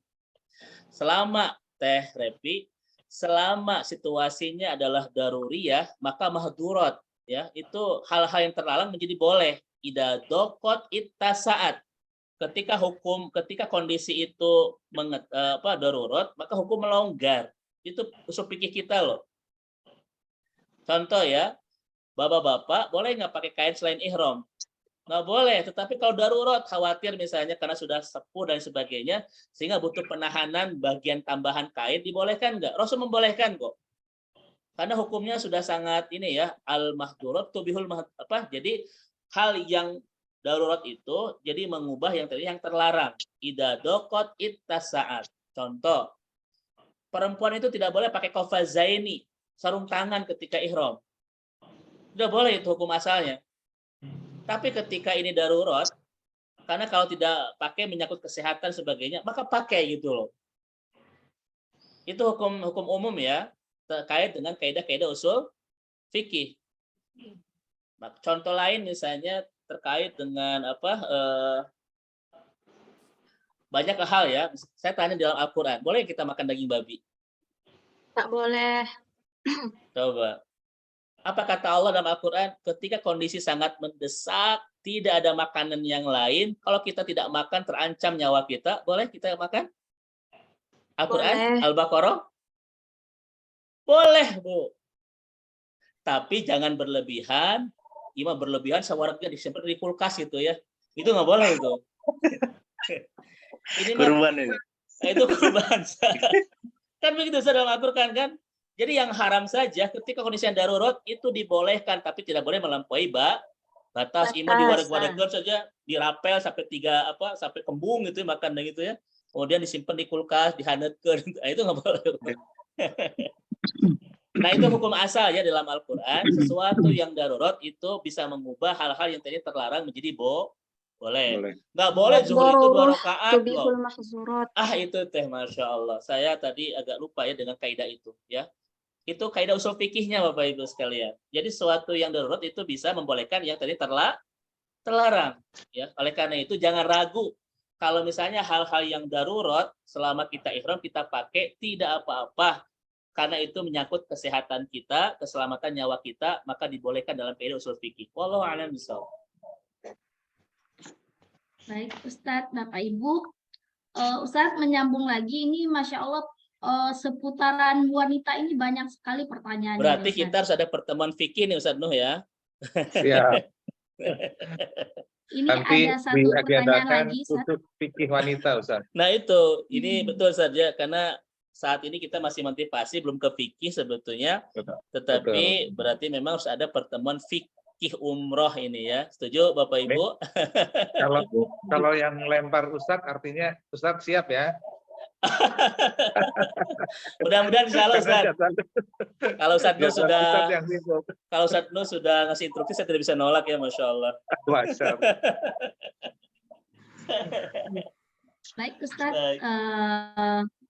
Selama Teh Repi, selama situasinya adalah daruriyah, maka mahdurat ya, itu hal-hal yang terlarang menjadi boleh. Idza daqat ittasaat. Ketika kondisi itu darurat, maka hukum melonggar. Itu usul fikih kita loh. Contoh ya, bapak-bapak boleh nggak pakai kain selain ihram? Nggak boleh, tetapi kalau darurat, khawatir misalnya karena sudah sepuh dan sebagainya, sehingga butuh penahanan bagian tambahan kain, dibolehkan nggak? Rasul membolehkan kok. Karena hukumnya sudah sangat ini ya, al-mahdurat tubihul jadi hal yang darurat itu jadi mengubah yang tadi yang terlarang. Idza daqat ittasaat. Contoh, perempuan itu tidak boleh pakai qafazaini, sarung tangan ketika ihram. Tidak boleh, itu hukum asalnya. Tapi ketika ini darurat, karena kalau tidak pakai menyangkut kesehatan sebagainya, maka pakai gitu loh. Itu hukum umum ya, terkait dengan kaidah-kaidah usul fikih. Contoh lain misalnya terkait dengan banyak hal ya. Saya tanya dalam Al-Quran, boleh kita makan daging babi? Tak boleh. Coba. Apa kata Allah dalam Al-Quran? Ketika kondisi sangat mendesak, tidak ada makanan yang lain, kalau kita tidak makan terancam nyawa kita, boleh kita makan? Al-Quran, Al-Baqarah? Boleh, Bu. Tapi jangan berlebihan. Ima berlebihan, sawarga disimpan di kulkas gitu ya. Itu nggak boleh itu. Ini kurban ini. Itu kurban. Kan begitu dalam Al-Quran kan? Jadi yang haram saja ketika kondisi yang darurat itu dibolehkan, tapi tidak boleh melampaui batas. Ima diwareg-waregkan saja, dirapel sampai sampai kembung gitu makan gitu ya. Kemudian disimpan di kulkas, dihangatkan. Itu nggak boleh. Nah itu hukum asal ya dalam Al-Quran. Sesuatu yang darurat itu bisa mengubah hal-hal yang tadi terlarang menjadi boleh. Nggak boleh zuhur itu 2 rakaat loh. Itu Teh, Masya Allah. Saya tadi agak lupa ya dengan kaidah itu ya. Itu kaidah usul fikihnya Bapak Ibu sekalian. Jadi sesuatu yang darurat itu bisa membolehkan yang tadi terlarang. Ya. Oleh karena itu jangan ragu. Kalau misalnya hal-hal yang darurat selama kita ihram kita pakai tidak apa-apa. Karena itu menyangkut kesehatan kita, keselamatan nyawa kita, maka dibolehkan dalam kaidah usul fikih. Wallahu a'lam bishawab. Baik Ustadz, Bapak Ibu. Ustadz menyambung lagi ini Masya Allah. Seputaran wanita ini banyak sekali pertanyaan. Berarti kita harus ada pertemuan fikih nih Ustadz Nuh ya. Siap. Ini nanti ada satu pertanyaan lagi. Khusus fikih wanita Ustadz. Nah itu, ini betul saja karena saat ini kita masih motivasi belum ke fikih sebetulnya, tetapi berarti memang harus ada pertemuan fikih umroh ini ya. Setuju Bapak Ibu? Kalau yang lempar Ustadz artinya Ustadz siap ya. Mudah-mudahan insya Allah Ustadz. Kalau Ustadz Nur sudah ngasih instruksi saya tidak bisa nolak ya, Masya Allah. Baik Ustadz,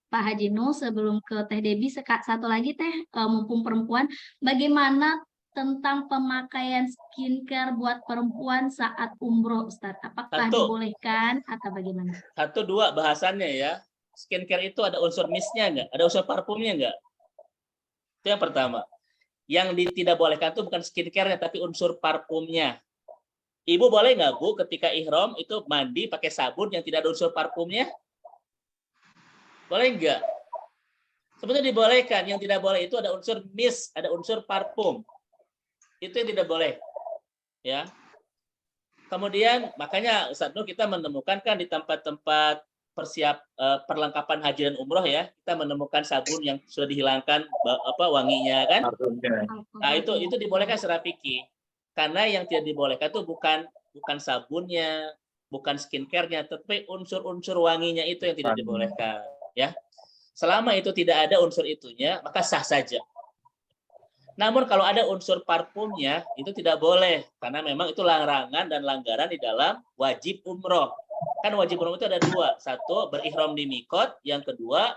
Pak Haji Nur, sebelum ke Teh Debbie, satu lagi Teh, mumpung perempuan, bagaimana tentang pemakaian skincare buat perempuan saat umroh Ustadz? Apakah dibolehkan atau bagaimana? 1, 2 bahasannya ya. skincare itu ada unsur mistnya nggak? Ada unsur parfumnya nggak? Itu yang pertama. Yang tidak bolehkan itu bukan skincare-nya, tapi unsur parfumnya. Ibu boleh nggak, Bu, ketika ihram itu mandi pakai sabun yang tidak ada unsur parfumnya? Boleh nggak? Sebetulnya dibolehkan. Yang tidak boleh itu ada unsur mist, ada unsur parfum. Itu yang tidak boleh. Ya. Kemudian makanya Ustaz Nur kita menemukan kan di tempat-tempat perlengkapan haji dan umroh ya, kita menemukan sabun yang sudah dihilangkan wanginya kan. Nah, itu dibolehkan secara fikih. Karena yang tidak dibolehkan itu bukan sabunnya, bukan skincare-nya, tapi unsur-unsur wanginya itu yang tidak dibolehkan ya. Selama itu tidak ada unsur itunya, maka sah saja. Namun kalau ada unsur parfumnya, itu tidak boleh. Karena memang itu larangan dan langgaran di dalam wajib umroh. Kan wajib umroh itu ada dua. Satu, berihram di mikot. Yang kedua,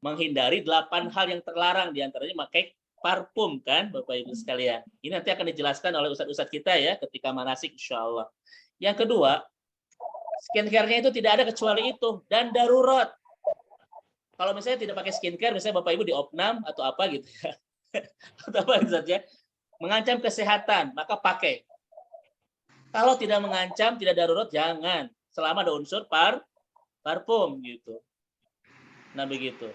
menghindari 8 hal yang terlarang. Di antaranya pakai parfum kan, Bapak Ibu sekalian. Ini nanti akan dijelaskan oleh ustadz-ustadz kita ya, ketika manasik insya Allah. Yang kedua, skincare-nya itu tidak ada kecuali itu. Dan darurat. Kalau misalnya tidak pakai skincare, misalnya Bapak Ibu di opnam atau apa gitu ya. Atau apa saja mengancam kesehatan, maka pakai. Kalau tidak mengancam, tidak darurat, jangan. Selama ada unsur parfum gitu. Nah begitu.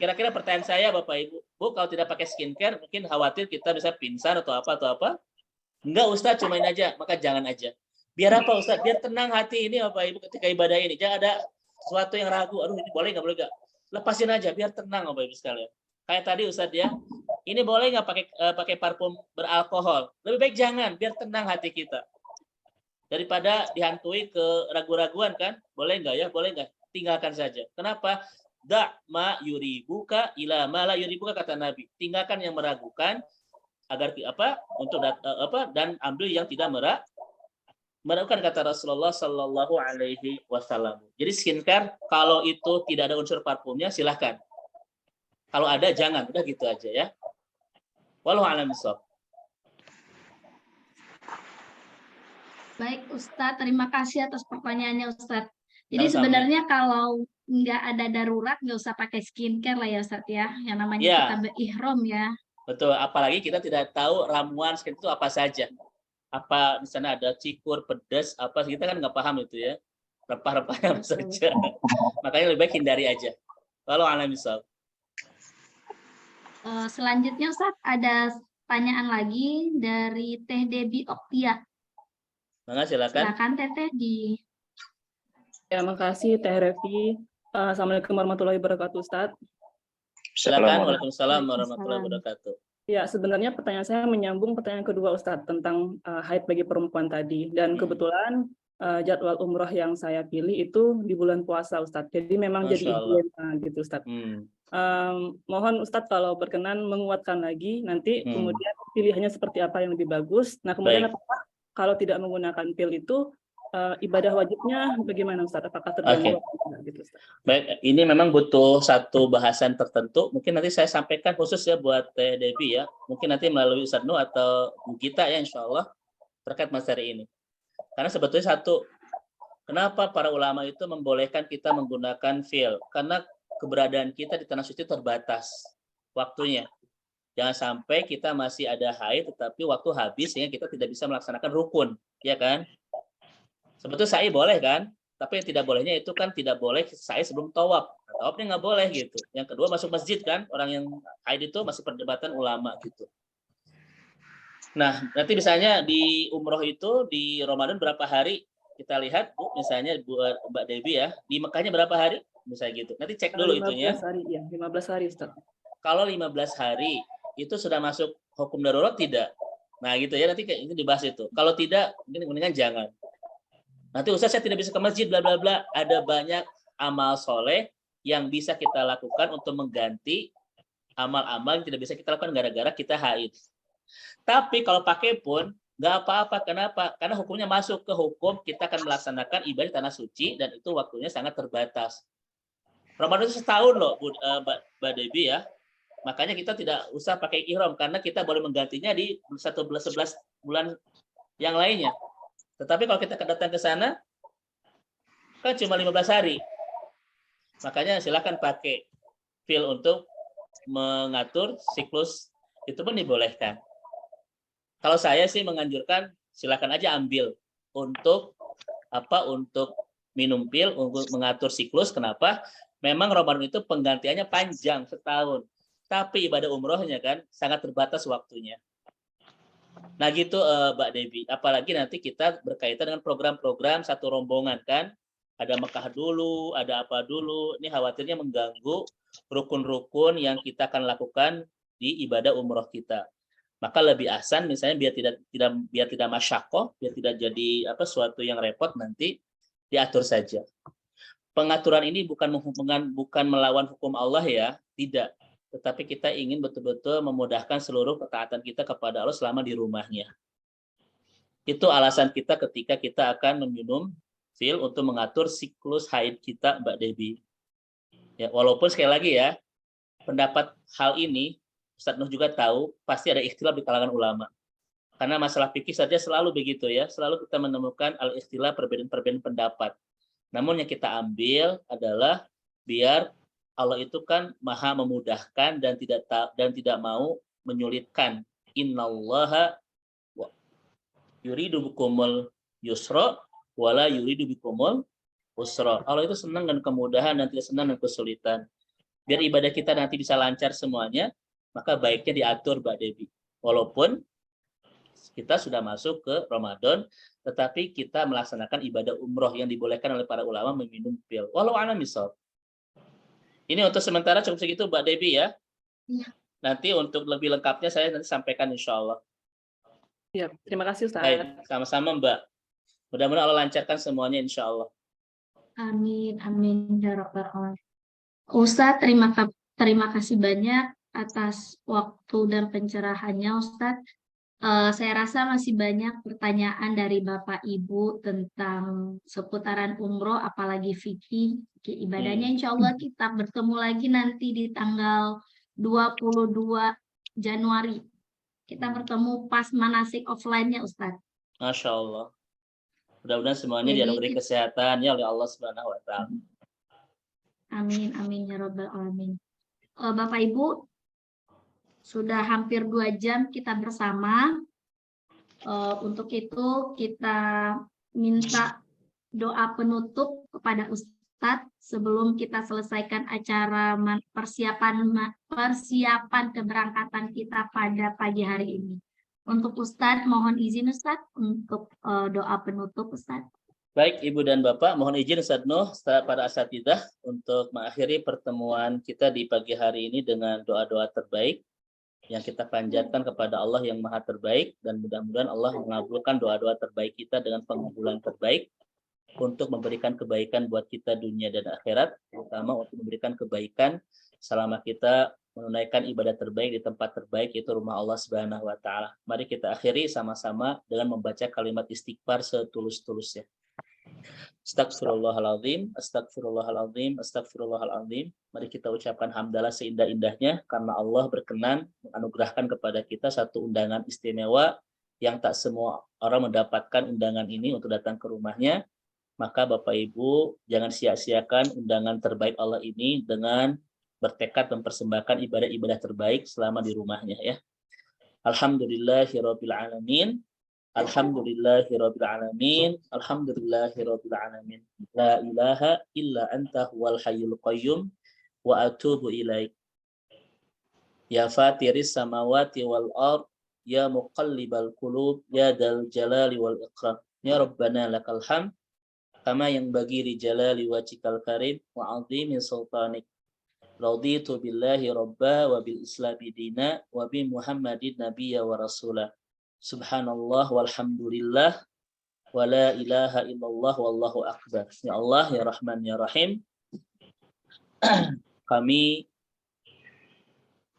Kira-kira pertanyaan saya Bapak Ibu, Bu, kalau tidak pakai skincare, mungkin khawatir kita bisa pingsan atau apa? Enggak Ustaz, cumain aja, maka jangan aja. Biar apa Ustaz? Biar tenang hati ini Bapak Ibu ketika ibadah ini. Jangan ada sesuatu yang ragu, aduh ini boleh nggak, boleh nggak. Lepasin aja, biar tenang Bapak Ibu sekalian. Kayak tadi Ustadz ya, ini boleh nggak pakai parfum beralkohol? Lebih baik jangan, biar tenang hati kita. Daripada dihantui ke ragu-raguan kan, boleh nggak ya, boleh nggak? Tinggalkan saja. Kenapa? Da ma yuribuka ila ma la yuribuka kata Nabi. Tinggalkan yang meragukan agar untuk dan ambil yang tidak meragukan kata Rasulullah Shallallahu Alaihi Wasallam. Jadi skincare kalau itu tidak ada unsur parfumnya silahkan. Kalau ada jangan, udah gitu aja ya. Wallahu a'lam bishawab. Baik Ustadz, terima kasih atas pertanyaannya Ustadz. Jadi Sama-sama. sebenarnya kalau nggak ada darurat nggak usah pakai skincare lah ya Ustadz ya. Yang namanya Ya. kita berihram ya. Betul, apalagi kita tidak tahu ramuan skincare itu apa saja. Apa di sana ada cikur, pedas, apa kita kan nggak paham itu ya. Rempah-rempahnya apa saja. Makanya lebih baik hindari aja. Wallahu a'lam bishawab. Selanjutnya Ustadz ada pertanyaan lagi dari Teh Debi Oktia. Mangga silakan. Silakan Teh Debi. Ya, makasih Teh Revi. Assalamualaikum warahmatullahi wabarakatuh, Ustadz. Silakan. Waalaikumsalam warahmatullahi wabarakatuh. Ya, sebenarnya pertanyaan saya menyambung pertanyaan kedua Ustadz tentang haid bagi perempuan tadi. Dan kebetulan jadwal umroh yang saya pilih itu di bulan puasa Ustadz. Jadi memang Masya jadi Allah. influencer gitu Ustadz. Mohon Ustadz kalau berkenan menguatkan lagi nanti kemudian pilihannya seperti apa yang lebih bagus. Nah kemudian apakah kalau tidak menggunakan pil itu ibadah wajibnya bagaimana Ustadz? Apakah terganggu? Gitu, Ustadz. Baik, ini memang butuh satu bahasan tertentu. Mungkin nanti saya sampaikan khusus ya buat Teh Devi ya. Mungkin nanti melalui Ustadz Nu atau Bu Gita ya insya Allah terkait materi ini. Karena sebetulnya satu, kenapa para ulama itu membolehkan kita menggunakan veil? Karena keberadaan kita di tanah suci terbatas waktunya. Jangan sampai kita masih ada haid tetapi waktu habis sehingga kita tidak bisa melaksanakan rukun, ya kan? Sebetulnya sa'i boleh kan? Tapi yang tidak bolehnya itu kan tidak boleh sa'i sebelum tawaf. Tawafnya nggak boleh gitu. Yang kedua masuk masjid kan? Orang yang haid itu masih perdebatan ulama gitu. Nah, nanti misalnya di umroh itu di Ramadan berapa hari? Kita lihat Bu, misalnya buat Mbak Devi ya, di Mekahnya berapa hari? Misalnya gitu. Nanti cek dulu 15 itunya. hari, ya, 15 hari Ustaz. Kalau 15 hari itu sudah masuk hukum darurat tidak? Nah, gitu ya, nanti ini dibahas itu. Kalau tidak, mendingan jangan. Nanti Ustaz saya tidak bisa ke masjid bla bla bla. Ada banyak amal soleh yang bisa kita lakukan untuk mengganti amal-amal yang tidak bisa kita lakukan gara-gara kita haid. Tapi kalau pakai pun nggak apa-apa. Kenapa? Karena hukumnya masuk ke hukum kita akan melaksanakan ibadah tanah suci dan itu waktunya sangat terbatas. Ramadan itu setahun loh, Mbak Devi ya. Makanya kita tidak usah pakai ihram karena kita boleh menggantinya di 11 bulan yang lainnya. Tetapi kalau kita datang ke sana kan cuma 15 hari. Makanya silakan pakai pil untuk mengatur siklus, itu pun dibolehkan. Kalau saya sih menganjurkan silakan aja ambil untuk untuk minum pil untuk mengatur siklus. Kenapa? Memang Ramadan itu penggantiannya panjang setahun, tapi ibadah umrohnya kan sangat terbatas waktunya. Nah gitu Mbak Devi, apalagi nanti kita berkaitan dengan program-program satu rombongan kan, ada Mekah dulu, ada apa dulu, ini khawatirnya mengganggu rukun-rukun yang kita akan lakukan di ibadah umroh kita. Maka lebih asan misalnya biar tidak masyakoh, biar tidak jadi suatu yang repot, nanti diatur saja. Pengaturan ini bukan melawan hukum Allah ya, tidak. Tetapi kita ingin betul-betul memudahkan seluruh ketaatan kita kepada Allah selama di rumahnya. Itu alasan kita ketika kita akan meminum pil untuk mengatur siklus haid kita, Mbak Devi. Ya, walaupun sekali lagi ya, pendapat hal ini Ustadz Nuh juga tahu pasti ada ikhtilaf di kalangan ulama. Karena masalah fikih saja selalu begitu ya, selalu kita menemukan al-ikhtilaf, perbedaan pendapat. Namun yang kita ambil adalah biar Allah itu kan maha memudahkan dan tidak mau menyulitkan. Innallaha yuridu bikumul yusra wala yuridu bikumul usra. Allah itu senang dengan kemudahan dan tidak senang dengan kesulitan. Biar ibadah kita nanti bisa lancar semuanya, maka baiknya diatur Mbak Devi. Walaupun kita sudah masuk ke Ramadan, tetapi kita melaksanakan ibadah umroh yang dibolehkan oleh para ulama meminum pil. Walau a'lam bishawab. Ini untuk sementara cukup segitu Mbak Devi ya. Iya. Nanti untuk lebih lengkapnya saya nanti sampaikan insya Allah. Ya, terima kasih Ustaz. Baik, sama-sama Mbak. Mudah-mudahan Allah lancarkan semuanya insya Allah. Amin, amin ya rabbal alamin. Ustadz, terima kasih banyak atas waktu dan pencerahannya, Ustadz. Saya rasa masih banyak pertanyaan dari Bapak Ibu tentang seputaran umroh, apalagi fikih ibadahnya. Insya Allah kita bertemu lagi nanti di tanggal 22 Januari. Kita bertemu pas manasik offline-nya, Ustadz. Masya Allah. Mudah-mudahan semuanya Jadi, dianugerahi kesehatan ya oleh Allah Subhanahu wa Ta'ala. Amin, amin ya rabbal alamin. Bapak Ibu, sudah hampir 2 jam kita bersama. Untuk itu kita minta doa penutup kepada Ustadz sebelum kita selesaikan acara persiapan keberangkatan kita pada pagi hari ini. Untuk Ustadz, mohon izin Ustadz untuk doa penutup Ustadz. Baik Ibu dan Bapak, mohon izin Ustadz Nuh, para asatidzah untuk mengakhiri pertemuan kita di pagi hari ini dengan doa-doa terbaik yang kita panjatkan kepada Allah yang maha terbaik, dan mudah-mudahan Allah mengabulkan doa-doa terbaik kita dengan pengabulan terbaik untuk memberikan kebaikan buat kita dunia dan akhirat, terutama untuk memberikan kebaikan selama kita menunaikan ibadah terbaik di tempat terbaik, yaitu rumah Allah Subhanahu wa Ta'ala. Mari kita akhiri sama-sama dengan membaca kalimat istighfar setulus-tulusnya. Astagfirullahaladzim, astagfirullahaladzim, astagfirullahaladzim. Mari kita ucapkan hamdalah seindah-indahnya karena Allah berkenan menganugerahkan kepada kita satu undangan istimewa yang tak semua orang mendapatkan undangan ini untuk datang ke rumahnya. Maka Bapak Ibu jangan sia-siakan undangan terbaik Allah ini dengan bertekad mempersembahkan ibadah-ibadah terbaik selama di rumahnya ya. Alhamdulillahirabbil alamin. Alhamdulillahirabbil alamin. Alhamdulillahirabbil alamin. La ilaha illa anta huwal hayyul qayyum wa atubu ilaik. Ya fatiris samawati wal ard, ya muqallibal qulub, ya dal jalali wal ikram. Ya Rabbana lakal hamd kama yang bagi li jalali wajhikal karim wa 'azimi sultanik. Raditu billahi rabba wa bil islami dina wa bi Muhammadin nabiyya wa rasulah. Subhanallah walhamdulillah wa la ilaha illallah wallahu akbar. Ya Allah, ya Rahman, ya Rahim. Kami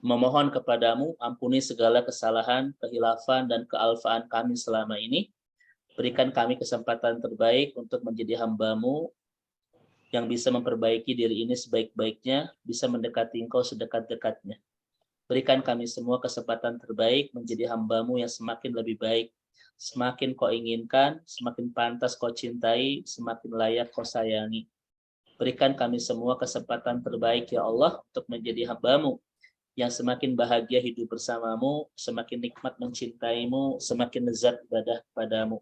memohon kepadamu, ampuni segala kesalahan, kehilafan, dan kealfaan kami selama ini. Berikan kami kesempatan terbaik untuk menjadi hamba-Mu yang bisa memperbaiki diri ini sebaik-baiknya, bisa mendekati Engkau sedekat-dekatnya. Berikan kami semua kesempatan terbaik menjadi hamba-Mu yang semakin lebih baik, semakin Kau inginkan, semakin pantas Kau cintai, semakin layak Kau sayangi. Berikan kami semua kesempatan terbaik ya Allah untuk menjadi hamba-Mu yang semakin bahagia hidup bersamamu, semakin nikmat mencintaimu, semakin lezat ibadah kepadamu.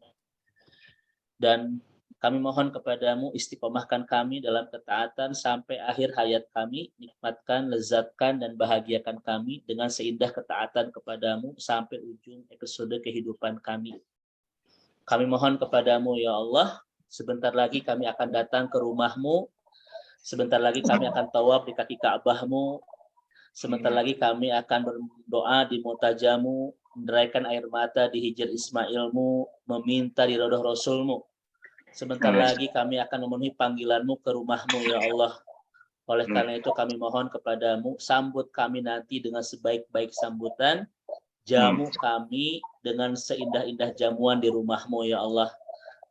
Dan kami mohon kepadamu istiqomahkan kami dalam ketaatan sampai akhir hayat kami, nikmatkan, lezatkan, dan bahagiakan kami dengan seindah ketaatan kepadamu sampai ujung episode kehidupan kami. Kami mohon kepadamu ya Allah, sebentar lagi kami akan datang ke rumahmu, sebentar lagi kami akan tawaf di kaki Ka'bahmu, sebentar lagi kami akan berdoa di Mu'tajamu, menderaikan air mata di Hijr Ismailmu, meminta di Rodoh Rasulmu. Sebentar lagi kami akan memenuhi panggilanmu ke rumahmu ya Allah. Oleh karena itu kami mohon kepadamu, sambut kami nanti dengan sebaik-baik sambutan, jamu kami dengan seindah-indah jamuan di rumahmu ya Allah.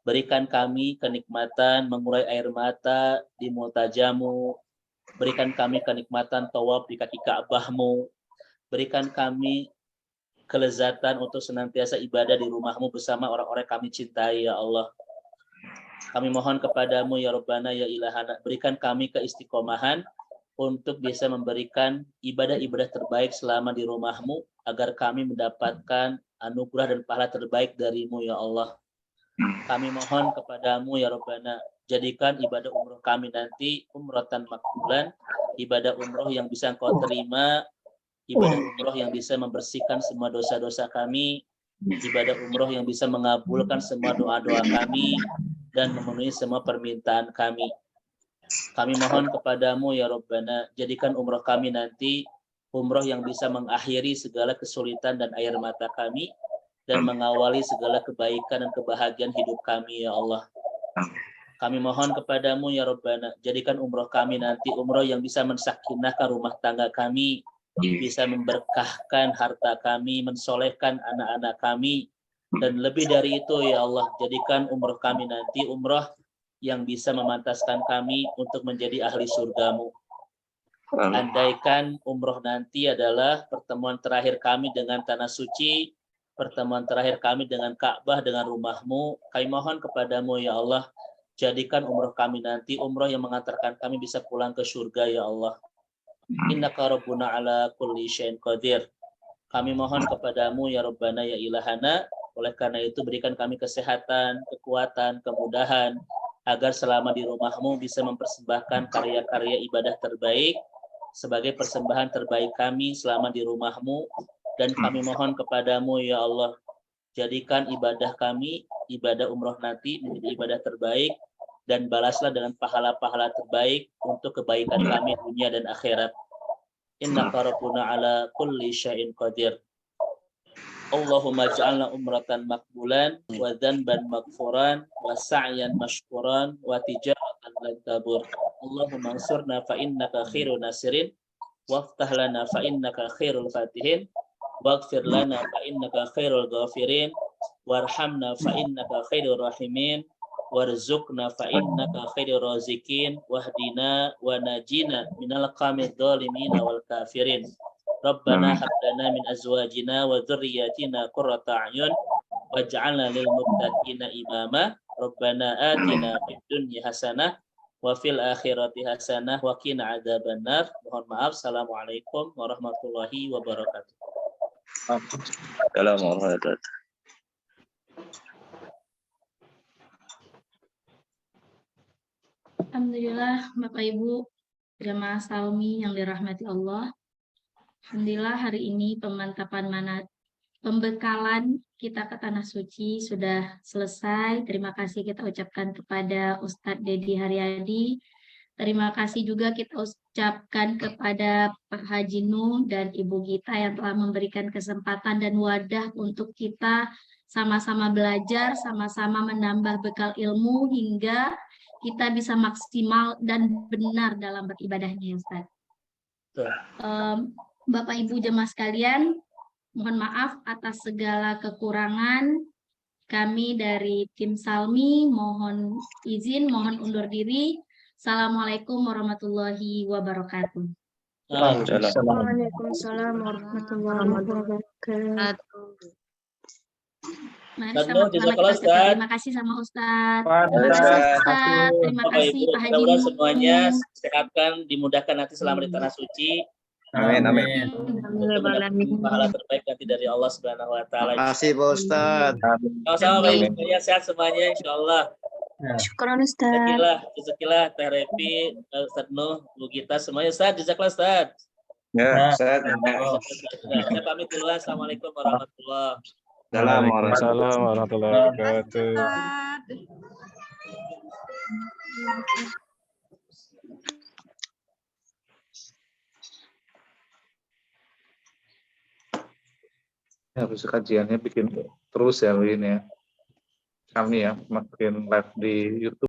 Berikan kami kenikmatan mengurai air mata di Mu'tajamu, berikan kami kenikmatan tawaf di kaki Ka'bahmu, berikan kami kelezatan untuk senantiasa ibadah di rumahmu bersama orang-orang kami cintai ya Allah. Kami mohon kepadamu ya Rabbana ya Ilahana, berikan kami keistiqomahan untuk bisa memberikan ibadah-ibadah terbaik selama di rumahmu, agar kami mendapatkan anugerah dan pahala terbaik darimu ya Allah. Kami mohon kepadamu ya Rabbana, jadikan ibadah umroh kami nanti umratan makbulan, ibadah umroh yang bisa Engkau terima, ibadah umroh yang bisa membersihkan semua dosa-dosa kami, ibadah umroh yang bisa mengabulkan semua doa-doa kami, dan memenuhi semua permintaan kami. Kami mohon kepadamu ya Rabbana, jadikan umroh kami nanti umroh yang bisa mengakhiri segala kesulitan dan air mata kami, dan mengawali segala kebaikan dan kebahagiaan hidup kami ya Allah. Kami mohon kepadamu ya Rabbana, jadikan umroh kami nanti umroh yang bisa mensakinahkan rumah tangga kami, bisa memberkahkan harta kami, mensolehkan anak-anak kami, dan lebih dari itu ya Allah, jadikan umroh kami nanti umroh yang bisa memantaskan kami untuk menjadi ahli surgamu. Andaikan umroh nanti adalah pertemuan terakhir kami dengan tanah suci, pertemuan terakhir kami dengan Ka'bah, dengan rumahmu, kami mohon kepadamu ya Allah, jadikan umroh kami nanti umroh yang mengantarkan kami bisa pulang ke surga ya Allah. Innaka Rabbuna ala kulli syai'in qadir. Kami mohon kepadamu ya Rabbana ya Ilahana, oleh karena itu berikan kami kesehatan, kekuatan, kemudahan, agar selama di rumahmu bisa mempersembahkan karya-karya ibadah terbaik sebagai persembahan terbaik kami selama di rumahmu. Dan kami mohon kepadamu ya Allah, jadikan ibadah kami, ibadah umroh nanti menjadi ibadah terbaik, dan balaslah dengan pahala-pahala terbaik untuk kebaikan kami dunia dan akhirat. Innaka Rabbuna ala kulli syai'in qadir. Allahumma ja'alna umratan makbulan wa dhanban maghfuran wa sa'yan mashkuran wa tijaratan lan tabur. Allahumma ansurna fa innaka khairun nasirin waftah lana fa innaka khairul fatihin waghfir lana fa innaka khairul ghafirin warhamna fa innaka khairur rahimin warzuqna fa innaka khairur razikin wahdina wa najina minal qamid dhalimin wal kafirin. Rabbana hab lana min azwajina wa dhurriyyatina qurrata a'yun waj'alna lil muttaqina imama. Rabbana atina fid dunya hasanah wa fil akhirati hasanah wa qina adzabannar. Mohon maaf. Assalamualaikum warahmatullahi wabarakatuh. Assalamualaikum warahmatullahi wabarakatuh. Alhamdulillah Bapak Ibu jamaah Salmi yang dirahmati Allah. Alhamdulillah hari ini pembekalan kita ke Tanah Suci sudah selesai. Terima kasih kita ucapkan kepada Ustadz Dedi Haryadi. Terima kasih juga kita ucapkan kepada Pak Haji Nuh dan Ibu Gita yang telah memberikan kesempatan dan wadah untuk kita sama-sama belajar, sama-sama menambah bekal ilmu hingga kita bisa maksimal dan benar dalam beribadahnya, Ustadz. Bapak Ibu jemaah sekalian, mohon maaf atas segala kekurangan. Kami dari tim Salmi mohon izin, mohon undur diri. Assalamualaikum warahmatullahi wabarakatuh. Waalaikumsalam warahmatullahi wabarakatuh. Mari Ustaz sama-sama Nuh, kita jazakallah, ucapkan Ustaz. terima kasih sama Ustadz. Pak, Terima kasih Ustadz. Terima Bapak kasih Ibu, Pak Haji mudah-mudahan Mumu. semuanya disehatkan, dimudahkan nanti selama di tanah suci. Amin, amin. Untuk mendapatkan pahala terbaik nanti dari Allah Subhanahu wa taala. Makasih Pak Ustadz. Sama-sama Bapak Ibu sekalian, sehat semuanya insyaallah. Syukron Ustaz. Jazakallah Teh Repi, Ustaz Nuh, Bu Gita semuanya Ustaz, jazakallah Ustaz. Ya, Ustaz. Saya pamit dulu. Assalamualaikum warahmatullahi wabarakatuh. Assalamualaikum. Waalaikumsalam warahmatullahi wabarakatuh. Habis kajiannya bikin terus ya ini ya. Kami ya makin live di YouTube.